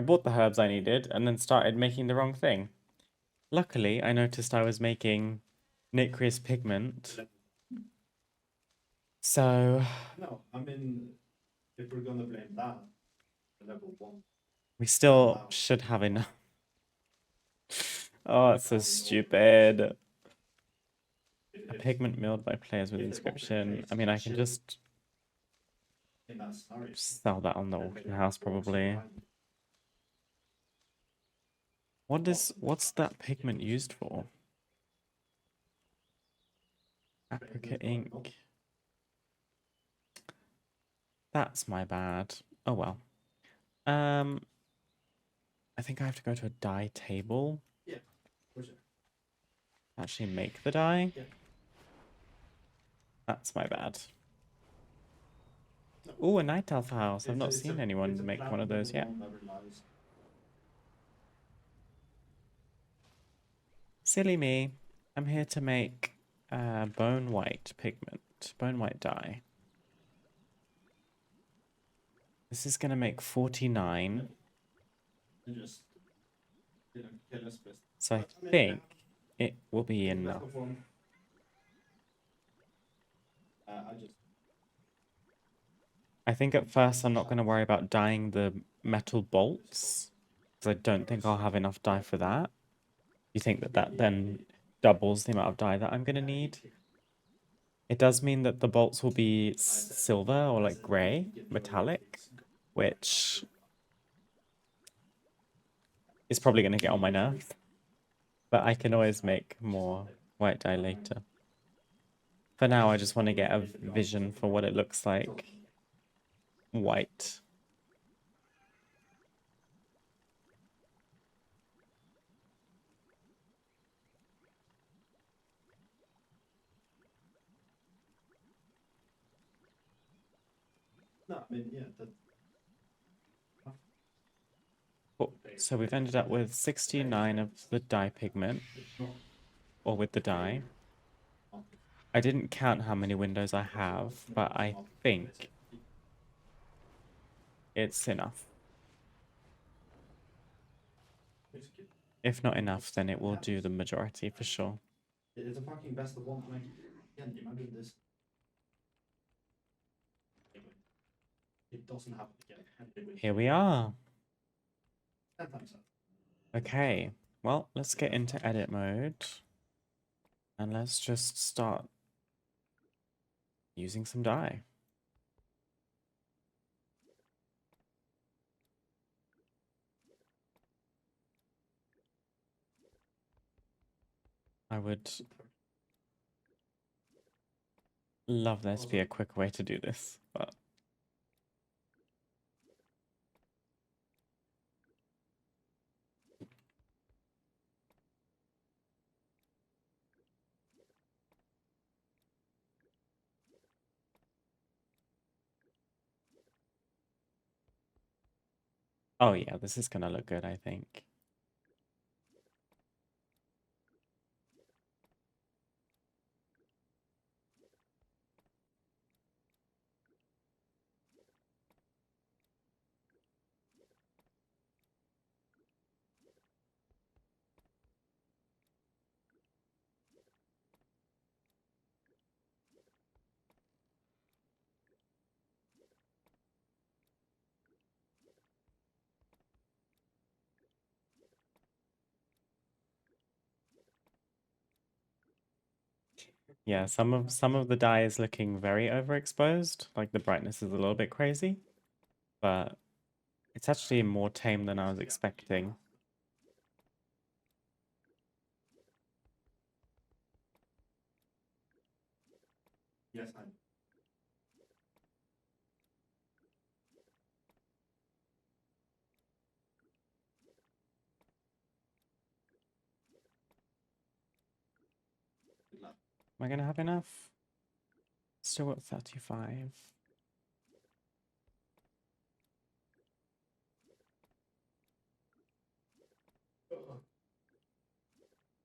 bought the herbs I needed and then started making the wrong thing. Luckily, I noticed I was making nitreous pigment. So No, I mean, if we're gonna blame that, level 1. we still Wow. should have enough. Oh, it's so stupid. A pigment milled by players with inscription. I mean, I can just In that scenario. sell that on the auction house probably. What's that pigment used for? Apricot ink. That's my bad. Oh well. I think I have to go to a dye table. Yeah, for sure. Actually make the dye. Yeah. That's my bad. Oh, a night elf house. I've not seen anyone make one of those yet. Silly me. I'm here to make bone white pigment. Bone white dye. This is going to make 49. and just kill us best. So I But, mean, think it will be in the best enough. of form. I just I think at first I'm not going to worry about dyeing the metal bolts, because I don't think I'll have enough dye for that. You think that that then doubles the amount of dye that I'm going to need? It does mean that the bolts will be silver or like gray, metallic, which is probably going to get on my nerves. But I can always make more white dye later. For now, I just want to get a vision for what it looks like white. no, I mean, yeah, that Cool. So we've ended up with 69 of the dye pigment, it's not. or with the dye. I didn't count how many windows I have, but I think it's enough. If not enough, then it will do the majority for sure. It's a fucking best of one. I mean, again, imagine this. It doesn't happen again. And they will Here we are. 10 times out. Okay, well, let's get into edit mode. And let's just start using some dye. I would love there to be a quick way to do this, but oh yeah, this is gonna look good, I think. Yeah, some of the dye is looking very overexposed, like the brightness is a little bit crazy, but it's actually more tame than I was expecting. Yes, I. Am I gonna have enough? Still at 35.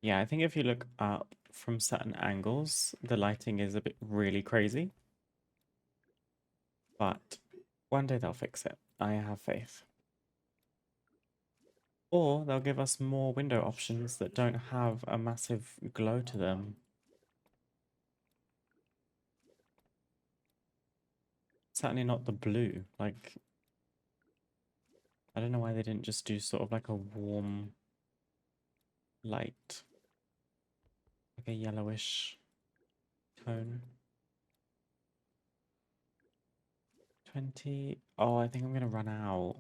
Yeah, I think if you look up from certain angles, the lighting is a bit really crazy. But one day they'll fix it. I have faith. Or they'll give us more window options that don't have a massive glow to them. Certainly not the blue. Like, I don't know why they didn't just do sort of like a warm light. Like a yellowish tone. 20. Oh, I think I'm gonna run out.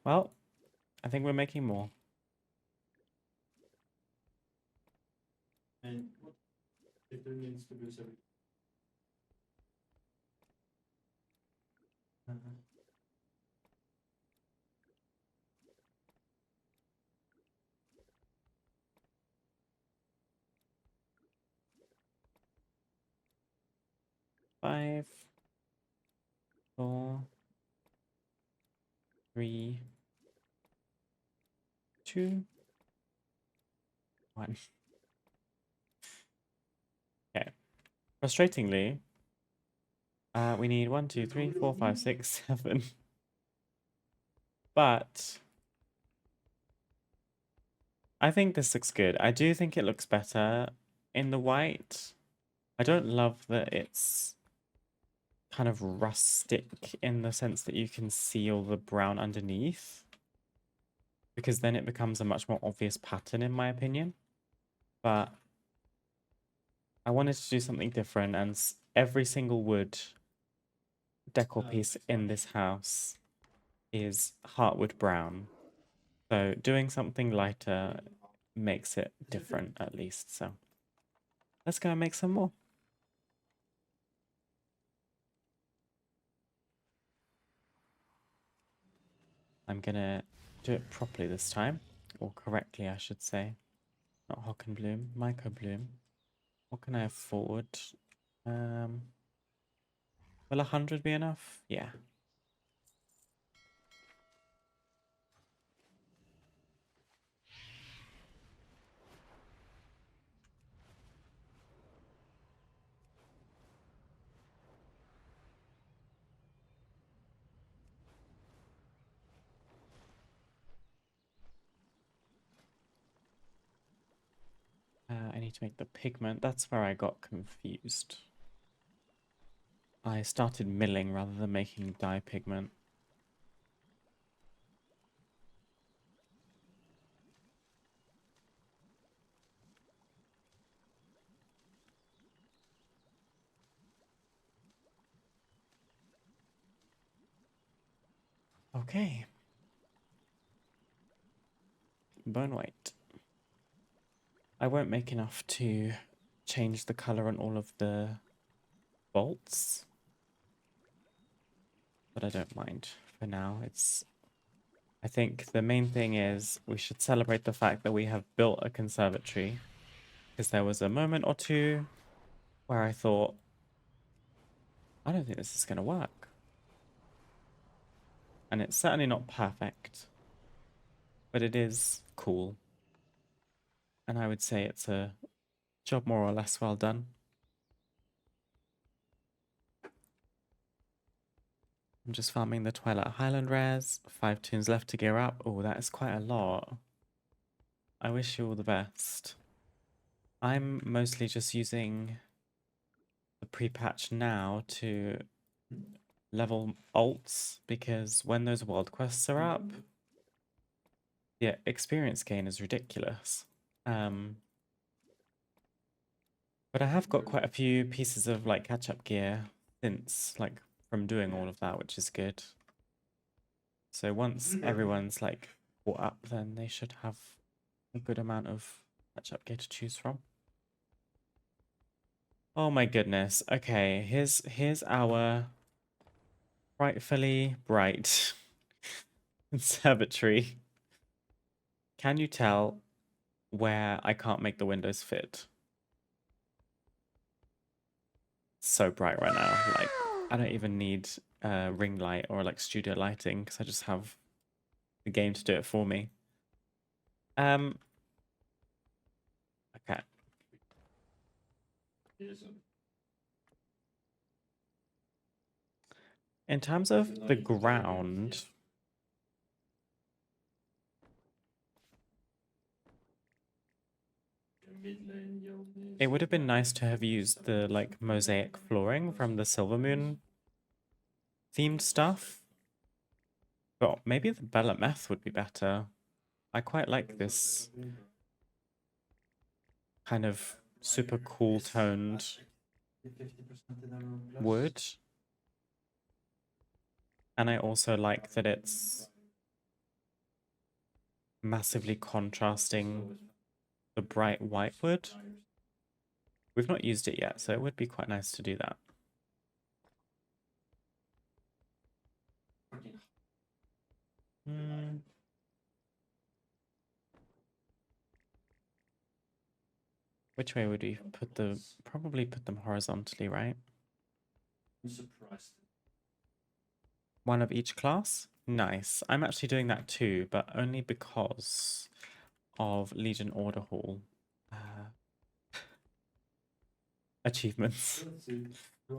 Well, I think we're making more. And what if there needs to be some. 5, 4, 3, 2, 1. Okay. Frustratingly, we need 1, 2, 3, 4, 5, 6, 7. But I think this looks good. I do think it looks better in the white. I don't love that it's kind of rustic in the sense that you can see all the brown underneath, because then it becomes a much more obvious pattern in my opinion. But I wanted to do something different, and every single wood decor piece in this house is heartwood brown. So doing something lighter makes it different at least. So let's go and make some more. I'm gonna do it properly this time, or correctly I should say. Not Hockenbloom, Microbloom. What can I afford? Will 100 be enough? Yeah. I need to make the pigment. That's where I got confused. I started milling rather than making dye pigment. Okay. Bone white. I won't make enough to change the color on all of the bolts, but I don't mind for now. I think the main thing is we should celebrate the fact that we have built a conservatory, because there was a moment or two where I thought, I don't think this is going to work. And it's certainly not perfect, but it is cool. And I would say it's a job more or less well done. I'm just farming the Twilight Highland rares. 5 tunes left to gear up. Oh, that is quite a lot. I wish you all the best. I'm mostly just using the pre-patch now to level alts, because when those world quests are up, the experience gain is ridiculous. But I have got quite a few pieces of like catch-up gear since, like, from doing all of that, which is good. So once everyone's like caught up, then they should have a good amount of catch-up gear to choose from. Oh my goodness. Okay, here's our frightfully bright conservatory. Can you tell where I can't make the windows fit? So bright right now. Like, I don't even need ring light or like studio lighting, because I just have the game to do it for me. Okay. In terms of the ground, it would have been nice to have used the like mosaic flooring from the Silver Moon themed stuff. But maybe the Bella Meth would be better. I quite like this kind of super cool toned wood. And I also like that it's massively contrasting the bright white wood. We've not used it yet, so it would be quite nice to do that. Which way would we put probably put them horizontally, right? I'm surprised. One of each class? Nice. I'm actually doing that too, but only because of Legion Order Hall achievements.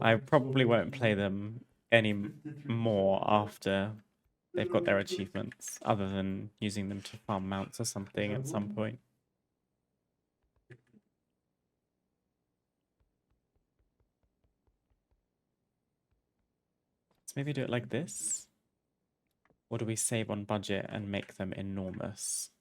I probably won't play them more after they've got their achievements, other than using them to farm mounts or something at some point. Let's maybe do it like this. Or do we save on budget and make them enormous?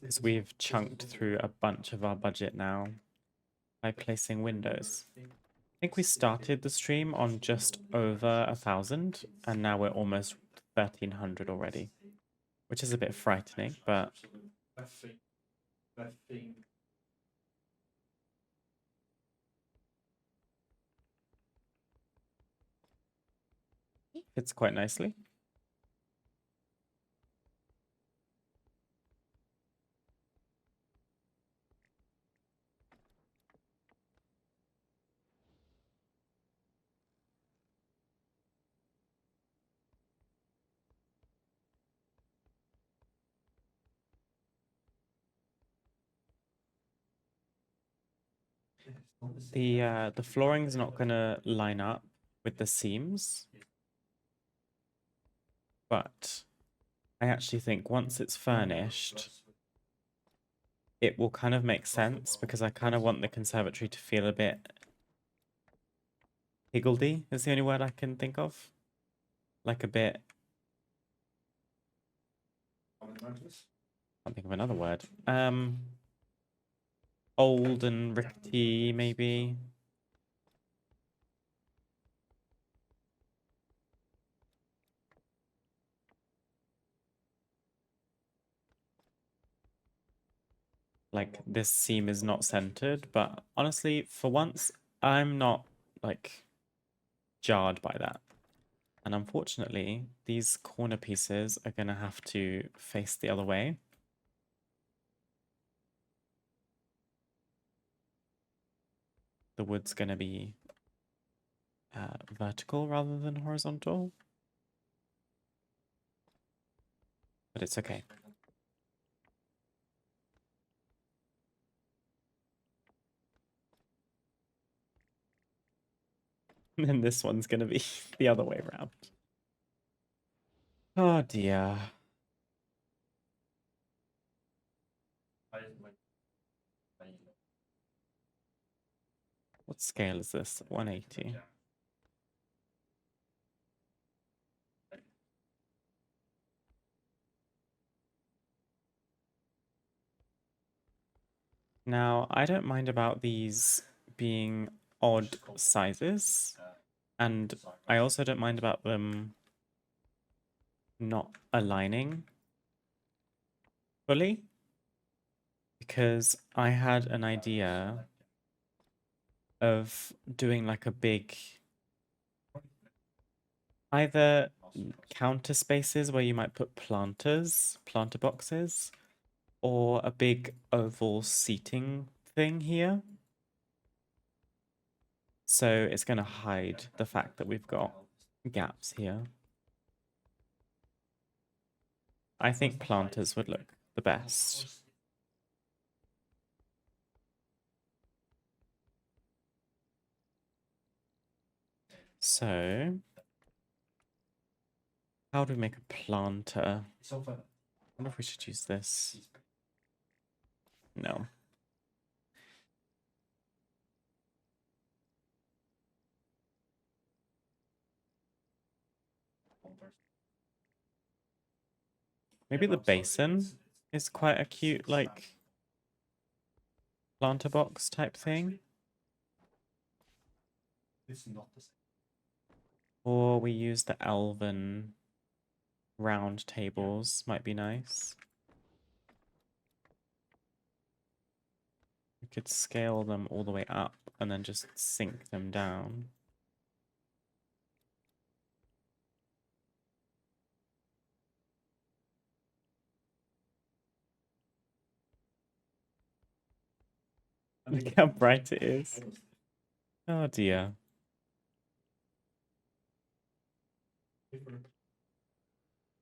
Because we've chunked through a bunch of our budget now by placing windows. I think we started the stream on just over 1,000, and now we're almost 1,300 already, which is a bit frightening, but fits quite nicely. The flooring's not gonna line up with the seams, but I actually think once it's furnished, it will kind of make sense because I kind of want the conservatory to feel a bit higgledy is the only word I can think of. Like a bit. Can't think of another word. Old and rickety, maybe. Like this seam is not centered, but honestly, for once, I'm not like jarred by that. And unfortunately, these corner pieces are gonna have to face the other way. The wood's gonna be vertical rather than horizontal. But it's okay. And this one's gonna be the other way around. Oh dear. What scale is this? 180. Now, I don't mind about these being odd sizes, and I also don't mind about them not aligning fully, because I had an idea of doing like a big either counter spaces where you might put planter boxes, or a big oval seating thing here. So it's going to hide the fact that we've got gaps here. I think planters would look the best. So, how do we make a planter? I wonder if we should use this. No. Maybe the basin is quite a cute, like, planter box type thing. Or we use the elven round tables, might be nice. We could scale them all the way up and then just sink them down. I Look mean, how bright it is. I was Oh dear. different.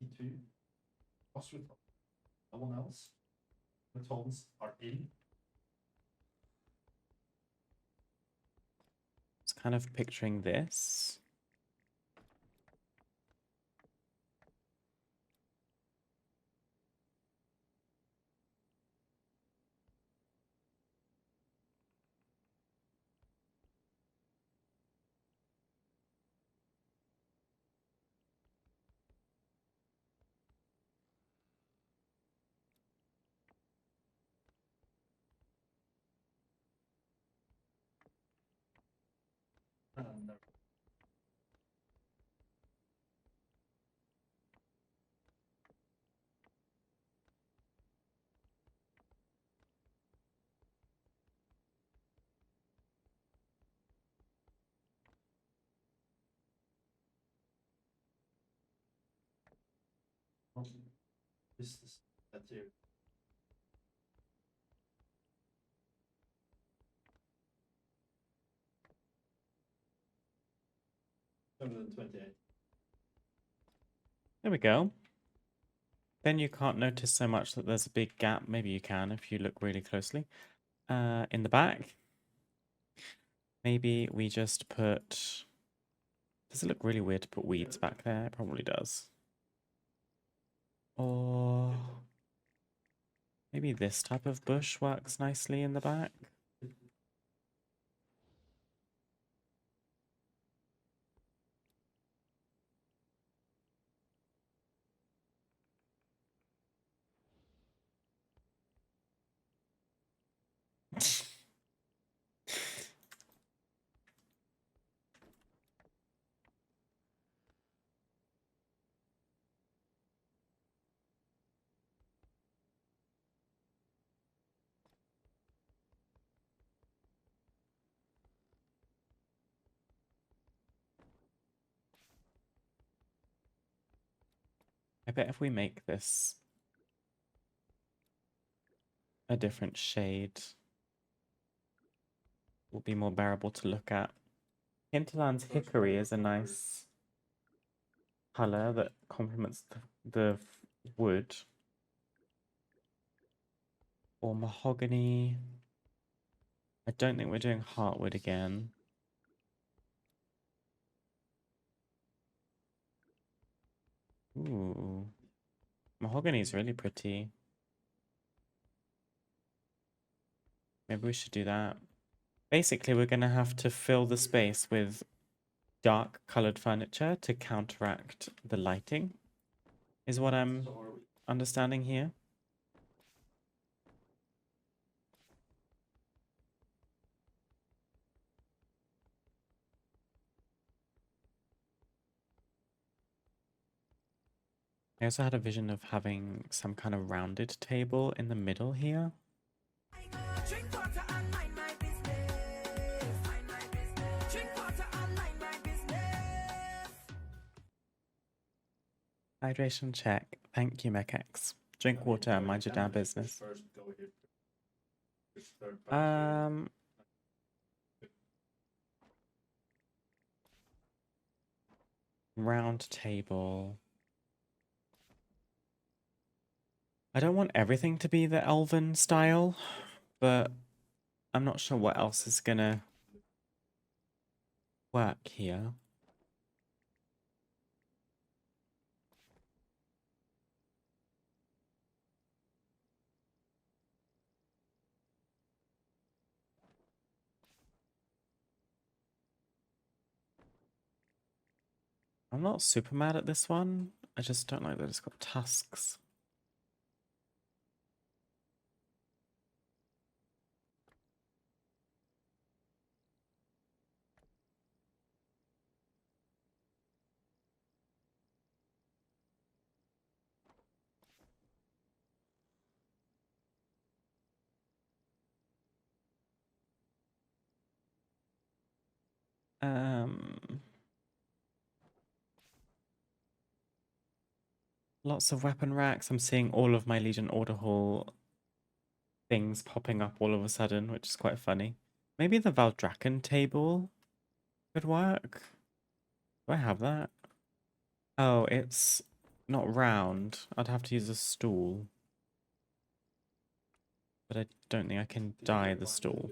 E2. Cross with someone else. The tones are in. It's kind of picturing this. And this is that here. 228. There we go. Then you can't notice so much that there's a big gap. Maybe you can if you look really closely. In the back, maybe we just put... Does it look really weird to put weeds back there? It probably does. Or maybe this type of bush works nicely in the back. I bet if we make this a different shade, it will be more bearable to look at. Hinterland's hickory is a nice color that complements the wood. Or mahogany. I don't think we're doing heartwood again. Ooh. Mahogany is really pretty. Maybe we should do that. Basically, we're going to have to fill the space with dark colored furniture to counteract the lighting, is what I'm So are we. understanding here. I also had a vision of having some kind of rounded table in the middle here. Drink water and mind my business. Mind my business. Drink water and mind my business. Hydration check. Thank you, Mekex. Drink water and mind your damn business. First, go here. Which third part here? Round table. I don't want everything to be the elven style, but I'm not sure what else is gonna work here. I'm not super mad at this one. I just don't like that it's got tusks. Lots of weapon racks. I'm seeing all of my Legion Order Hall things popping up all of a sudden, which is quite funny. Maybe the Valdrakken table could work. Do I have that? Oh, it's not round. I'd have to use a stool. But I don't think I can dye the stool.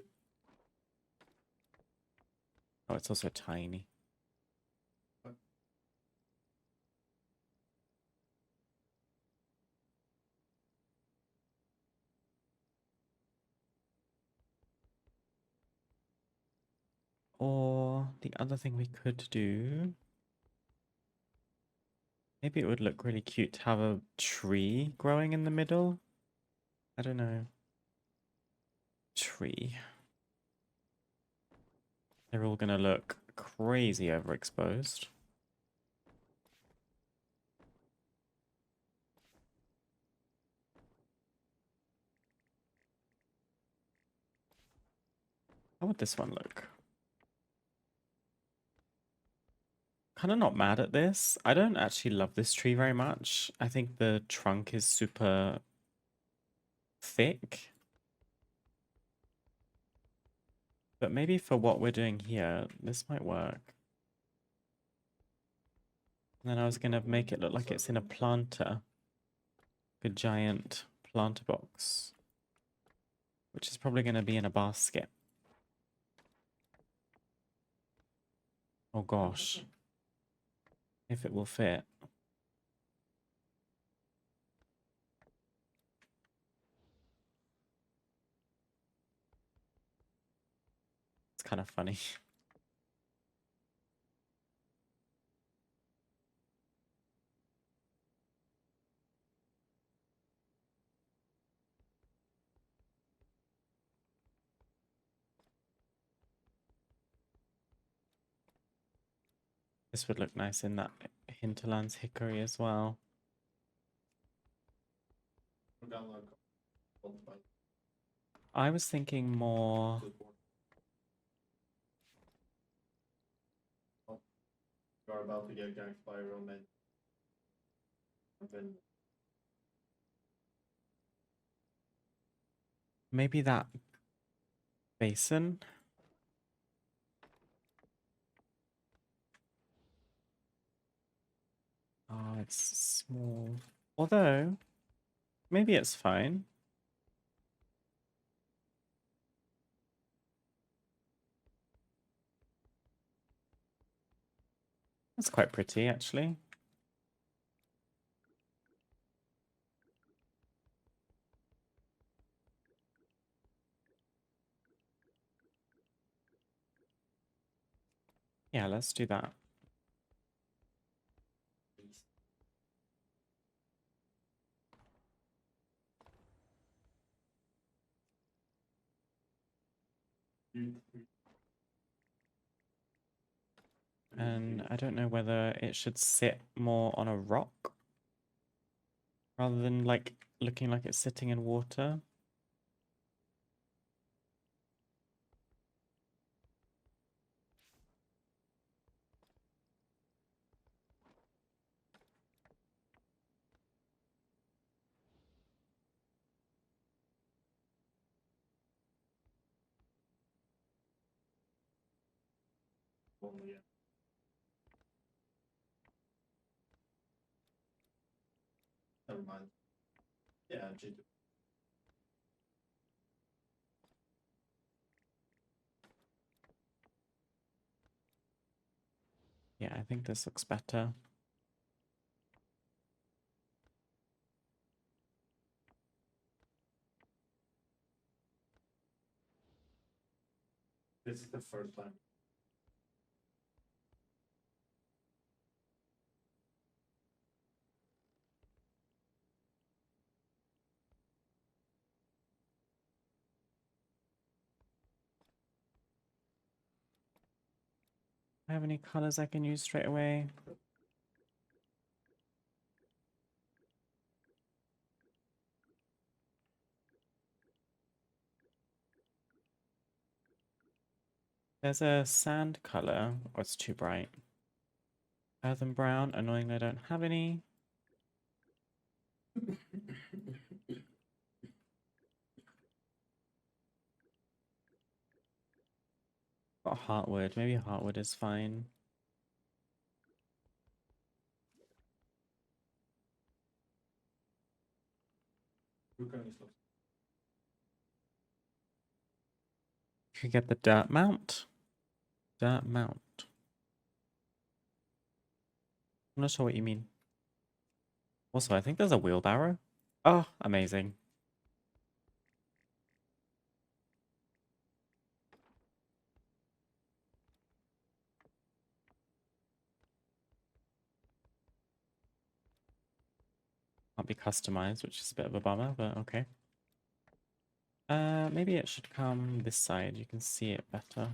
Oh, it's also tiny. Or the other thing we could do, maybe it would look really cute to have a tree growing in the middle. I don't know. Tree. They're all gonna look crazy overexposed. How would this one look? Kind of not mad at this. I don't actually love this tree very much. I think the trunk is super thick. But maybe for what we're doing here, this might work. And then I was gonna make it look like it's in a planter. A giant planter box. Which is probably gonna be in a basket. Oh gosh. If it will fit. It's kind of funny. This would look nice in that hinterlands hickory as well. I was thinking more. You're about to get ganked by a Roman. Maybe that basin. Oh, it's small. Although, maybe it's fine. That's quite pretty, actually. Yeah, let's do that. And I don't know whether it should sit more on a rock rather than like looking like it's sitting in water. Never mind. Yeah, Yeah, I think this looks better. this is the first time. I have any colors I can use straight away? There's a sand color. Oh, it's too bright. Earthen brown. Annoyingly, I don't have any. about heartwood? Maybe heartwood is fine. Could get the dirt mount. Dirt mount. I'm not sure what you mean. Also, I think there's a wheelbarrow. Oh, amazing. Can't be customized, which is a bit of a bummer, but okay. Maybe it should come this side. You can see it better.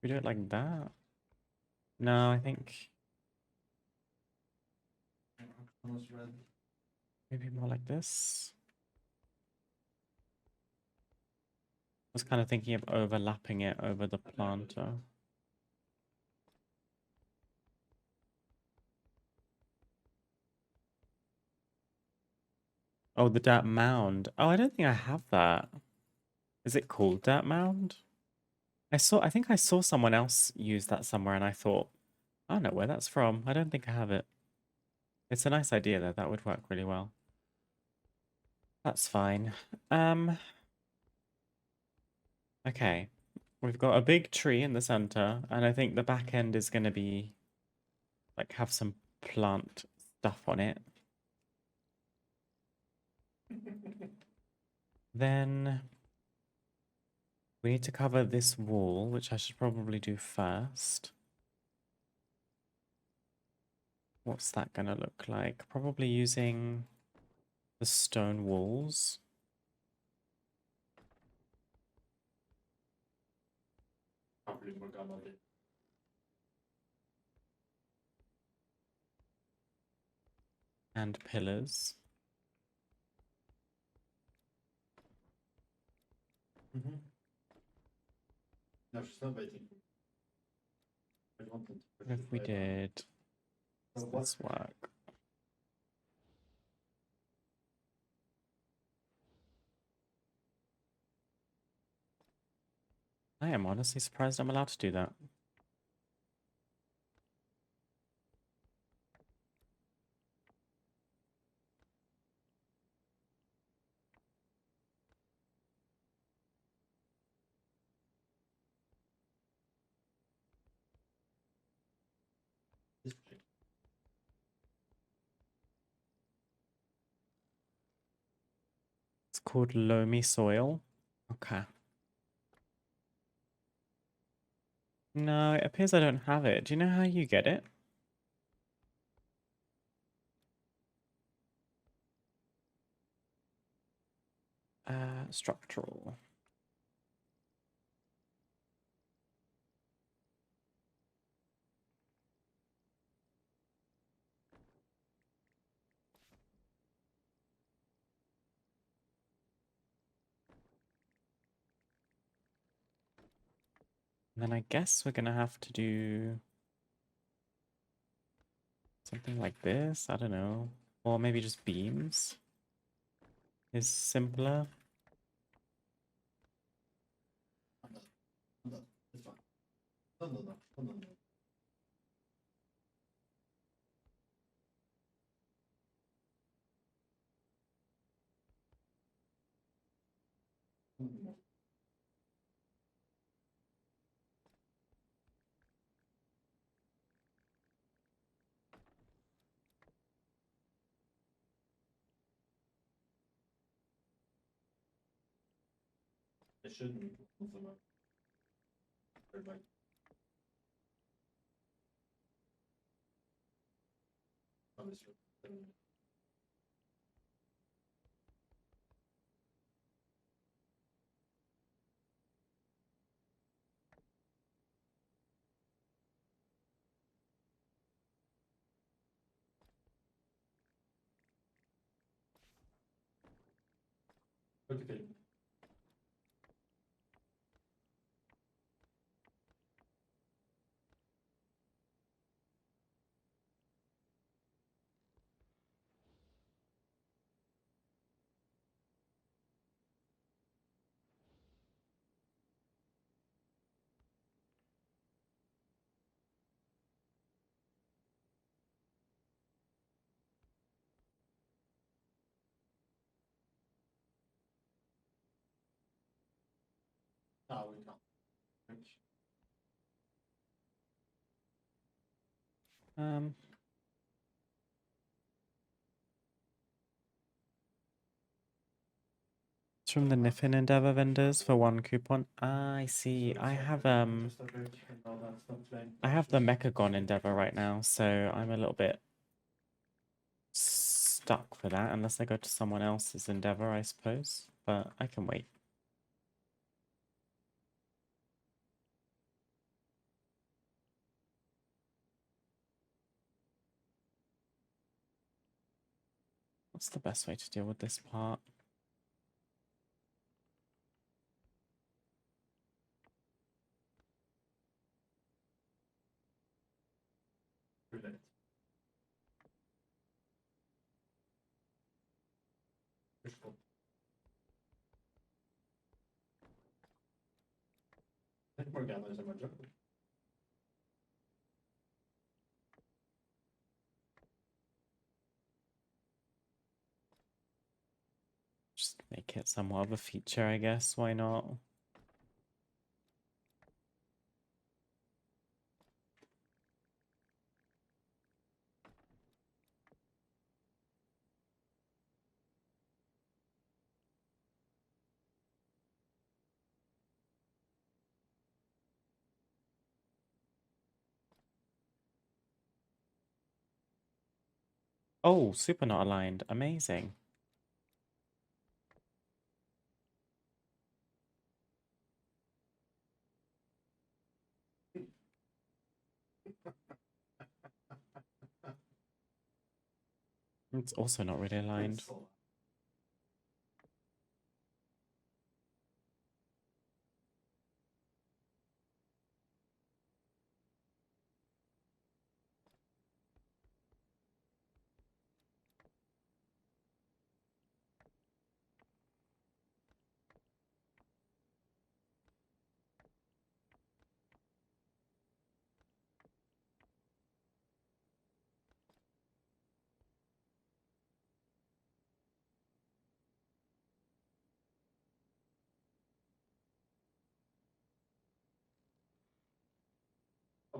We do it like that. No, I think maybe more like this. I was kind of thinking of overlapping it over the planter. Oh, the dirt mound. Oh, I don't think I have that. Is it called dirt mound? I think I saw someone else use that somewhere and I thought, I don't know where that's from. I don't think I have it. It's a nice idea though. That would work really well. That's fine. Okay. We've got a big tree in the center, and I think the back end is going to be like have some plant stuff on it. Then we need to cover this wall, which I should probably do first. What's that going to look like? Probably using the stone walls. And pillars. No, she's not waiting. I want them to What if we did does this work? I am honestly surprised I'm allowed to do that. It's called loamy soil. Okay. No, it appears I don't have it. Do you know how you get it? Structural. And then I guess we're gonna have to do something like this. I don't know. Or maybe just beams is simpler. It's fine. No. It shouldn't. Okay. No, we can't. Um, it's from the Niffin Endeavor vendors for 1 coupon. Ah, I see. I have I have the Mechagon Endeavor right now, so I'm a little bit stuck for that unless I go to someone else's Endeavor, I suppose. But I can wait. What's the best way to deal with this part? Brilliant. Push-pull. I think Morgana is a major. Just make it somewhat of a feature, I guess. Why not? Oh, super not aligned. Amazing. It's also not really aligned.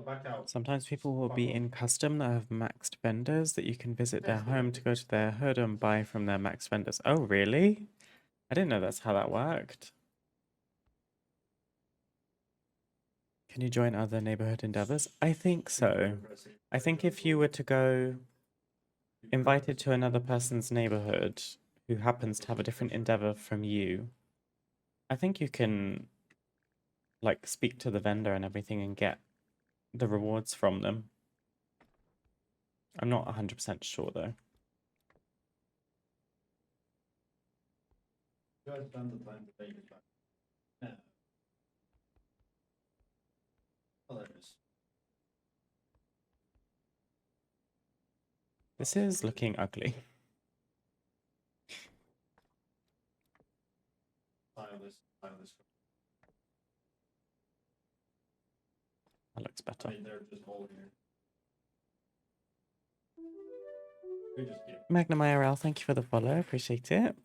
Back out. Sometimes people will be in custom that have maxed vendors that you can visit their home to go to their hood and buy from their maxed vendors. Oh, really? I didn't know that's how that worked. Can you join other neighborhood endeavors? I think so. I think if you were to go invited to another person's neighborhood who happens to have a different endeavor from you, I think you can like speak to the vendor and everything and get the rewards from them. I'm not 100% sure though. You guys spend the time to take it back. Yeah. Oh, there it is. This is looking ugly. Style this. That looks I better. mean, they're just holding it. We just give. Magnum IRL, thank you for the follow. Appreciate it.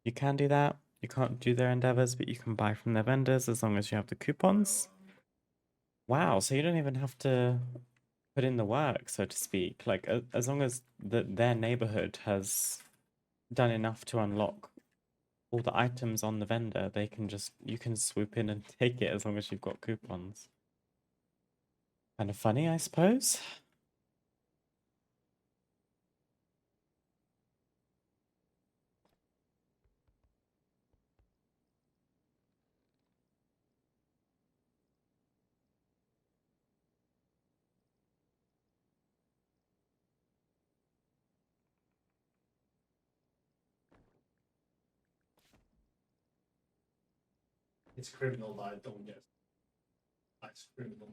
You can do that. You can't do their endeavors, but you can buy from their vendors as long as you have the coupons. Wow, so you don't even have to put in the work, so to speak. Like, as long as their neighborhood has done enough to unlock all the items on the vendor, they can just, you can swoop in and take it as long as you've got coupons. Kind of funny, I suppose. It's criminal that I don't get. That's criminal.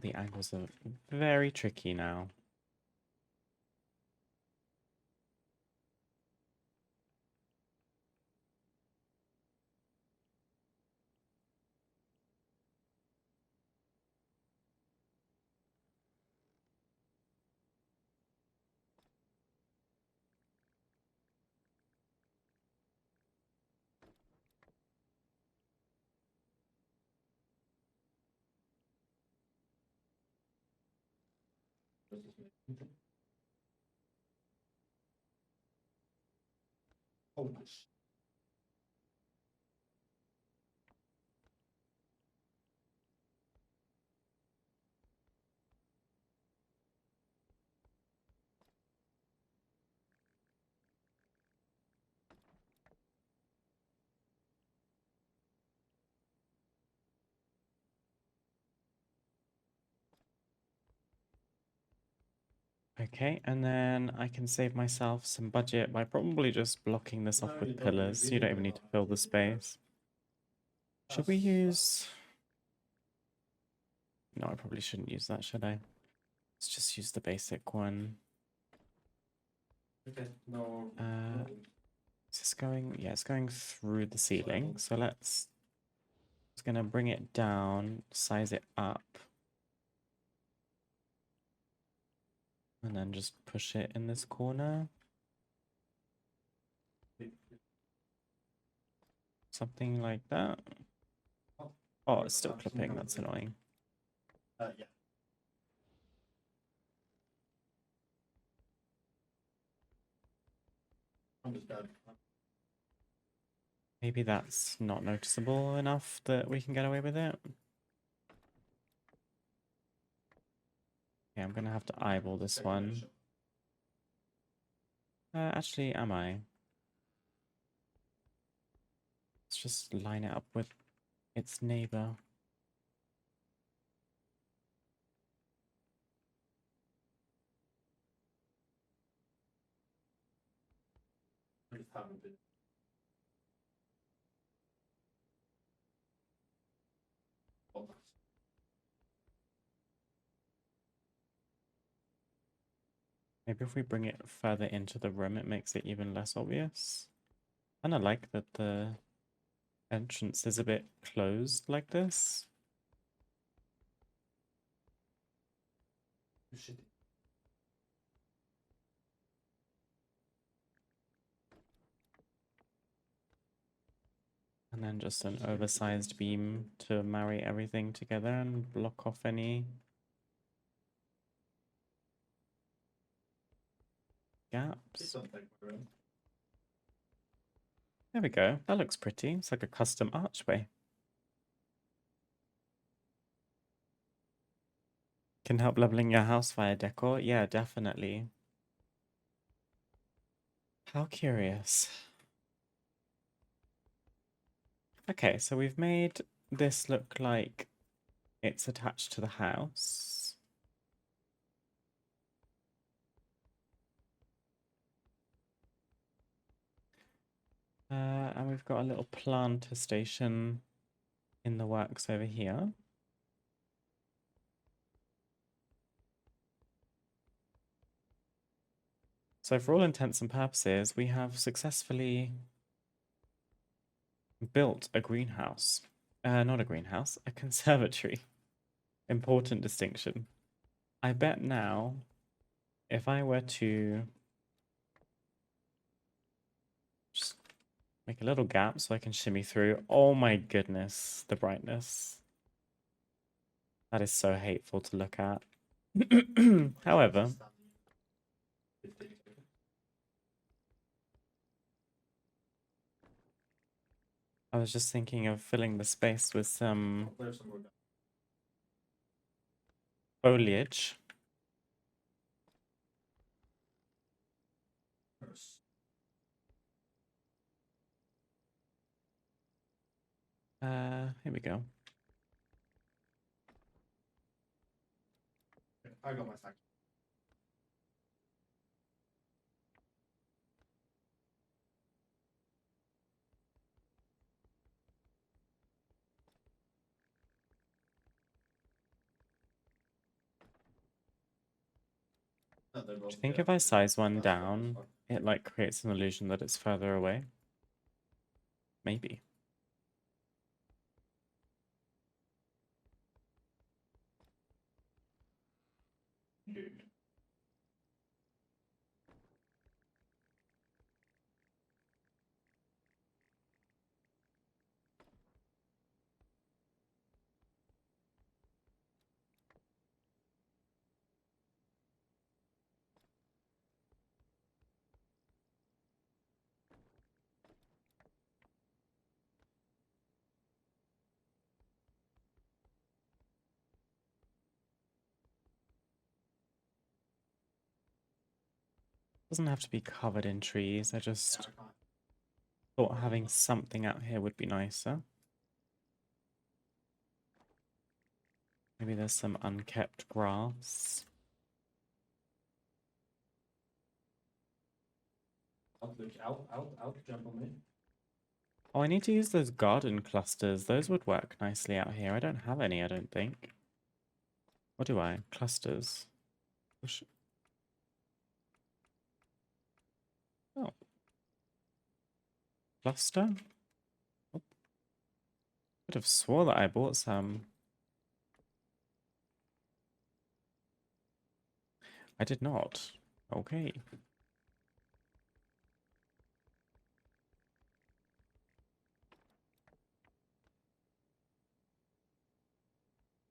The angles are very tricky now. Oh, nice. Okay, and then I can save myself some budget by probably just blocking this off No, you with don't pillars. really You don't need even need to that. fill the space. Should we use... No, I probably shouldn't use that, should I? Let's just use the basic one. Okay, no. Is this going? Yeah, it's going through the ceiling. So let's... Just gonna bring it down, size it up. And then just push it in this corner. Something like that. Oh, it's still clipping. That's annoying. Yeah. Understand. Maybe that's not noticeable enough that we can get away with it. Okay, I'm gonna have to eyeball this one. Actually, am I? Let's just line it up with its neighbor. Maybe if we bring it further into the room, it makes it even less obvious. And I like that the entrance is a bit closed like this. And then just an oversized beam to marry everything together and block off any gaps. There we go. That looks pretty. It's like a custom archway. Can help leveling your house via decor? Yeah, definitely. How curious. Okay, so we've made this look like it's attached to the house. And we've got a little planter station in the works over here. So for all intents and purposes, we have successfully built a greenhouse. Not a greenhouse, a conservatory. Important distinction. I bet now, if I were to just make a little gap so I can shimmy through. Oh my goodness, the brightness. That is so hateful to look at. However, I was just thinking of filling the space with some foliage. Here we go. I got my fact. Do you think if I size one down, it like creates an illusion that it's further away? Maybe. Doesn't have to be covered in trees. I Yeah, just I can't. thought having something out here would be nicer. Maybe there's some unkept grass. Out, jump on me. Oh, I need to use those garden clusters. Those would work nicely out here. I don't have any, I don't think. What do I? Clusters. Push. Oh. Cluster? Oh. Could have swore that I bought some. I did not. Okay.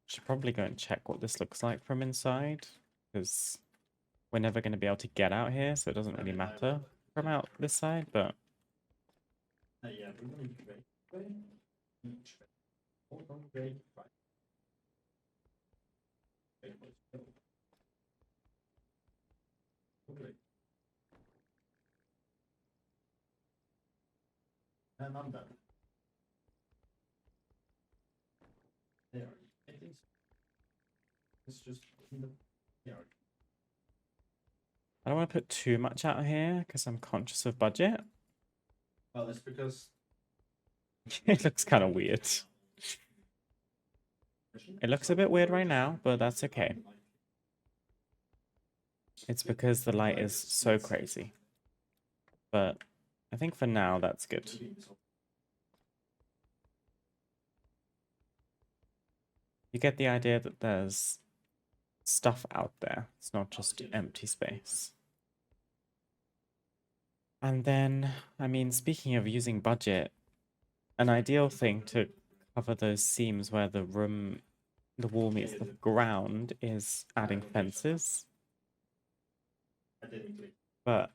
Should probably go and check what this looks like from inside, because we're never going to be able to get out here, so it doesn't really matter from out this side, but Yeah, we're gonna hold on, great. Okay. And I'm done. There. I think so. It's just in the yard. I don't want to put too much out here because I'm conscious of budget. Well, it's because It looks kind of weird. It looks a bit weird right now, but that's okay. It's because the light is so crazy. But I think for now, that's good. You get the idea that there's stuff out there. It's not just empty space. And then, I mean, speaking of using budget, an ideal thing to cover those seams where the wall meets the ground is adding fences. But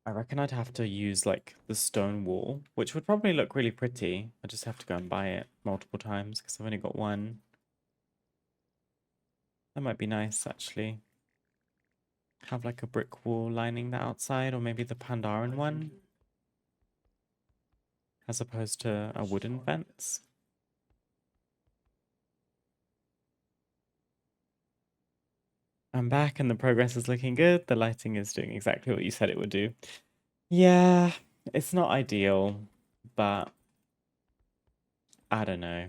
I reckon I'd have to use like the stone wall, which would probably look really pretty. I just have to go and buy it multiple times because I've only got one. That might be nice actually. Have like a brick wall lining the outside, or maybe the Pandaren one, as opposed to a wooden fence. I'm back and the progress is looking good. The lighting is doing exactly what you said it would do. Yeah, it's not ideal, but I don't know.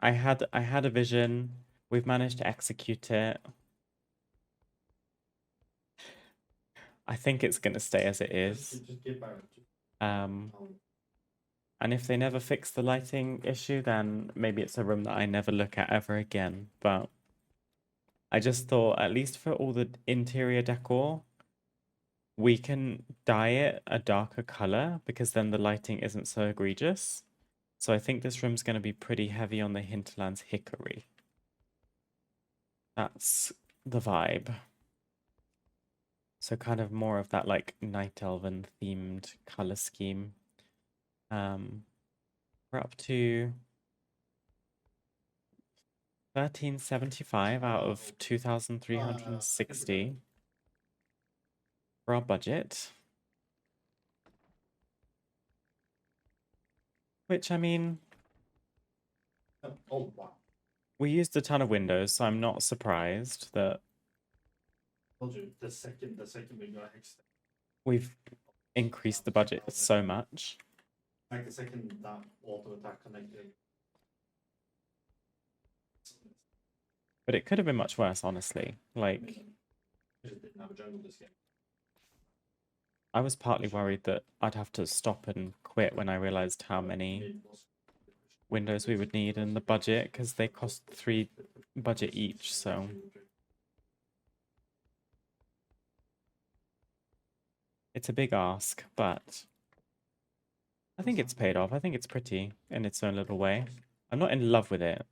I had a vision. We've managed to execute it. I think it's gonna stay as it is. And if they never fix the lighting issue, then maybe it's a room that I never look at ever again. But I just thought, at least for all the interior decor, we can dye it a darker color because then the lighting isn't so egregious. So I think this room's going to be pretty heavy on the Hinterlands hickory. That's the vibe. So kind of more of that like Night Elven themed color scheme. We're up to 1375 out of 2360 for our budget. Which, I mean, Oh wow! we used a ton of windows, so I'm not surprised that Told you the second we got hex, we've increased the budget so much. like the second that auto attack connected. But it could have been much worse, honestly. Like, Just didn't have a jungle this game. I was partly worried that I'd have to stop and quit when I realized how many windows we would need in the budget, because they cost 3 budget each, so it's a big ask, but I think it's paid off. I think it's pretty in its own little way. I'm not in love with it,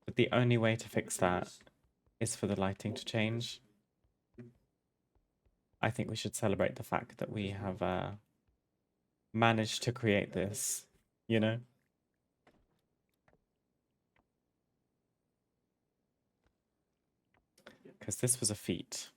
but the only way to fix that is for the lighting to change. I think we should celebrate the fact that we have managed to create this, you know? Because this was a feat.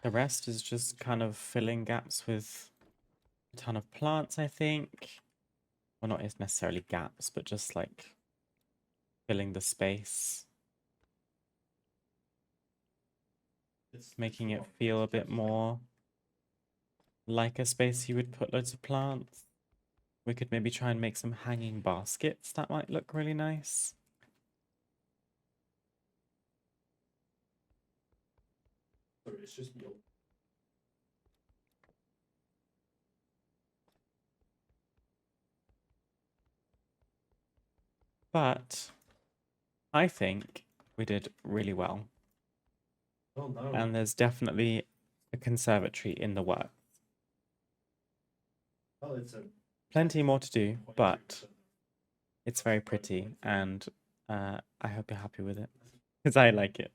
The rest is just kind of filling gaps with a ton of plants, I think. Well, not as necessarily gaps, but just like filling the space, making it feel a bit more like a space you would put loads of plants. We could maybe try and make some hanging baskets. That might look really nice. Sorry, it's just me. But I think we did really well. Oh no. And there's definitely a conservatory in the works. Well, it's a Plenty more to do, but 0.2%. it's very pretty, and I hope you're happy with it, because I like it.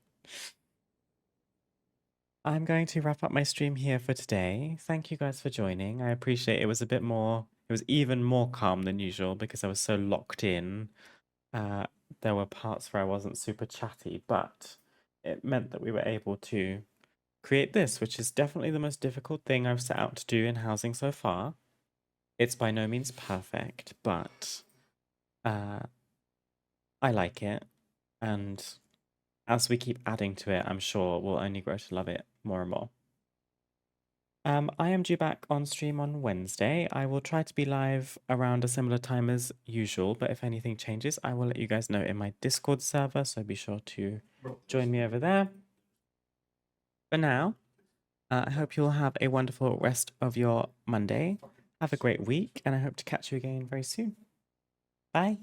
I'm going to wrap up my stream here for today. Thank you guys for joining. I appreciate it. Was a bit more, it was even more calm than usual because I was so locked in. There were parts where I wasn't super chatty, but it meant that we were able to create this, which is definitely the most difficult thing I've set out to do in housing so far. It's by no means perfect, but I like it. And as we keep adding to it, I'm sure we'll only grow to love it more and more. I am due back on stream on Wednesday. I will try to be live around a similar time as usual, but if anything changes, I will let you guys know in my Discord server, so be sure to join me over there. For now, I hope you'll have a wonderful rest of your Monday. Have a great week, and I hope to catch you again very soon. Bye.